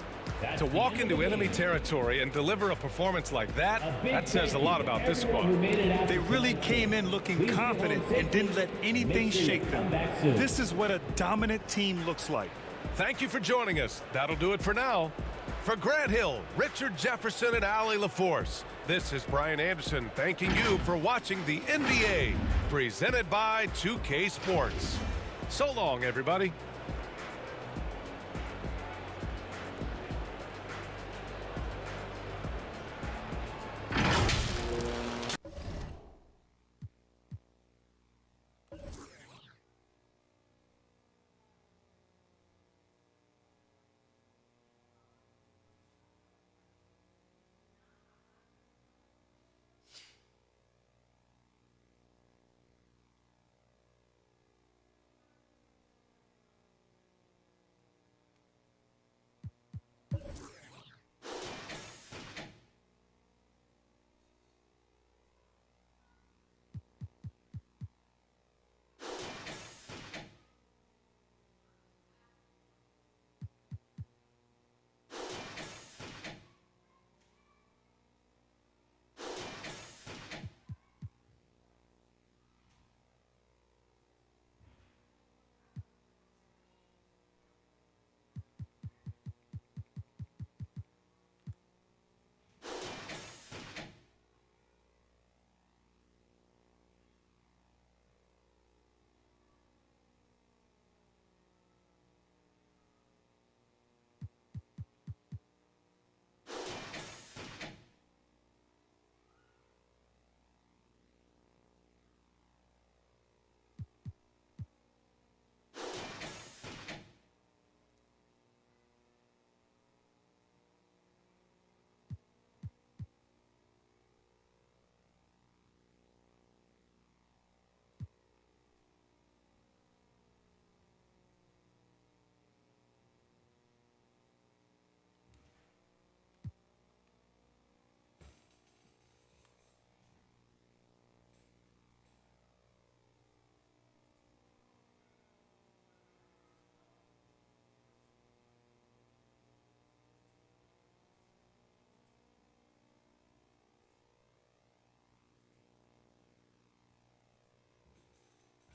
To walk into enemy territory and deliver a performance like that, that says a lot about this squad. They really came in looking confident and didn't let anything shake them. This is what a dominant team looks like. Thank you for joining us. That'll do it for now. For Grant Hill, Richard Jefferson, and Allie LaForce, this is Brian Anderson thanking you for watching the NBA presented by 2K Sports. So long, everybody.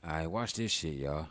All right, watch this shit, y'all.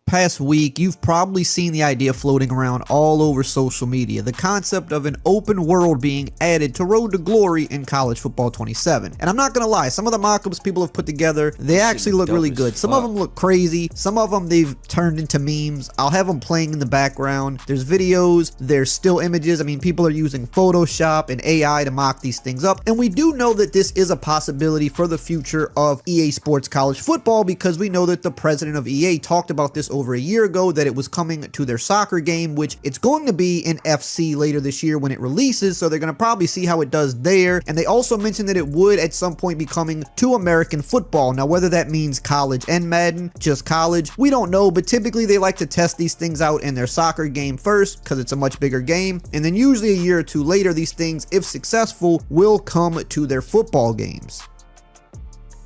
Past week, you've probably seen the idea floating around all over social media, the concept of an open world being added to Road to Glory in College Football 27. And I'm not gonna lie, some of the mock-ups people have put together, they actually look really good. Some of them look crazy, some of them they've turned into memes. I'll have them playing in the background. There's videos, there's still images. I mean, people are using Photoshop and AI to mock these things up. And we do know that this is a possibility for the future of EA Sports College Football because we know that the president of EA talked about this over a year ago that it was coming to their soccer game, which it's going to be in FC later this year when it releases, so they're going to probably see how it does there. And they also mentioned that it would at some point be coming to American football. Now, whether that means college and Madden, just college, we don't know, but typically they like to test these things out in their soccer game first because it's a much bigger game, and then usually a year or two later, these things, if successful, will come to their football games.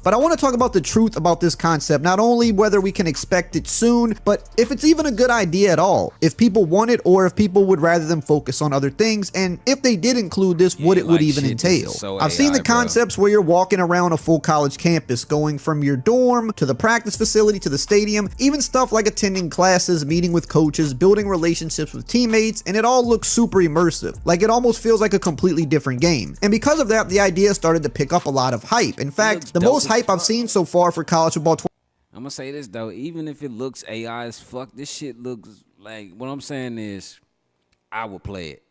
But I want to talk about the truth about this concept, not only whether we can expect it soon, but if it's even a good idea at all, if people want it or if people would rather them focus on other things, and if they did include this, what it would even entail. I've seen the concepts where you're walking around a full college campus, going from your dorm to the practice facility to the stadium, even stuff like attending classes, meeting with coaches, building relationships with teammates, and it all looks super immersive. Like it almost feels like a completely different game. And because of that, the idea started to pick up a lot of hype. In fact, the most hype I've seen so far for college football. I'm gonna say this though, even if it looks AI as fuck, this shit looks like, what I'm saying is, I will play it.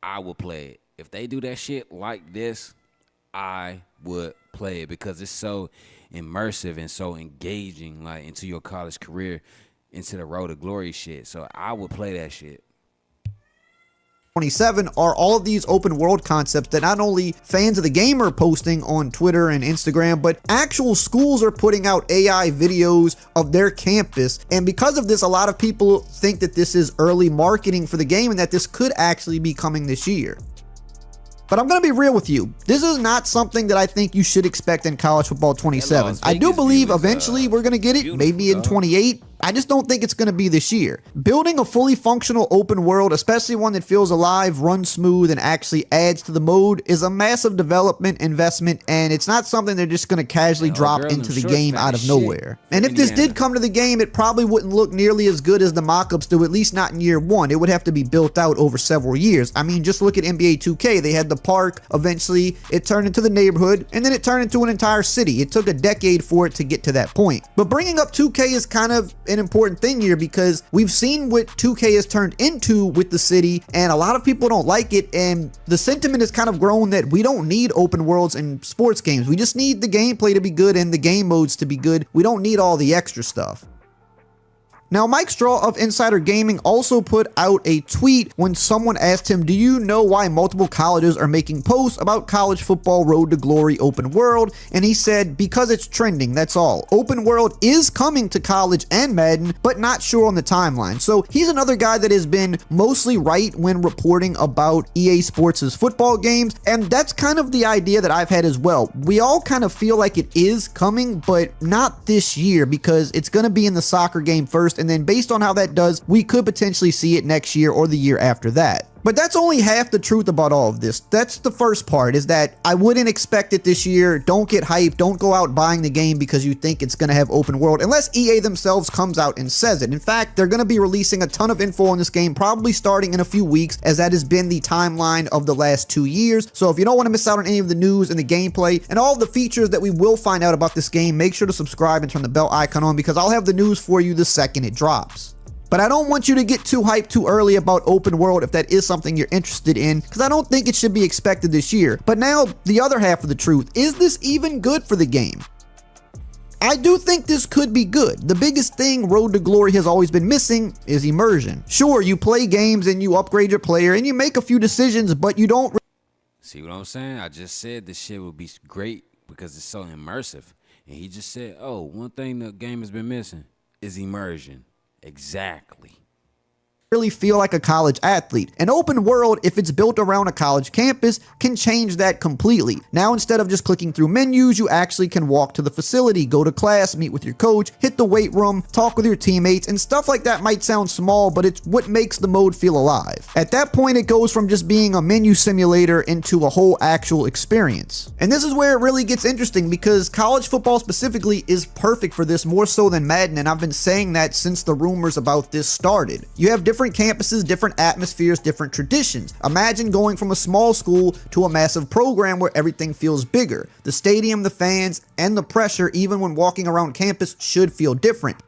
I will play it. If they do that shit like this, I would play it because it's so immersive and so engaging, like into your college career, into the road to glory shit. So I would play that shit. 27 are all of these open world concepts that not only fans of the game are posting on Twitter and Instagram, but actual schools are putting out AI videos of their campus. And because of this, a lot of people think that this is early marketing for the game and that this could actually be coming this year. But I'm going to be real with you. This is not something that I think you should expect in college football 27. I do believe eventually we're going to get it, maybe in 28. I just don't think it's going to be this year. Building a fully functional open world, especially one that feels alive, runs smooth, and actually adds to the mode, is a massive development investment, and it's not something they're just going to casually drop into the game out of nowhere. And if this did come to the game, it probably wouldn't look nearly as good as the mock-ups do, at least not in year one. It would have to be built out over several years. I mean, just look at NBA 2K. They had the park, eventually it turned into the neighborhood, and then it turned into an entire city. It took a decade for it to get to that point. But bringing up 2K is kind of an important thing here because we've seen what 2K has turned into with the city, and a lot of people don't like it, and the sentiment has kind of grown that we don't need open worlds in sports games. We just need the gameplay to be good and the game modes to be good. We don't need all the extra stuff. Now, Mike Straw of Insider Gaming also put out a tweet when someone asked him, do you know why multiple colleges are making posts about college football road to glory open world? And he said, because it's trending, that's all. Open world is coming to college and Madden, but not sure on the timeline. So he's another guy that has been mostly right when reporting about EA Sports' football games. And that's kind of the idea that I've had as well. We all kind of feel like it is coming, but not this year because it's going to be in the soccer game first. And then based on how that does, we could potentially see it next year or the year after that. But that's only half the truth about all of this. That's the first part, is that I wouldn't expect it this year. Don't get hyped. Don't go out buying the game because you think it's going to have open world, unless EA themselves comes out and says it. In fact, they're going to be releasing a ton of info on this game, probably starting in a few weeks, as that has been the timeline of the last 2 years. So if you don't want to miss out on any of the news and the gameplay and all the features that we will find out about this game, make sure to subscribe and turn the bell icon on because I'll have the news for you the second it drops. But I don't want you to get too hyped too early about open world if that is something you're interested in, because I don't think it should be expected this year. But now, the other half of the truth, is this even good for the game? I do think this could be good. The biggest thing Road to Glory has always been missing is immersion. Sure, you play games and you upgrade your player and you make a few decisions, but you don't... See what I'm saying? I just said this shit would be great because it's so immersive. And he just said, oh, one thing the game has been missing is immersion. Exactly. Really feel like a college athlete. An open world, if it's built around a college campus, can change that completely. Now, instead of just clicking through menus, you actually can walk to the facility, go to class, meet with your coach, hit the weight room, talk with your teammates, and stuff like that might sound small, but it's what makes the mode feel alive. At that point, it goes from just being a menu simulator into a whole actual experience. And this is where it really gets interesting because college football specifically is perfect for this, more so than Madden, and I've been saying that since the rumors about this started. You have different campuses, different atmospheres, different traditions. Imagine going from a small school to a massive program where everything feels bigger. The stadium, the fans, and the pressure, even when walking around campus, should feel different.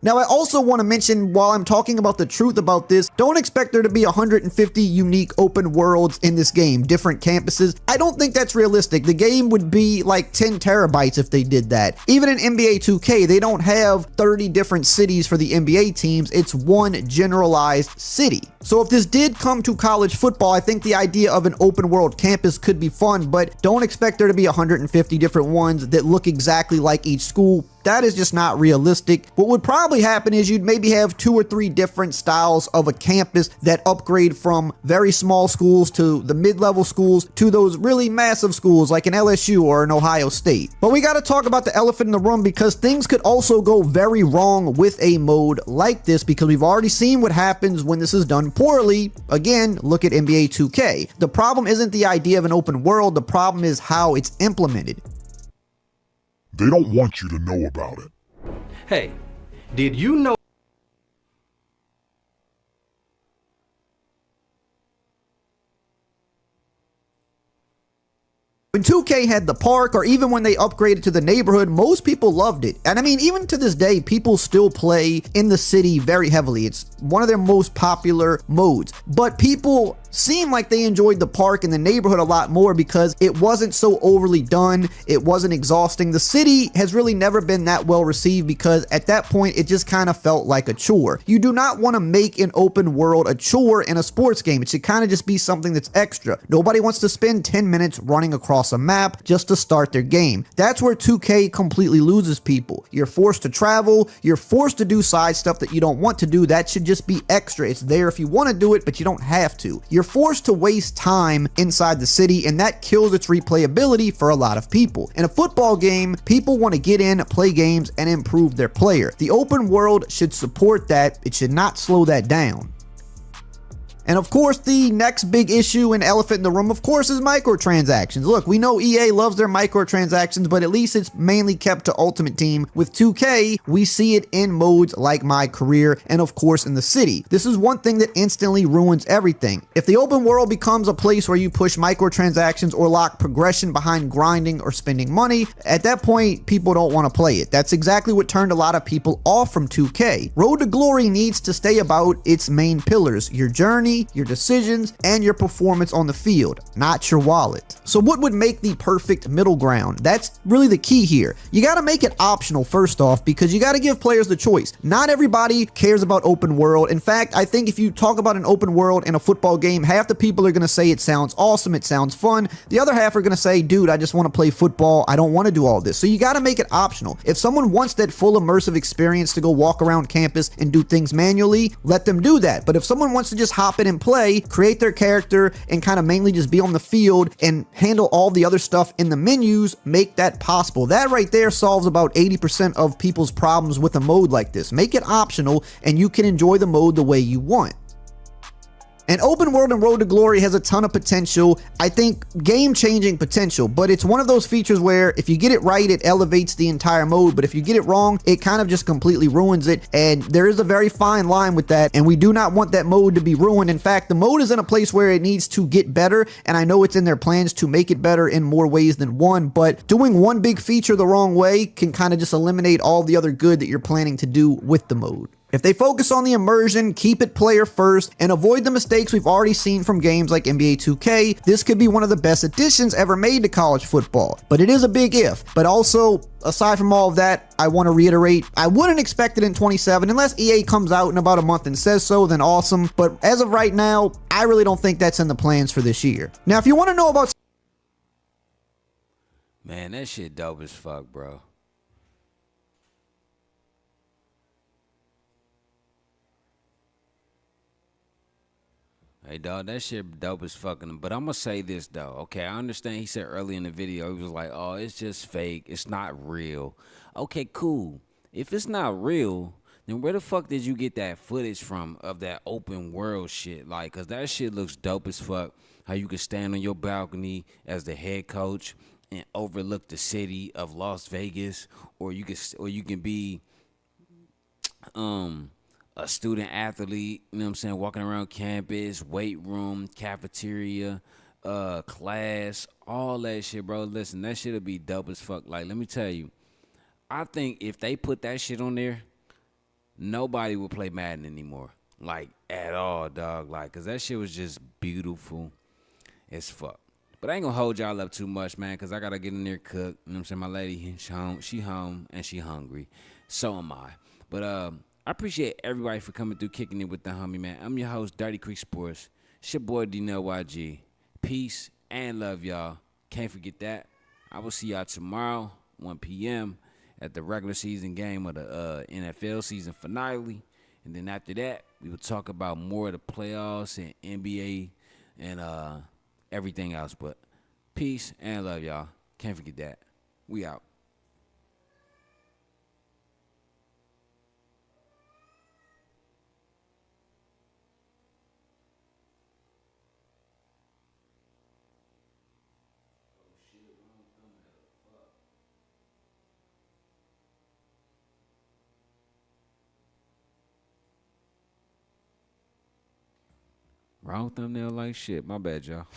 Now, I also want to mention, while I'm talking about the truth about this, don't expect there to be 150 unique open worlds in this game, different campuses. I don't think that's realistic. The game would be like 10 terabytes if they did that. Even in NBA 2K, they don't have 30 different cities for the NBA teams. It's one generalized city. So if this did come to college football, I think the idea of an open world campus could be fun, but don't expect there to be 150 different ones that look exactly like each school. That is just not realistic. What would probably happen is you'd maybe have 2 or 3 different styles of a campus that upgrade from very small schools to the mid-level schools to those really massive schools like an LSU or an Ohio State. But we got to talk about the elephant in the room, because things could also go very wrong with a mode like this, because we've already seen what happens when this is done poorly. Again, look at NBA 2K. The problem isn't the idea of an open world, the problem is how it's implemented. They don't want you to know about it. Hey, did you know? When 2K had the park, or even when they upgraded to the neighborhood, most people loved it. And I mean, even to this day, people still play in the city very heavily. It's one of their most popular modes. But people seem like they enjoyed the park and the neighborhood a lot more because it wasn't so overly done. It wasn't exhausting. The city has really never been that well received because at that point, it just kind of felt like a chore. You do not want to make an open world a chore in a sports game. It should kind of just be something that's extra. Nobody wants to spend 10 minutes running across a map just to start their game. That's where 2K completely loses people. You're forced to travel. You're forced to do side stuff that you don't want to do. That should just be extra. It's there if you want to do it, but you don't have to. You're forced to waste time inside the city, and that kills its replayability for a lot of people. In a football game, people want to get in, play games, and improve their player. The open world should support that. It should not slow that down. And of course, the next big issue and elephant in the room, of course, is microtransactions. Look, we know EA loves their microtransactions, but at least it's mainly kept to Ultimate Team. With 2K, we see it in modes like My Career and of course in the city. This is one thing that instantly ruins everything. If the open world becomes a place where you push microtransactions or lock progression behind grinding or spending money, at that point, people don't want to play it. That's exactly what turned a lot of people off from 2K. Road to Glory needs to stay about its main pillars: your journey, your decisions, and your performance on the field, not your wallet. So what would make the perfect middle ground? That's really the key here. You got to make it optional first off, because you got to give players the choice. Not everybody cares about open world. In fact, I think if you talk about an open world in a football game, half the people are going to say it sounds awesome, it sounds fun. The other half are going to say, dude, I just want to play football. I don't want to do all this. So you got to make it optional. If someone wants that full immersive experience to go walk around campus and do things manually, let them do that. But if someone wants to just hop in and play, create their character, and kind of mainly just be on the field and handle all the other stuff in the menus, make that possible. That right there solves about 80% of people's problems with a mode like this. Make it optional and you can enjoy the mode the way you want. And open world and Road to Glory has a ton of potential. I think game-changing potential, but it's one of those features where if you get it right, it elevates the entire mode, but if you get it wrong, it kind of just completely ruins it, and there is a very fine line with that, and we do not want that mode to be ruined. In fact, the mode is in a place where it needs to get better, and I know it's in their plans to make it better in more ways than one, but doing one big feature the wrong way can kind of just eliminate all the other good that you're planning to do with the mode. If they focus on the immersion, keep it player first, and avoid the mistakes we've already seen from games like NBA 2K, this could be one of the best additions ever made to college football. But it is a big if. But also, aside from all of that, I want to reiterate, I wouldn't expect it in 27 unless EA comes out in about a month and says so, then awesome. But as of right now, I really don't think that's in the plans for this year. Now, if you want to know about... Man, that shit dope as fuck, bro. Hey, dog, that shit dope as fucking. But I'm going to say this, though. Okay, I understand he said early in the video, he was like, oh, it's just fake. It's not real. Okay, cool. If it's not real, then where the fuck did you get that footage from of that open world shit? Like, because that shit looks dope as fuck. How you can stand on your balcony as the head coach and overlook the city of Las Vegas. Or you can be... a student athlete, you know what I'm saying, walking around campus, weight room, cafeteria, class, all that shit, bro. Listen, that shit'll be dope as fuck. Like, let me tell you, I think if they put that shit on there, nobody will play Madden anymore. Like, at all, dog. Like, because that shit was just beautiful as fuck. But I ain't going to hold y'all up too much, man, because I got to get in there cook. You know what I'm saying? My lady, she home, and she hungry. So am I. But I appreciate everybody for coming through, kicking it with the homie, man. I'm your host, Dirty Creek Sports. It's your boy, D-Nell YG. Peace and love, y'all. Can't forget that. I will see y'all tomorrow, 1 p.m., at the regular season game of the NFL season finale. And then after that, we will talk about more of the playoffs and NBA and everything else. But peace and love, y'all. Can't forget that. We out. Wrong thumbnail like shit. My bad, y'all.